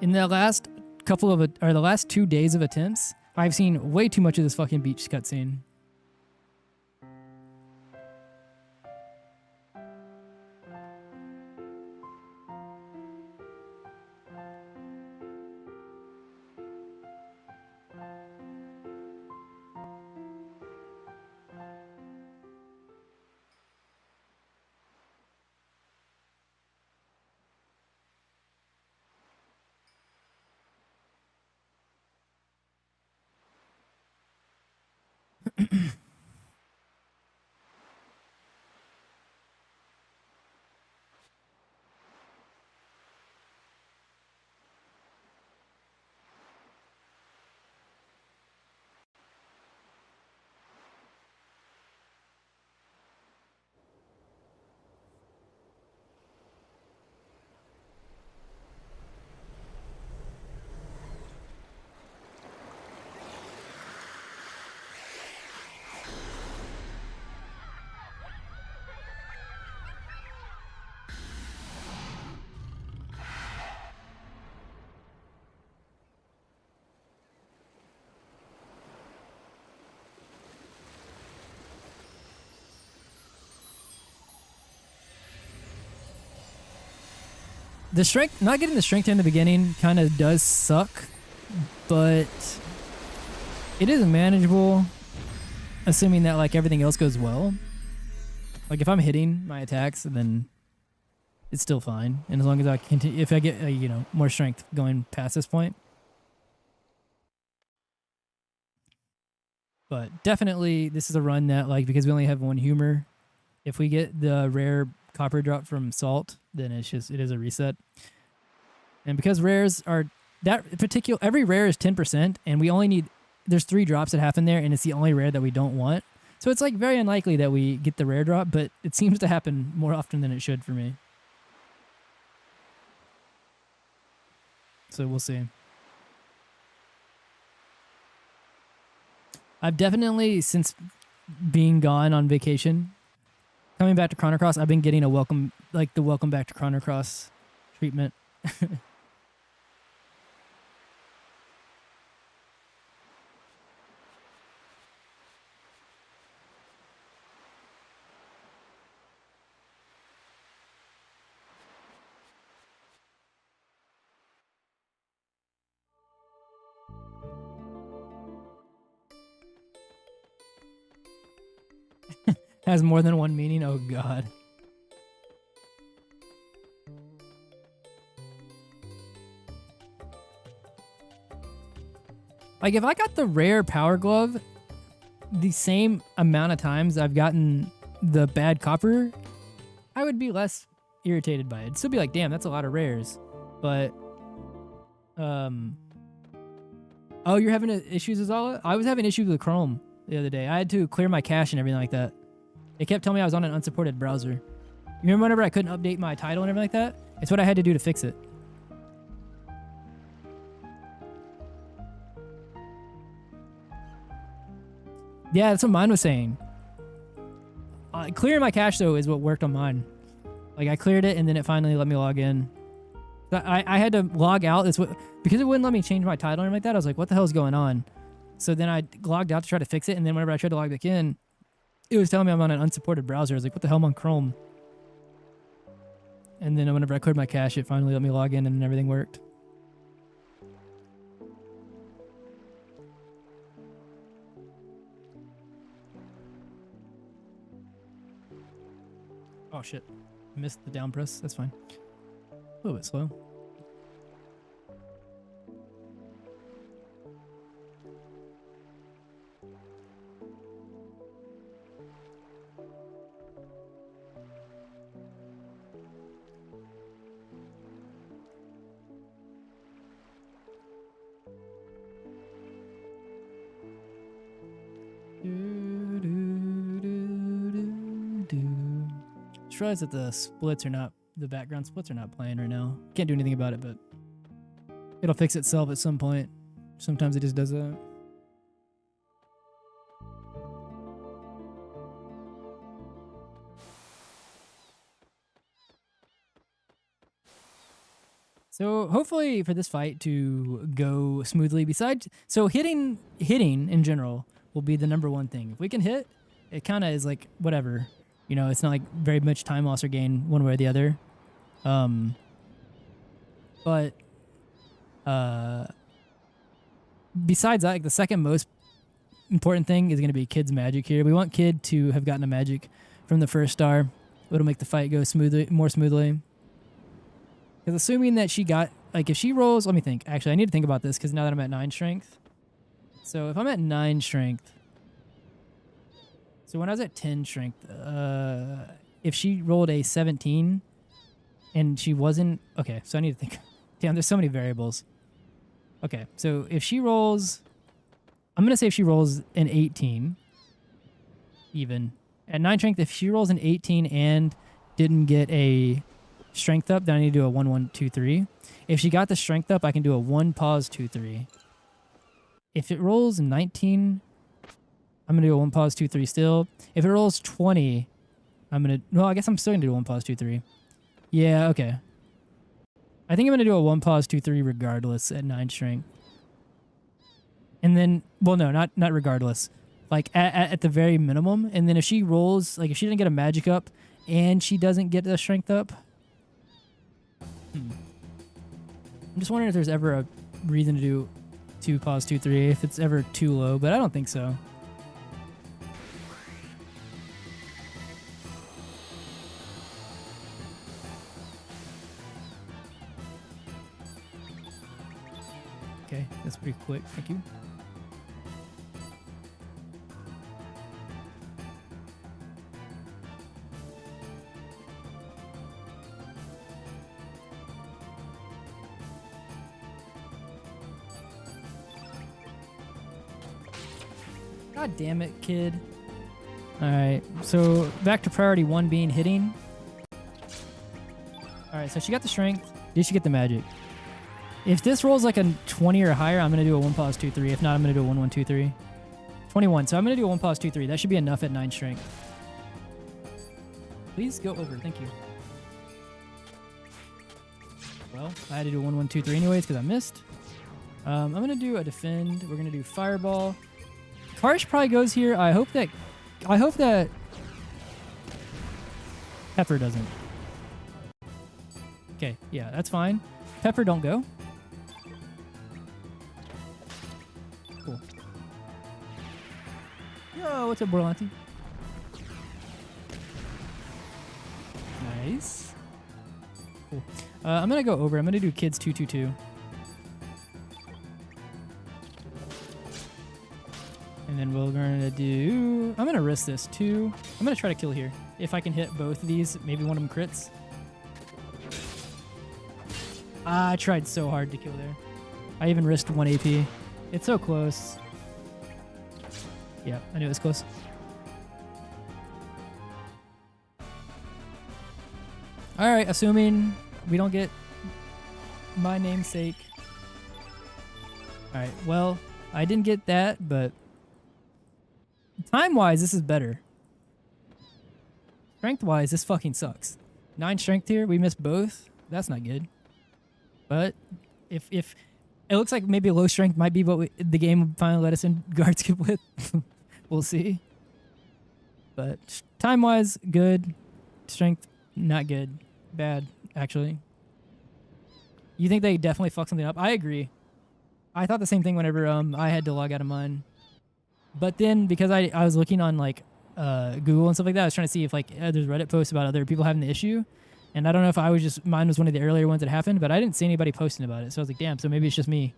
In the last the last 2 days of attempts, I've seen way too much of this fucking beach cutscene. The strength, not getting the strength in the beginning kind of does suck, but it is manageable, assuming that like everything else goes well. Like if I'm hitting my attacks, then it's still fine, and as long as I continue, if I get more strength going past this point. But definitely, this is a run that like because we only have one humor, if we get the rare copper drop from salt, then it is a reset. And because rares are every rare is 10%, and we only need, there's 3 drops that happen there, and it's the only rare that we don't want. So it's like very unlikely that we get the rare drop, but it seems to happen more often than it should for me. So we'll see. I've definitely, since being gone on vacation, coming back to Chrono Cross, I've been getting the welcome back to Chrono Cross treatment. Has more than one meaning? Oh god. Like if I got the rare power glove the same amount of times I've gotten the bad copper, I would be less irritated by it. It'd still be like, damn, that's a lot of rares. But oh, you're having issues with all? I was having issues with Chrome the other day. I had to clear my cache and everything like that. It kept telling me I was on an unsupported browser. You remember whenever I couldn't update my title and everything like that? It's what I had to do to fix it. Yeah, that's what mine was saying. Clearing my cache, though, is what worked on mine. Like, I cleared it, and then it finally let me log in. I had to log out. Because it wouldn't let me change my title or anything like that, I was like, what the hell is going on? So then I logged out to try to fix it, and then whenever I tried to log back in, it was telling me I'm on an unsupported browser. I was like, what the hell, I'm on Chrome. And then whenever I cleared my cache, it finally let me log in and everything worked. Oh shit. Missed the down press. That's fine. A little bit slow. realize that the background splits are not playing right now. Can't do anything about it, but it'll fix itself at some point. Sometimes it just does that. So hopefully for this fight to go smoothly, hitting in general will be the number one thing. If we can hit, it kind of is like whatever. You know, it's not like very much time loss or gain one way or the other. But besides that, like the second most important thing is going to be Kid's magic here. We want Kid to have gotten a magic from the first star. It'll make the fight go more smoothly. Because assuming that she got, like if she rolls, let me think. Actually, I need to think about this because now that I'm at 9 strength. So if I'm at 9 strength, so when I was at 10 strength, if she rolled a 17 and she wasn't, okay, so I need to think. Damn, there's so many variables. Okay, so if she rolls, I'm going to say if she rolls an 18, even. At 9 strength, if she rolls an 18 and didn't get a strength up, then I need to do a 1, 1, 2, 3. If she got the strength up, I can do a 1 pause 2, 3. If it rolls 19, I'm gonna do a 1 pause 2, 3 still. If it rolls 20, I guess I'm still gonna do a 1 pause 2, 3. Yeah, okay. I think I'm gonna do a 1 pause 2, 3 regardless at 9 strength. And then, well, no, not regardless. Like at the very minimum. And then if she rolls, like if she didn't get a magic up and she doesn't get the strength up, I'm just wondering if there's ever a reason to do 2 pause 2, 3 if it's ever too low, but I don't think so. Okay, that's pretty quick. Thank you. God damn it, Kid. Alright, so back to priority 1 being hitting. Alright, so she got the strength. Did she get the magic? If this rolls like a 20 or higher, I'm going to do a 1 pause 2, 3. If not, I'm going to do a 1, 1, 2, 3. 21, so I'm going to do a 1 pause 2, 3. That should be enough at 9 strength. Please go over, thank you. Well, I had to do a 1, 1, 2, 3 anyways because I missed. I'm going to do a defend. We're going to do fireball. Harsh probably goes here. I hope that Pepper doesn't. Okay, yeah, that's fine. Pepper, don't go. Cool. Yo, what's up, Borlanti? Nice. Cool. I'm gonna go over. I'm gonna do Kids 2, 2, 2. And then we're gonna do, I'm gonna risk this too. I'm gonna try to kill here. If I can hit both of these, maybe one of them crits. I tried so hard to kill there. I even risked 1 AP. It's so close. Yeah, I knew it was close. Alright, assuming we don't get my namesake. Alright, well, I didn't get that, but time-wise, this is better. Strength-wise, this fucking sucks. 9 strength here, we missed both. That's not good. But if it looks like maybe low strength might be what the game will finally let us in guard skip with. We'll see. But time-wise, good. Strength, not good. Bad, actually. You think they definitely fucked something up? I agree. I thought the same thing whenever I had to log out of mine. But then because I was looking on like Google and stuff like that, I was trying to see if like there's Reddit posts about other people having the issue. And I don't know if mine was one of the earlier ones that happened, but I didn't see anybody posting about it. So I was like, damn, so maybe it's just me.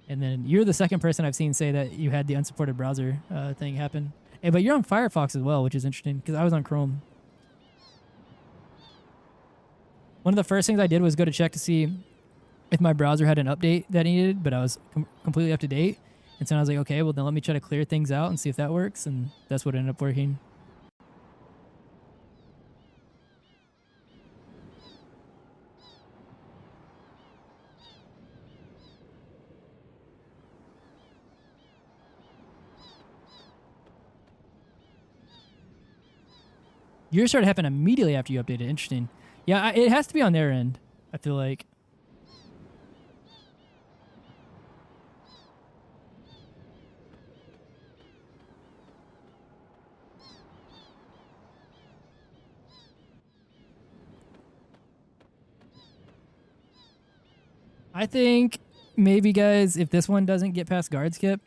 And then you're the second person I've seen say that you had the unsupported browser thing happen. Hey, but you're on Firefox as well, which is interesting because I was on Chrome. One of the first things I did was go to check to see if my browser had an update that it needed, but I was completely up to date. And so I was like, okay, well then let me try to clear things out and see if that works. And that's what ended up working. Yours started happening immediately after you updated. Interesting. Yeah, it has to be on their end, I feel like. I think maybe, guys, if this one doesn't get past guard skip,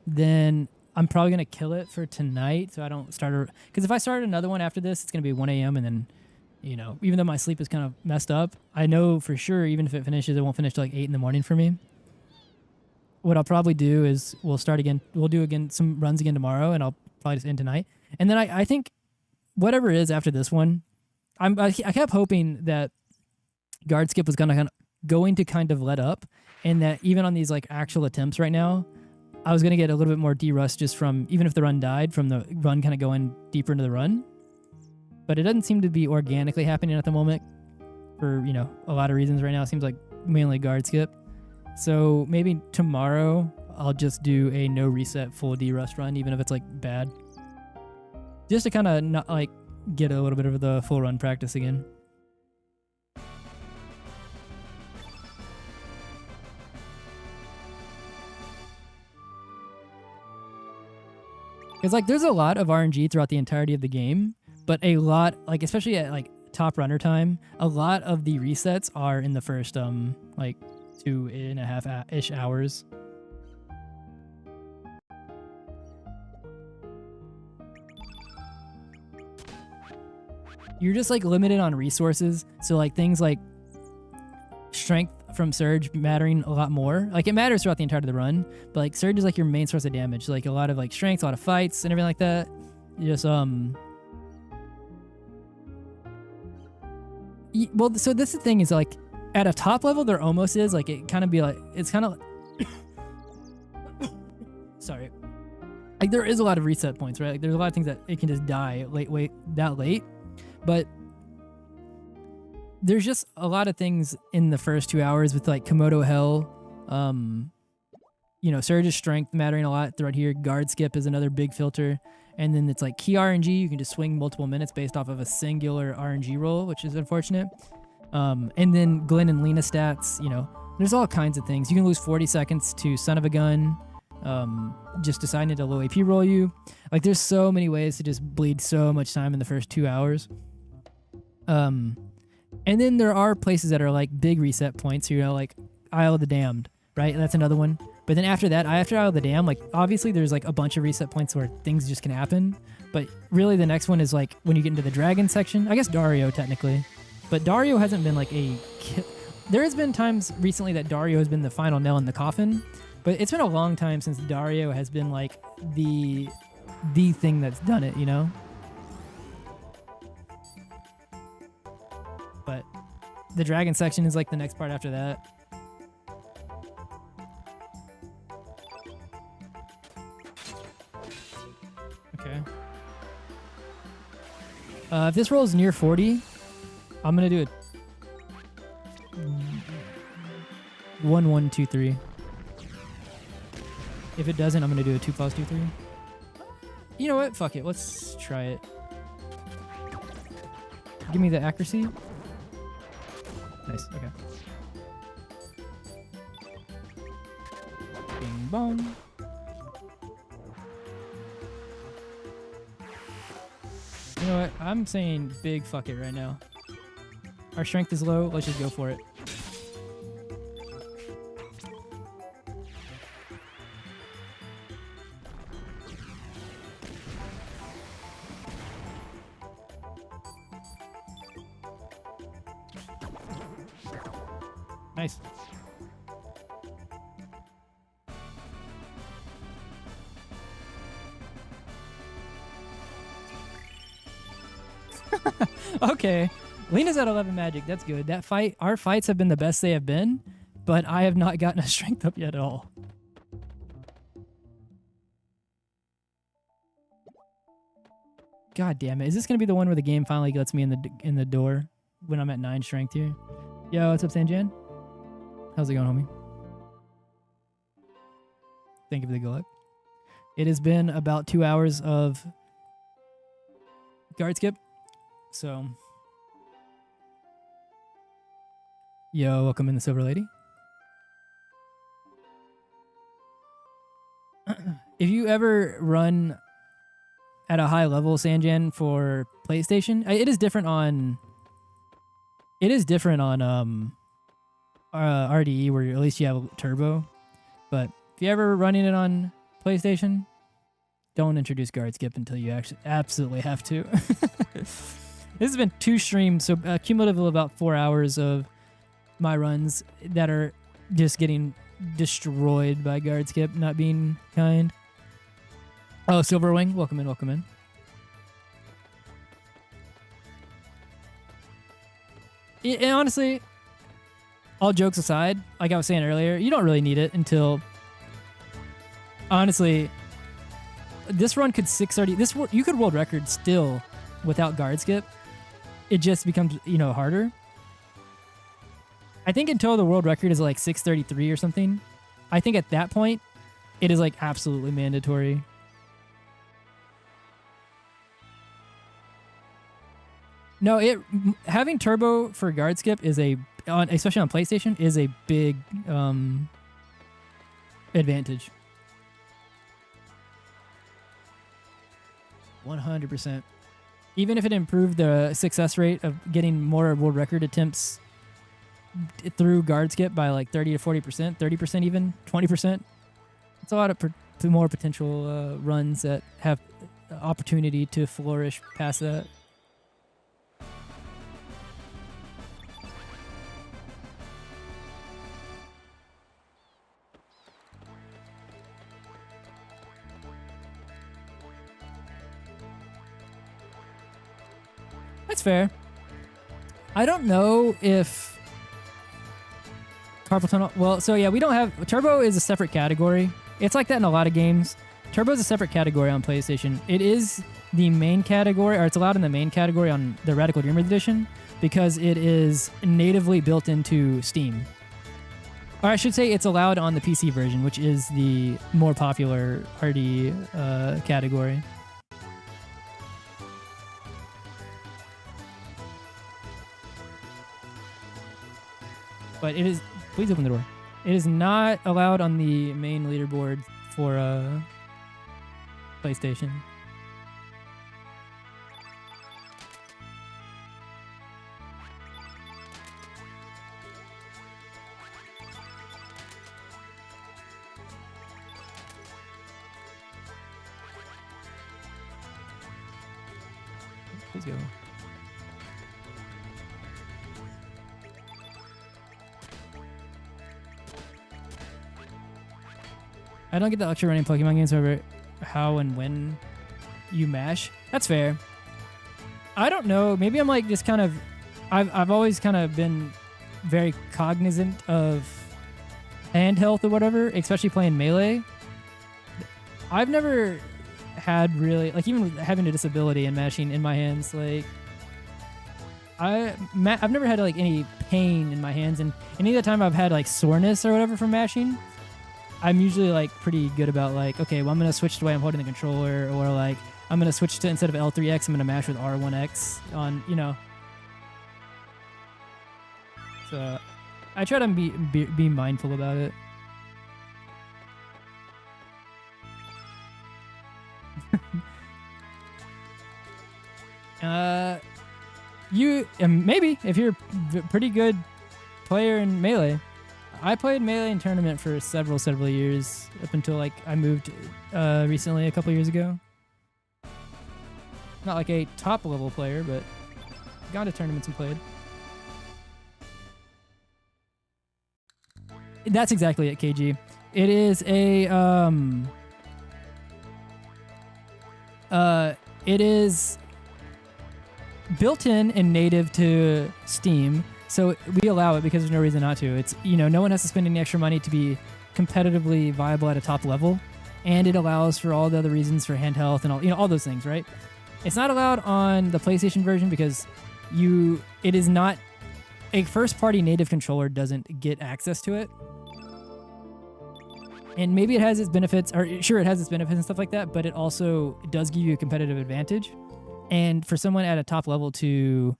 then I'm probably going to kill it for tonight so I don't start because if I start another one after this, it's going to be 1 a.m. and then, you know, even though my sleep is kind of messed up, I know for sure even if it finishes, it won't finish till like 8 in the morning for me. What I'll probably do is we'll do again some runs again tomorrow, and I'll probably just end tonight. And then I think whatever it is after this one, I kept hoping that guard skip was going to kind of let up, and that even on these like actual attempts right now, I was going to get a little bit more derust just from, even if the run died, from the run kind of going deeper into the run. But it doesn't seem to be organically happening at the moment for, you know, a lot of reasons right now. It seems like mainly guard skip. So maybe tomorrow I'll just do a no reset full derust run, even if it's like bad. Just to kind of not like get a little bit of the full run practice again. Because like there's a lot of RNG throughout the entirety of the game, but a lot, like especially at like top runner time, a lot of the resets are in the first like 2.5-ish hours. You're just like limited on resources, so like things like strength from Surge mattering a lot more. Like it matters throughout the entirety of the run, but like Surge is like your main source of damage. So, like a lot of like strength, a lot of fights and everything like that. You just well, so this is the thing is like at a top level there almost is like it kind of be like it's kind of sorry. Like there is a lot of reset points, right? Like there's a lot of things that it can just die that late. But there's just a lot of things in the first 2 hours with like Komodo Hell, you know, Surge's strength mattering a lot throughout here. Guard skip is another big filter. And then it's like key RNG. You can just swing multiple minutes based off of a singular RNG roll, which is unfortunate. And then Glenn and Lena stats, you know, there's all kinds of things. You can lose 40 seconds to Son of a Gun, just deciding to low AP roll you. Like there's so many ways to just bleed so much time in the first 2 hours. And then there are places that are like big reset points, you know, like Isle of the Damned, right? That's another one. But then after that, after Isle of the Damned, like obviously there's like a bunch of reset points where things just can happen. But really the next one is like when you get into the dragon section, I guess Dario technically. But Dario hasn't been like there has been times recently that Dario has been the final nail in the coffin. But it's been a long time since Dario has been like the thing that's done it, you know? But the dragon section is like the next part after that. Okay. If this rolls near 40, I'm gonna do it 1 1 2 3. If it doesn't, I'm gonna do a 2 plus 2 3. You know what? Fuck it. Let's try it. Give me the accuracy. Nice. Okay. Bing bong. You know what? I'm saying big fuck it right now. Our strength is low. Let's just go for it. Nice. Okay. Lena's at 11 magic. That's good. Our fights have been the best they have been, but I have not gotten a strength up yet at all. God damn it. Is this going to be the one where the game finally lets me in the door when I'm at 9 strength here? Yo, what's up, Sanjan? How's it going, homie? Thank you for the good luck. It has been about 2 hours of guard skip. So, yo, welcome in the Silver Lady. If you ever run at a high level Sanjan for PlayStation, it is different on. It is different on RDE, where at least you have turbo. But if you're ever running it on PlayStation, don't introduce guard skip until you actually absolutely have to. This has been 2 streams, so cumulative of about 4 hours of my runs that are just getting destroyed by guard skip not being kind. Oh, Silverwing, welcome in, welcome in. And honestly, all jokes aside, like I was saying earlier, you don't really need it until, honestly, this run could 630. You could world record still without guard skip. It just becomes, harder. I think until the world record is like 633 or something, I think at that point, it is like absolutely mandatory. No, having turbo for guard skip is especially on PlayStation, is a big advantage. 100%. Even if it improved the success rate of getting more world record attempts through guard skip by like 30 to 40%, 30% even, 20%, it's a lot of more potential runs that have opportunity to flourish past that. That's fair. I don't know if carpal tunnel. Well, so yeah, we don't have turbo is a separate category. It's like that in a lot of games. Turbo is a separate category on PlayStation. It is the main category, or it's allowed in the main category on the Radical Dreamer edition because it is natively built into Steam. Or I should say it's allowed on the PC version, which is the more popular RD category. But it is, please open the door. It is not allowed on the main leaderboard for PlayStation. Please go. I don't get the luxury running Pokemon games over how and when you mash. That's fair. I don't know. Maybe I'm like just kind of... I've always kind of been very cognizant of hand health or whatever, especially playing Melee. I've never had really... Like even having a disability and mashing in my hands, like... I've never had like any pain in my hands, and any of the time I've had like soreness or whatever from mashing, I'm usually like pretty good about like, okay, well, I'm going to switch the way I'm holding the controller, or like I'm going to switch to, instead of L3X, I'm going to mash with R1X on, So I try to be mindful about it. Maybe if you're a pretty good player in Melee. I played Melee in tournament for several years, up until like I moved recently a couple years ago. Not like a top level player, but got to tournaments and played. That's exactly it, KG. It is a it is built in and native to Steam. So we allow it because there's no reason not to. It's, no one has to spend any extra money to be competitively viable at a top level. And it allows for all the other reasons for hand health and all those things, right? It's not allowed on the PlayStation version because it is not, a first-party native controller doesn't get access to it. And maybe it has its benefits, or sure, it has its benefits and stuff like that, but it also does give you a competitive advantage. And for someone at a top level to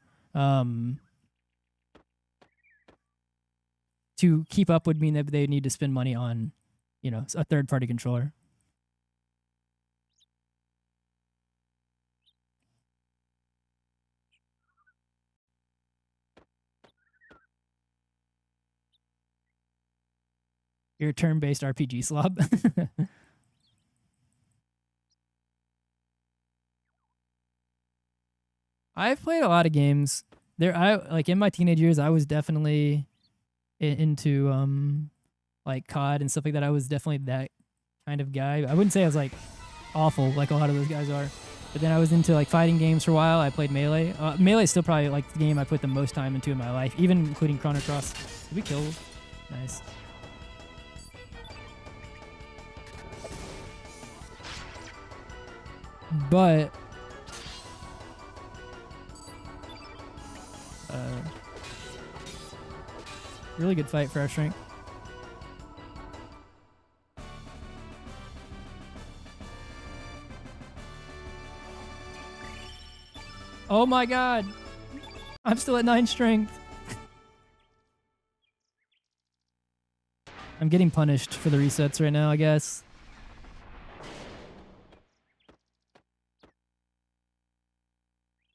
keep up would mean that they need to spend money on, you know, a third-party controller. You're a turn-based RPG slob. I've played a lot of games. I like in my teenage years, I was definitely into like COD and stuff like that. I was definitely that kind of guy. I wouldn't say I was like awful like a lot of those guys are, but then I was into like fighting games for a while. I played Melee. Melee is still probably like the game I put the most time into in my life, even including Chrono Cross. Did we kill? Nice. But really good fight for our strength. Oh my god! I'm still at 9 strength. I'm getting punished for the resets right now, I guess.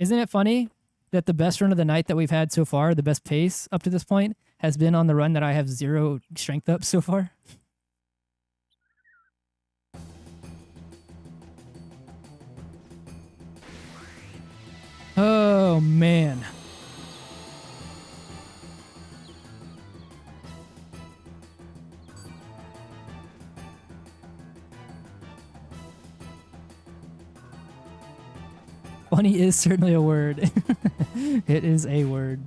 Isn't it funny that the best run of the night that we've had so far, the best pace up to this point, has been on the run that I have 0 strength up so far? Oh, man. Funny is certainly a word. It is a word.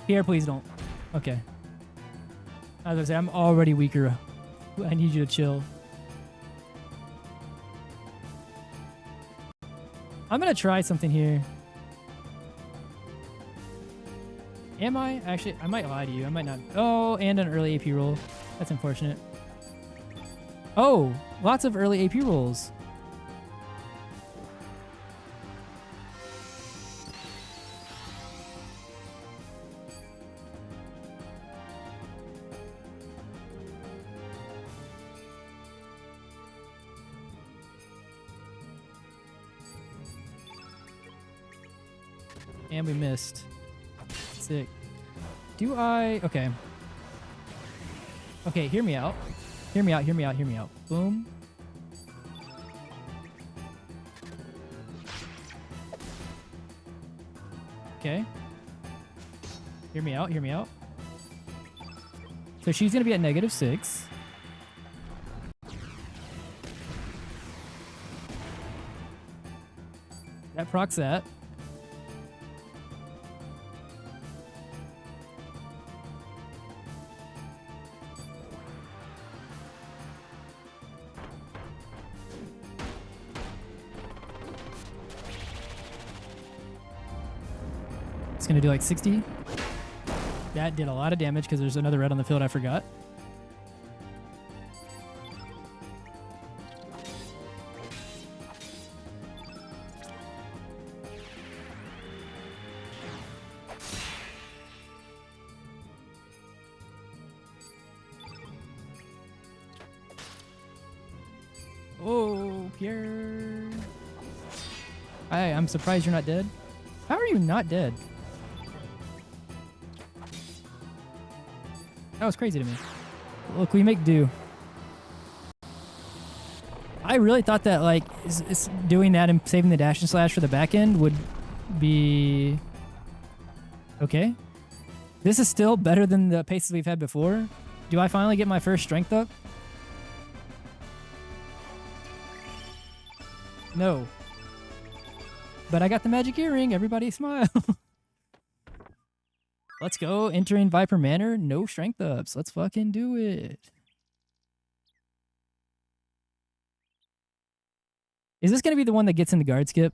Pierre, please don't. Okay. I was gonna say, I'm already weaker. I need you to chill. I'm gonna try something here. Am I? Actually, I might lie to you. I might not. Oh, and an early AP roll. That's unfortunate. Oh, lots of early AP rolls. And we missed. Sick. Do I... Okay. Okay, hear me out. Hear me out, hear me out, hear me out. Boom. Okay. Hear me out, hear me out. So she's going to be at -6. That procs that. It's gonna do like 60. That did a lot of damage because there's another red on the field I forgot. Oh, Pierre. I'm surprised you're not dead. How are you not dead? That was crazy to me. Look, we make do. I really thought that like doing that and saving the dash and slash for the back end would be okay. This is still better than the paces we've had before. Do I finally get my first strength up? No. But I got the magic earring. Everybody smile. Let's go. Entering Viper Manor. No strength ups. Let's fucking do it. Is this going to be the one that gets in the guard skip?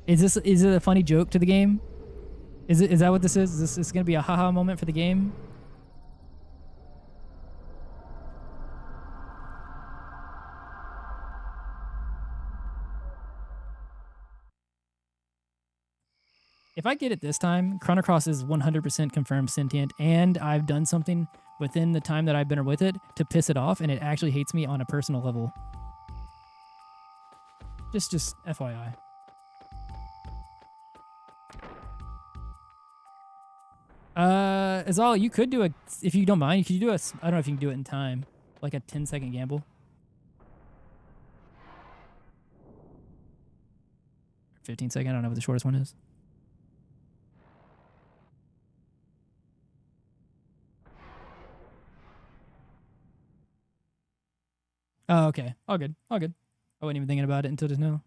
Is it a funny joke to the game? Is that what this is? Is this going to be a haha moment for the game? If I get it this time, Chrono Cross is 100% confirmed sentient, and I've done something within the time that I've been with it to piss it off, and it actually hates me on a personal level. Just FYI. Azal, you could do if you don't mind, you could do I don't know if you can do it in time, like a 10-second gamble. 15-second, I don't know what the shortest one is. Oh, okay. All good. All good. I wasn't even thinking about it until just now.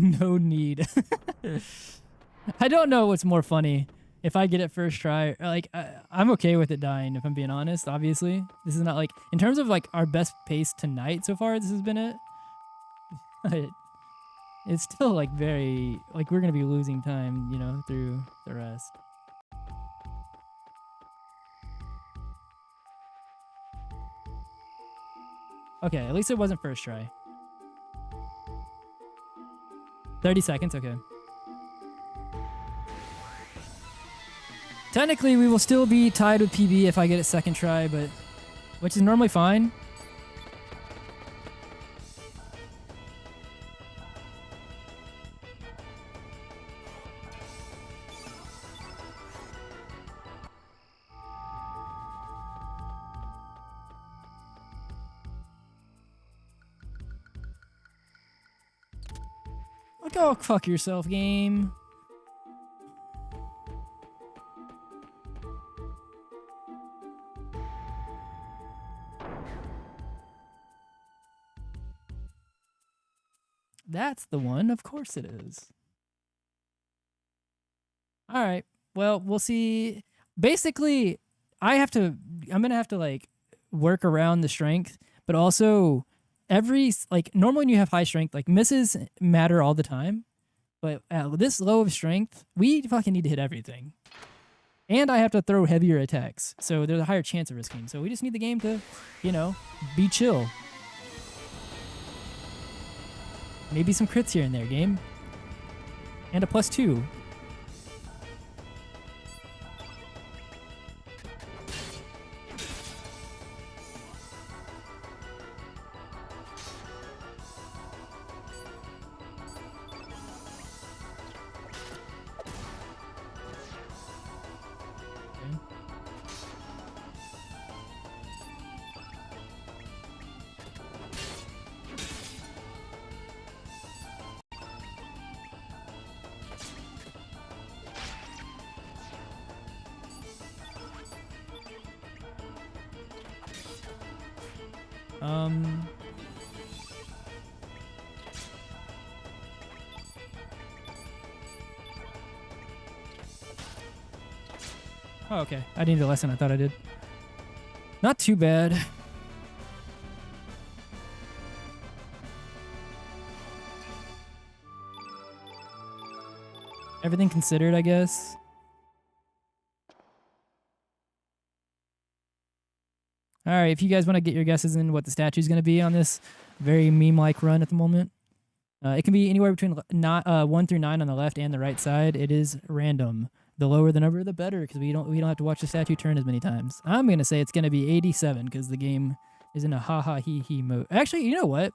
No need. I don't know what's more funny. If I get it first try, like I'm okay with it dying. If I'm being honest, obviously this is not like in terms of like our best pace tonight so far. This has been it. But it's still like very like we're gonna be losing time, you know, through the rest. Okay, at least it wasn't first try. 30 seconds, okay. Technically, we will still be tied with PB if I get it second try, but which is normally fine. Go fuck yourself, game. That's the one. Of course it is. All right. Well, we'll see. Basically, I'm going to have to like work around the strength, but also like normally when you have high strength, like misses matter all the time. But at this low of strength, we fucking need to hit everything. And I have to throw heavier attacks. So there's a higher chance of risking. So we just need the game to, you know, be chill. Maybe some crits here and there, game. And a +2. Oh, okay. I needed a lesson. I thought I did. Not too bad. Everything considered, I guess. All right, if you guys want to get your guesses in what the statue is going to be on this very meme-like run at the moment, it can be anywhere between 1 through 9 on the left and the right side. It is random. The lower the number, the better, because we don't have to watch the statue turn as many times. I'm gonna say it's gonna be 87 because the game is in a ha ha he he mode. Actually, you know what?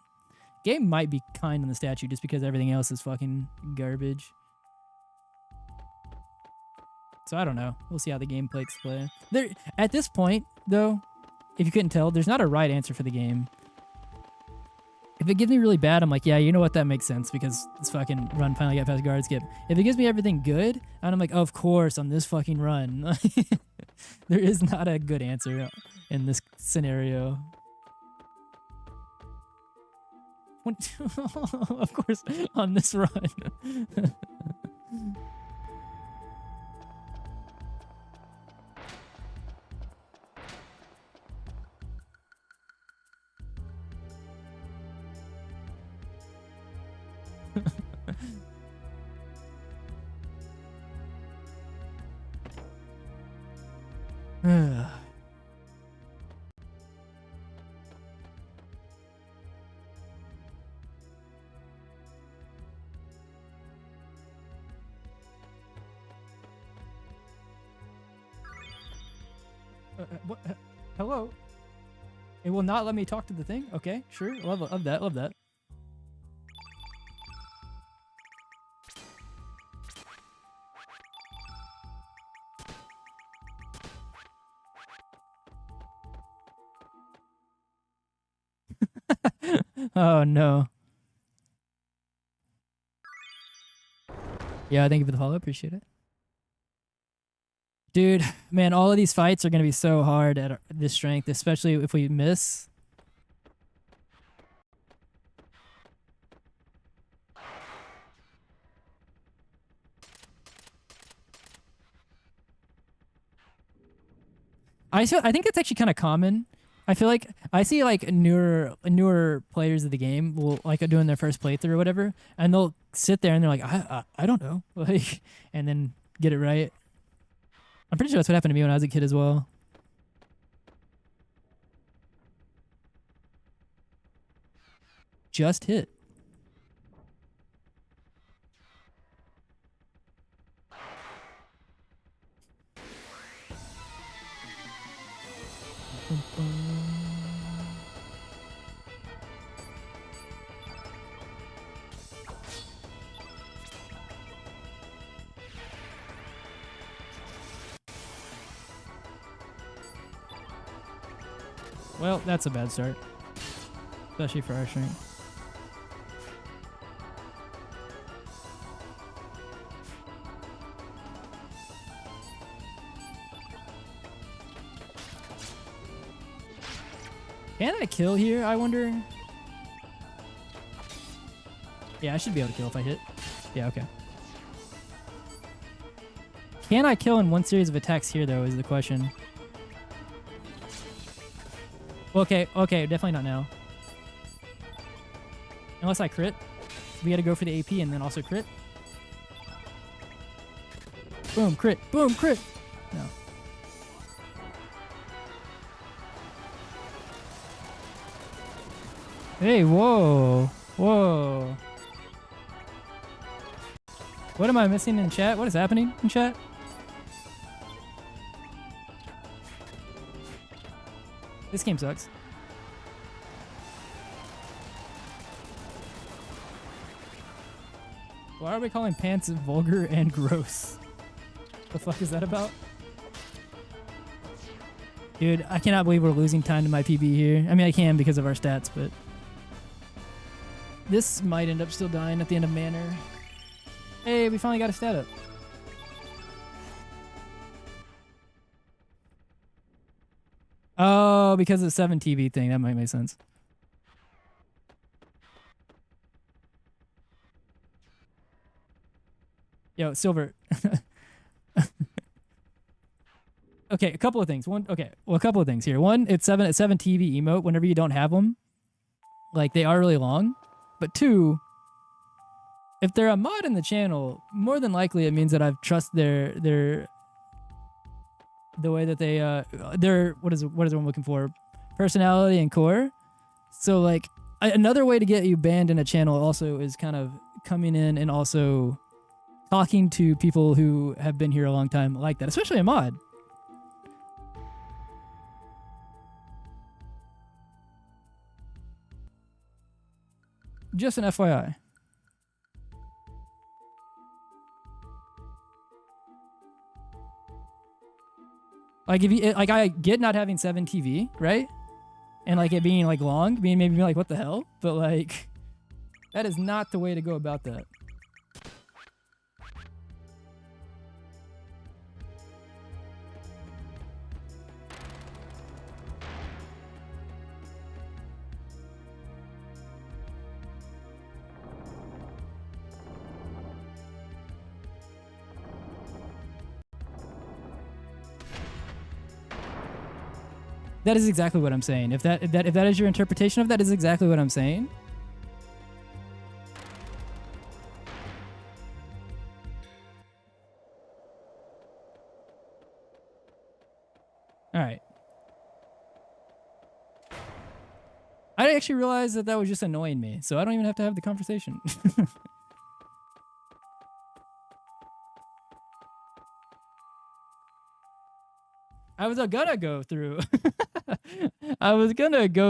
Game might be kind on the statue just because everything else is fucking garbage. So I don't know. We'll see how the game plays play. There, at this point, though, if you couldn't tell, there's not a right answer for the game. If it gives me really bad, I'm like, yeah, you know what? That makes sense because this fucking run finally got past guard skip. If it gives me everything good, and I'm like, of course, on this fucking run. There is not a good answer in this scenario. Of course, on this run. What? Hello? It will not let me talk to the thing? Okay, sure. Love that. Love that. Oh, no. Yeah, thank you for the follow. Appreciate it. Dude, man, all of these fights are going to be so hard at this strength, especially if we miss. I think it's actually kind of common. I feel like I see like newer players of the game will like doing their first playthrough or whatever, and they'll sit there and they're like, I don't know, like, and then get it right. I'm pretty sure that's what happened to me when I was a kid as well. Just hit. Well, that's a bad start, especially for our strength. Can I kill here, I wonder? Yeah, I should be able to kill if I hit. Yeah, okay. Can I kill in one series of attacks here, though, is the question. Okay, definitely not now. Unless I crit. We gotta go for the AP and then also crit. Boom, crit. Boom, crit. No. Hey, whoa. Whoa. What am I missing in chat? What is happening in chat? This game sucks. Why are we calling pants vulgar and gross? The fuck is that about? Dude, I cannot believe we're losing time to my PB here. I mean, I can because of our stats, but this might end up still dying at the end of Manor. Hey, we finally got a stat up. Oh, because of the 7 TV thing. That might make sense. Yo, Silver. Okay, a couple of things. A couple of things here. One, it's 7 TV emote whenever you don't have them. Like, they are really long. But two, if they're a mod in the channel, more than likely it means that I've trust the way that they their what is what I'm looking for, personality and core. So like another way to get you banned in a channel also is kind of coming in and also talking to people who have been here a long time like that, especially a mod. Just an FYI. Like if you like, I get not having 7 TV, right? And like it being like long, being maybe like what the hell, but like that is not the way to go about that. That is exactly what I'm saying. If that is your interpretation of that, is exactly what I'm saying. All right. I actually realized that was just annoying me, so I don't even have to have the conversation. I was gonna go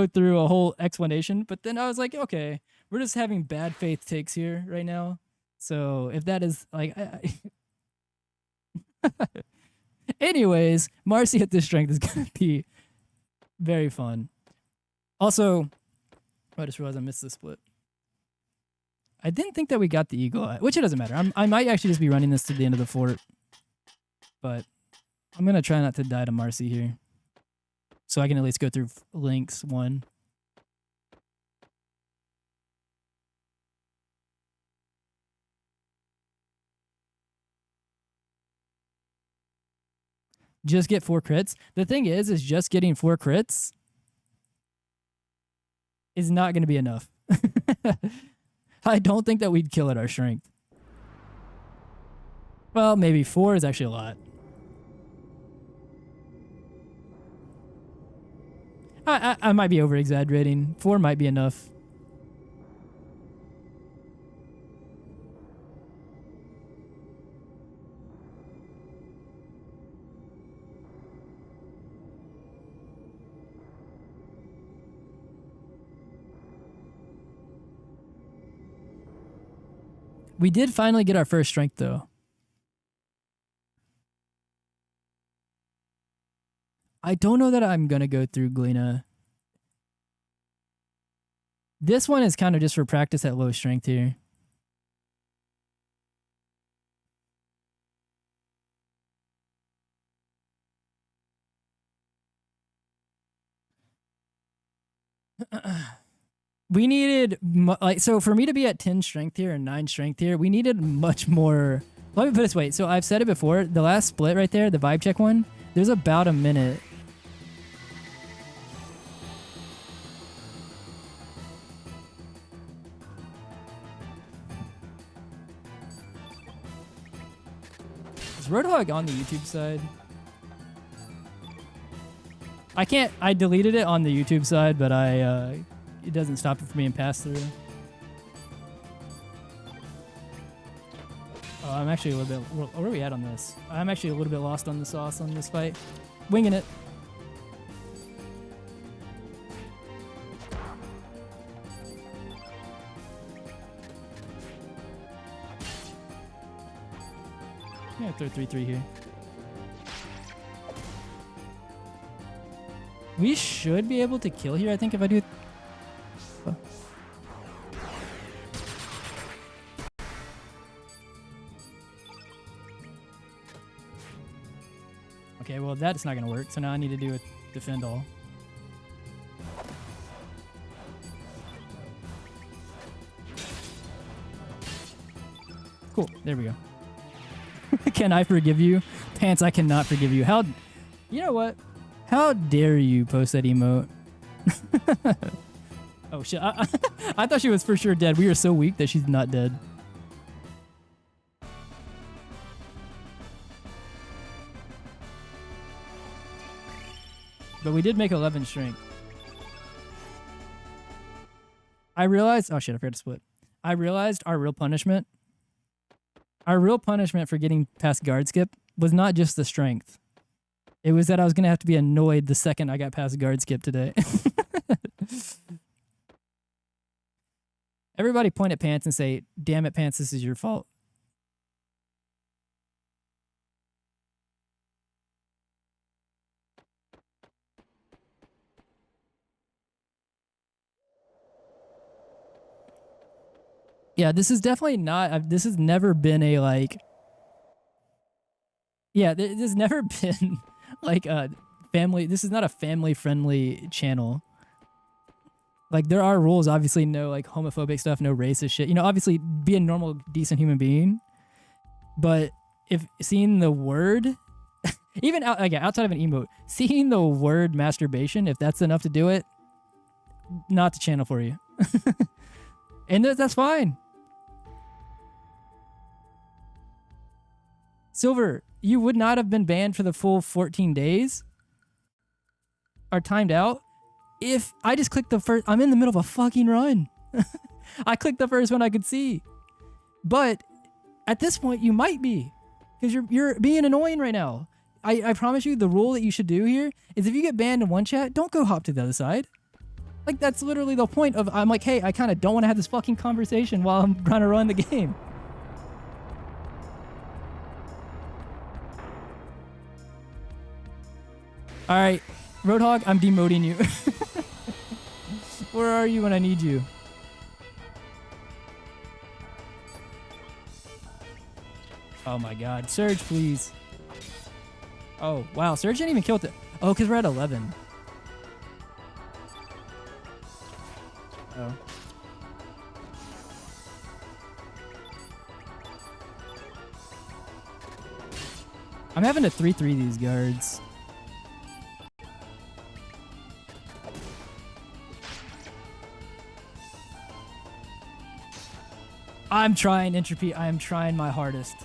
through a whole explanation, but then I was like, okay, we're just having bad faith takes here right now. So if that is like, anyways, Marcy at this strength is gonna be very fun. Also, I just realized I missed the split. I didn't think that we got the eagle eye, which it doesn't matter. I might actually just be running this to the end of the fort, but I'm gonna try not to die to Marcy here, so I can at least go through Link's one. Just get 4 crits. The thing is just getting 4 crits is not going to be enough. I don't think that we'd kill at our strength. Well, maybe 4 is actually a lot. I might be over-exaggerating. 4 might be enough. We did finally get our first strength, though. I don't know that I'm going to go through Gleena. This one is kind of just for practice at low strength here. We needed, like, so for me to be at 10 strength here and 9 strength here, we needed much more. Let me put it this way. So I've said it before, the last split right there, the vibe check one, there's about a minute. Is Roadhog on the YouTube side? I deleted it on the YouTube side, but it doesn't stop it from being passed through. Oh, I'm actually a little bit, where are we at on this? I'm actually a little bit lost on the sauce on this fight. Winging it. I'm gonna throw 3-3 here. We should be able to kill here, I think, if I do. Oh. Okay, well, that's not going to work, so now I need to do a defend all. Cool, there we go. Can I forgive you? Pants, I cannot forgive you. How... You know what? How dare you post that emote? Oh shit, I thought she was for sure dead. We are so weak that she's not dead. But we did make 11 strength. I realized... Oh shit, I forgot to split. I realized our real punishment for getting past guard skip was not just the strength. It was that I was going to have to be annoyed the second I got past guard skip today. Everybody point at Pants and say, damn it, Pants, this is your fault. Yeah, this is definitely not... this has never been a, like... Yeah, there's never been... like family, this is not a family friendly channel. Like there are rules, obviously no like homophobic stuff, no racist shit, you know, obviously be a normal decent human being, but if seeing the word Even again, outside of an emote, seeing the word masturbation, if that's enough to do it, not the channel for you. And that's fine. Silver, you would not have been banned for the full 14 days or timed out if I just clicked the first. I'm in the middle of a fucking run. I clicked the first one I could see. But at this point, you might be, because you're being annoying right now. I promise you, the rule that you should do here is if you get banned in one chat, don't go hop to the other side. Like, that's literally the point of, I'm like, hey, I kind of don't want to have this fucking conversation while I'm trying to run the game. All right, Roadhog, I'm demoting you. Where are you when I need you? Oh my god. Surge, please. Oh, wow. Surge didn't even kill it. Oh, because we're at 11. Oh. I'm having to 3-3 these guards. I'm trying, Entropy. I am trying my hardest.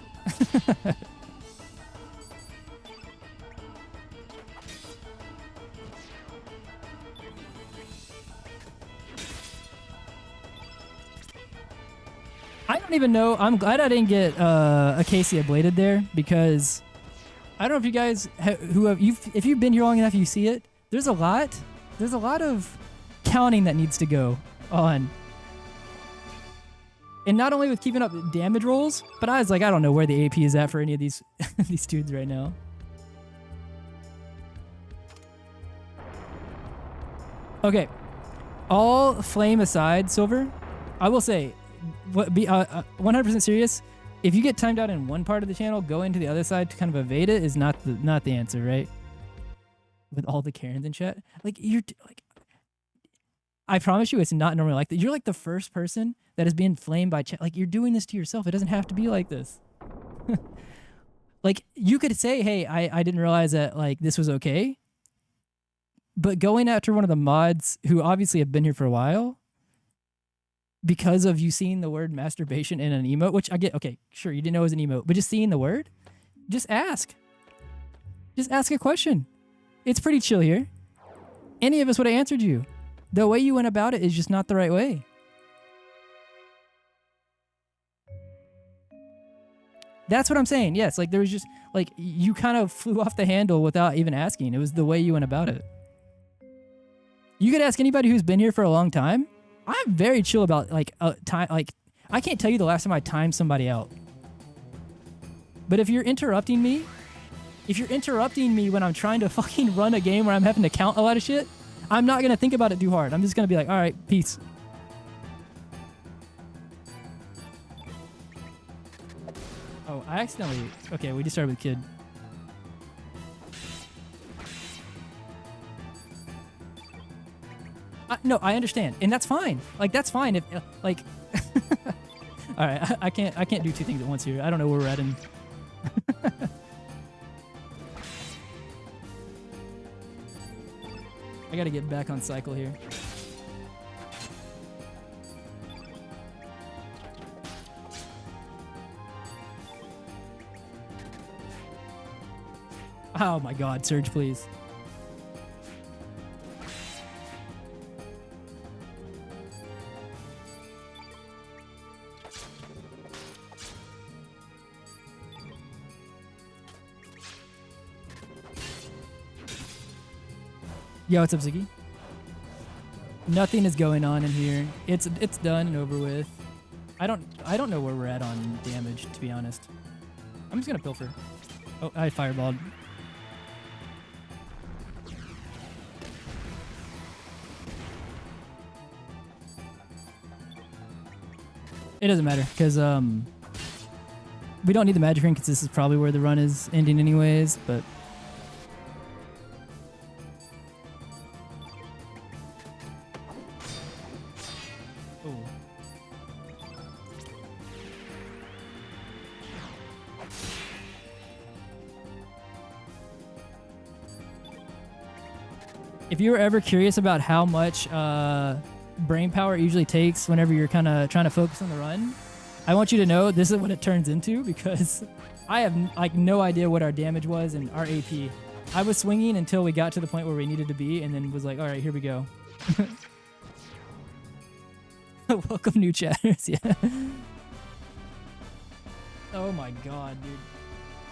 I don't even know. I'm glad I didn't get Acacia bladed there, because I don't know if you guys if you've been here long enough, you see it. There's a lot of counting that needs to go on. And not only with keeping up damage rolls, but I was like, I don't know where the AP is at for any of these these dudes right now. Okay, all flame aside, Silver, I will say, be 100% serious. If you get timed out in one part of the channel, going to the other side to kind of evade it is not the answer, right? With all the Karens in chat, like you're like, I promise you, it's not normally like that. You're like the first person that is being flamed by chat. Like, you're doing this to yourself. It doesn't have to be like this. Like, you could say, hey, I didn't realize that, like, this was okay. But going after one of the mods who obviously have been here for a while, because of you seeing the word masturbation in an emote, which I get, okay, sure, you didn't know it was an emote, but just seeing the word, just ask. Just ask a question. It's pretty chill here. Any of us would have answered you. The way you went about it is just not the right way. That's what I'm saying. Yes, like there was just, like, you kind of flew off the handle without even asking. It was the way you went about it. You could ask anybody who's been here for a long time. I'm very chill about, like, time. Like, I can't tell you the last time I timed somebody out. But if you're interrupting me when I'm trying to fucking run a game where I'm having to count a lot of shit, I'm not going to think about it too hard. I'm just going to be like, all right, peace. Oh, I accidentally... Okay, we just started with Kid. No, I understand. And that's fine. Like, that's fine. If like... All right, I can't do two things at once here. I don't know where we're at in... I gotta get back on cycle here. Oh my god, Surge, please. Yo, what's up, Ziggy? Nothing is going on in here. It's done and over with. I don't know where we're at on damage, to be honest. I'm just gonna pilfer. Oh, I fireballed. It doesn't matter, because we don't need the magic ring, because this is probably where the run is ending anyways, but... If you were ever curious about how much brain power it usually takes whenever you're kind of trying to focus on the run, I want you to know this is what it turns into, because I have like no idea what our damage was and our AP. I was swinging until we got to the point where we needed to be, and then was like, all right, here we go. Welcome, new chatters. Yeah. Oh my god, dude.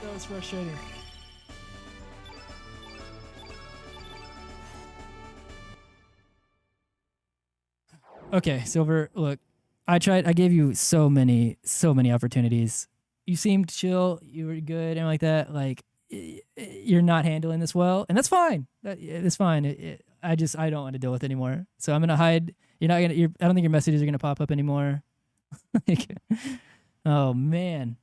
That was frustrating. Okay, Silver, look, I gave you so many opportunities. You seemed chill, you were good and like that. Like, you're not handling this well, and that's fine. It's fine. I don't want to deal with it anymore. So I'm gonna hide. I don't think your messages are gonna pop up anymore. Oh man,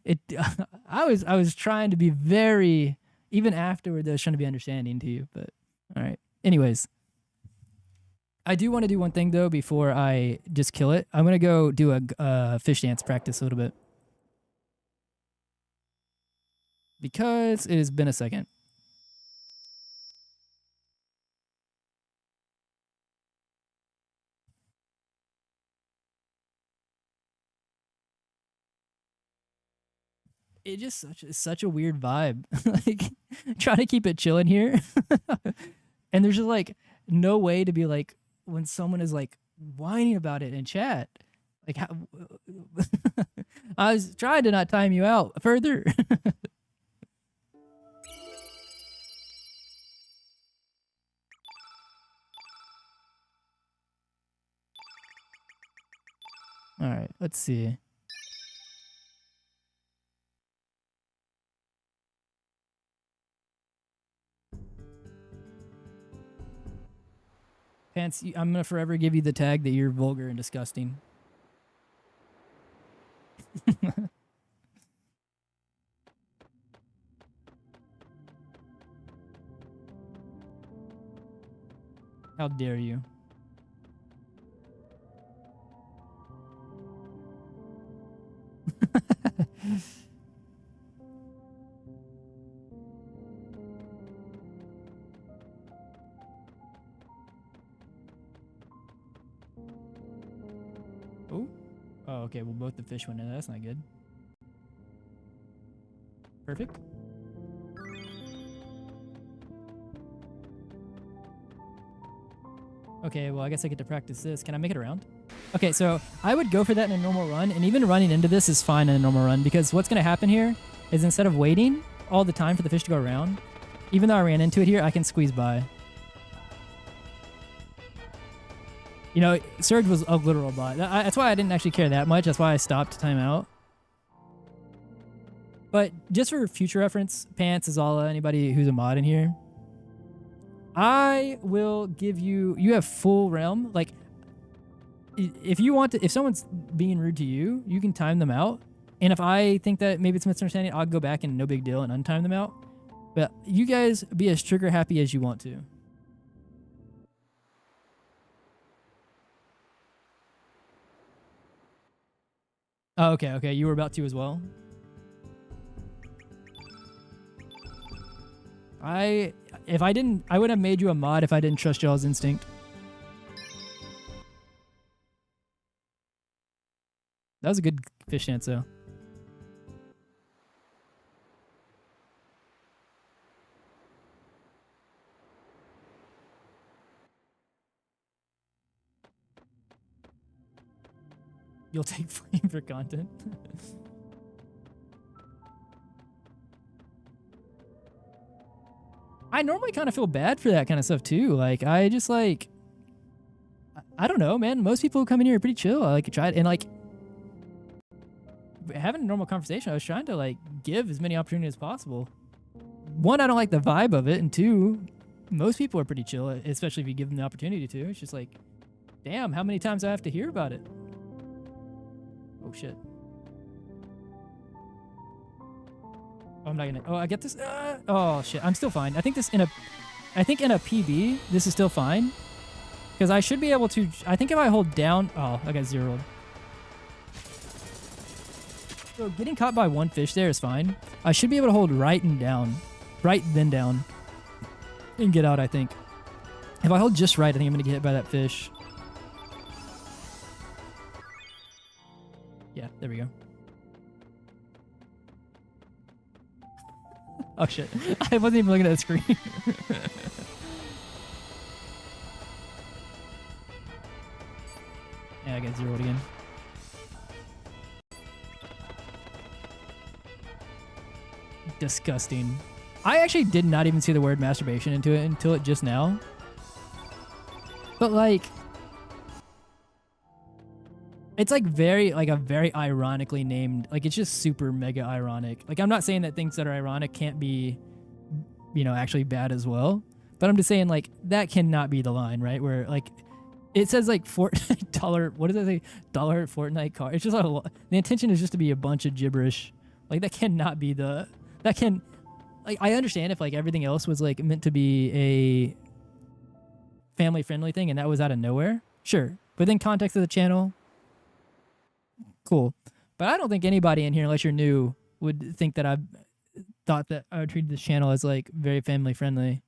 I was trying to be very, even afterward, I was trying to be understanding to you. But all right. Anyways, I do want to do one thing though before I just kill it. I'm gonna go do a fish dance practice a little bit, because it has been a second. It just such a weird vibe. Like, trying to keep it chilling here, and there's just like no way to be like, when someone is like whining about it in chat, like how I was trying to not time you out further. All right, let's see. Pants, I'm gonna forever give you the tag that you're vulgar and disgusting. How dare you? Oh, okay. Well, both the fish went in. That's not good. Perfect. Okay, well, I guess I get to practice this. Can I make it around? Okay, so I would go for that in a normal run, and even running into this is fine in a normal run, because what's going to happen here is, instead of waiting all the time for the fish to go around, even though I ran into it here, I can squeeze by. You know, Surge was a literal bot. That's why I didn't actually care that much. That's why I stopped timeout. But just for future reference, Pants, Azala, anybody who's a mod in here, I will give you... You have full realm. Like, if you want to... If someone's being rude to you, you can time them out. And if I think that maybe it's a misunderstanding, I'll go back and no big deal and untime them out. But you guys be as trigger happy as you want to. Oh, okay, okay. You were about to as well. I would have made you a mod if I didn't trust y'all's instinct. That was a good fish dance, though. You'll take flame for content. I normally kind of feel bad for that kind of stuff too. Like, I just like, I don't know, man. Most people who come in here are pretty chill. I like try it, and like having a normal conversation. I was trying to like give as many opportunities as possible. One, I don't like the vibe of it, and two, most people are pretty chill, especially if you give them the opportunity to. It's just like, damn, how many times do I have to hear about it? Oh shit. Oh, I'm not gonna. Oh, I get this. Oh shit. I'm still fine. I think in a PB, this is still fine, because I should be able to. I think if I hold down. Oh, I got zeroed. So getting caught by one fish there is fine. I should be able to hold right and down, right then down, and get out. I think. If I hold just right, I think I'm gonna get hit by that fish. Yeah, there we go. Oh shit. I wasn't even looking at the screen. Yeah, I got zeroed again. Disgusting. I actually did not even see the word masturbation into it until it just now. But like, it's like a very ironically named, like it's just super mega ironic. Like I'm not saying that things that are ironic can't be, actually bad as well. But I'm just saying like that cannot be the line, right? Where like it says like $4, what does it say? Dollar Fortnite car. It's just the intention is just to be a bunch of gibberish. Like that cannot be like I understand if like everything else was like meant to be a family friendly thing and that was out of nowhere. Sure. Within context of the channel, cool. But I don't think anybody in here, unless you're new, would think that I thought that I would treat this channel as like very family friendly.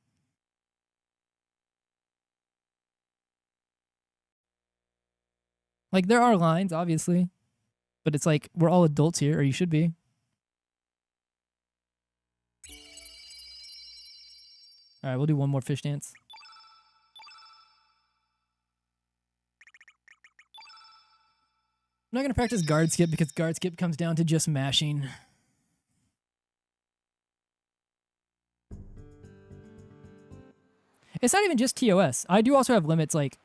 Like there are lines, obviously, but it's like we're all adults here, or you should be. All right, we'll do one more fish dance. I'm not going to practice guard skip because guard skip comes down to just mashing. It's not even just TOS. I do also have limits. Like,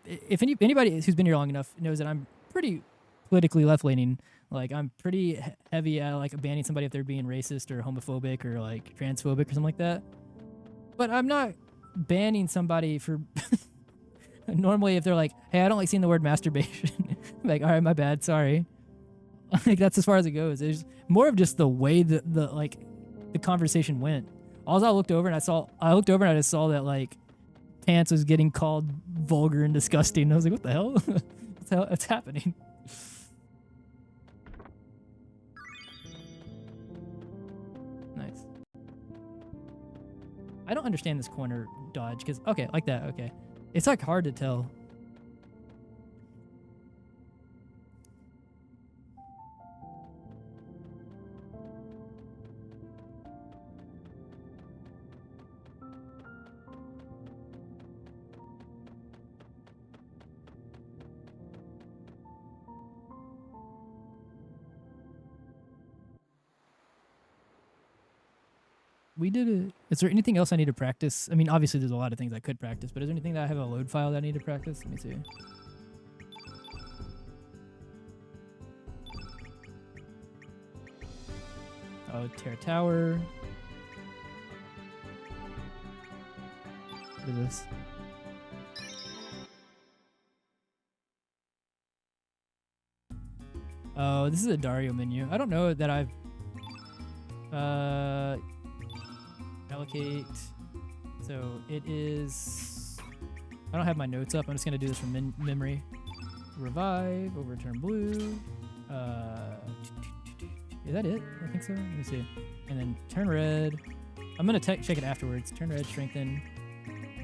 if anybody who's been here long enough knows that I'm pretty politically left-leaning. Like, I'm pretty heavy at like banning somebody if they're being racist or homophobic or like transphobic or something like that. But I'm not banning somebody for normally if they're like, hey, I don't like seeing the word masturbation. I'm like, all right, my bad, sorry. Like that's as far as it goes. It's more of just the way that the conversation went. I looked over and I just saw that like Pants was getting called vulgar and disgusting. And I was like, what the hell? What's happening? Nice. I don't understand this corner dodge because okay, like that, okay. It's like hard to tell. We did it. Is there anything else I need to practice? I mean, obviously there's a lot of things I could practice, but is there anything that I have a load file that I need to practice? Let me see. Oh, Terra Tower. What is this? Oh, this is a Dario menu. I don't know that I've allocate. So it is. I don't have my notes up. I'm just gonna do this from memory. Revive, overturn blue. Is that it? I think so. Let me see. And then turn red. I'm gonna check it afterwards. Turn red, strengthen.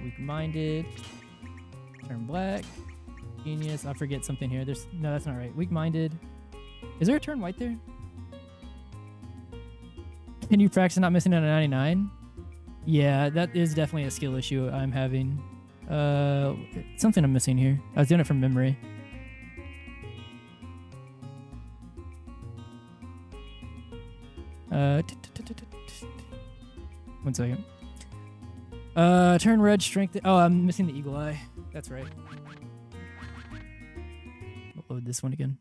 Weak-minded. Turn black. Genius. I forget something here. No, that's not right. Weak-minded. Is there a turn white there? Can you practice not missing on a 99? Yeah, that is definitely a skill issue I'm having. Something I'm missing here. I was doing it from memory. One second. Turn red, strength. Oh, I'm missing the eagle eye. That's right. I'll load this one again.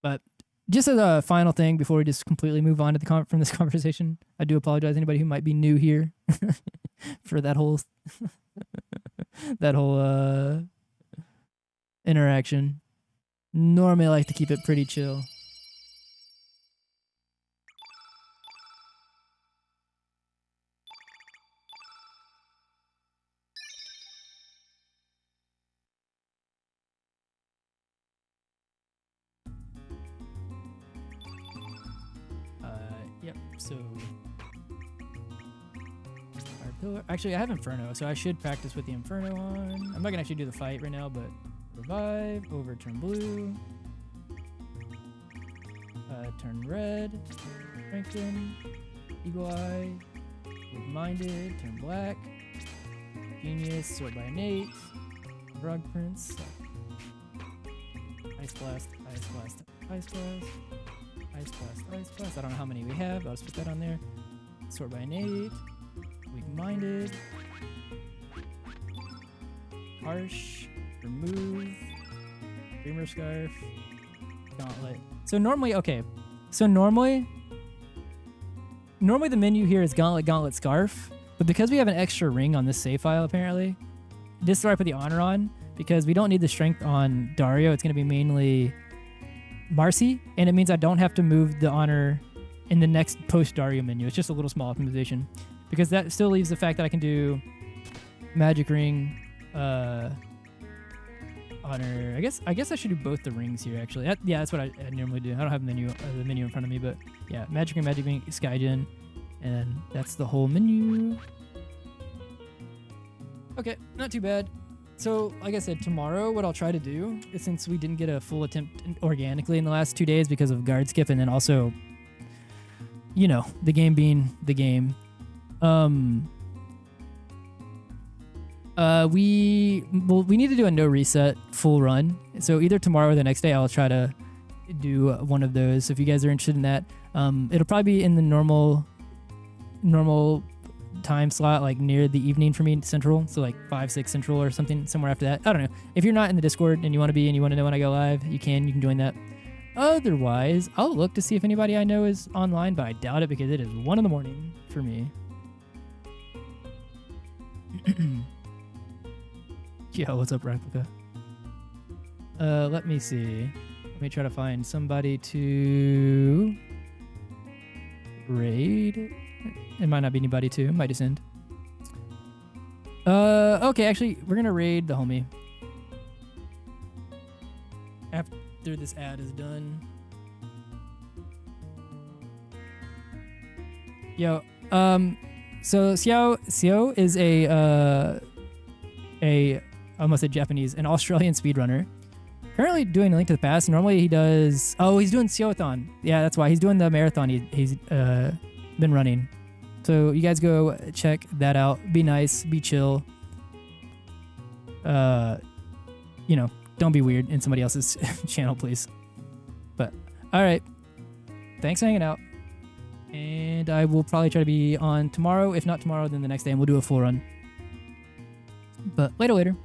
But just as a final thing before we just completely move on to from this conversation, I do apologize to anybody who might be new here for that whole interaction. Normally I like to keep it pretty chill. Yep, so Actually, I have Inferno, so I should practice with the Inferno on. I'm not gonna actually do the fight right now, but revive, overturn blue, turn red, strengthen, eagle eye, weak-minded, turn black, genius, sort by innate, drug prince, ice blast, ice blast, ice blast, ice blast, ice blast. I don't know how many we have. I'll just put that on there. Sort by innate, weak-minded, harsh, remove, dreamer scarf, gauntlet. So normally the menu here is gauntlet, gauntlet, scarf, but because we have an extra ring on this save file apparently, this is where I put the honor on, because we don't need the strength on Dario. It's going to be mainly Marcy, and it means I don't have to move the honor in the next post Dario menu. It's just a little small optimization, because that still leaves the fact that I can do magic ring, honor. I guess I should do both the rings here actually. Yeah, that's what I normally do. I don't have the menu in front of me, but yeah, magic ring, Skygen, and that's the whole menu. Okay, not too bad. So, like I said, tomorrow what I'll try to do is, since we didn't get a full attempt organically in the last 2 days because of guard skip, and then also, you know, the game being the game, we need to do a no reset full run. So either tomorrow or the next day I'll try to do one of those. So if you guys are interested in that, it'll probably be in the normal time slot, like near the evening for me, Central. So like 5, 6 Central or something, somewhere after that. I don't know. If you're not in the Discord and you want to be and you want to know when I go live, you can join that. Otherwise, I'll look to see if anybody I know is online, but I doubt it because it is 1 in the morning for me. Yo, what's up, Replica? Let me see. Let me try to find somebody to raid. It might not be anybody too. Might just end. Okay, actually, we're gonna raid the homie after this ad is done. Yo, so Xiao is a I almost said Japanese, an Australian speedrunner. Currently doing a Link to the Past. Normally he does... Oh, he's doing Xiaothon. Yeah, that's why. He's doing the marathon he's been running. So you guys go check that out. Be nice. Be chill. You know, don't be weird in somebody else's channel, please. But, alright. Thanks for hanging out. And I will probably try to be on tomorrow. If not tomorrow, then the next day, and we'll do a full run. But later.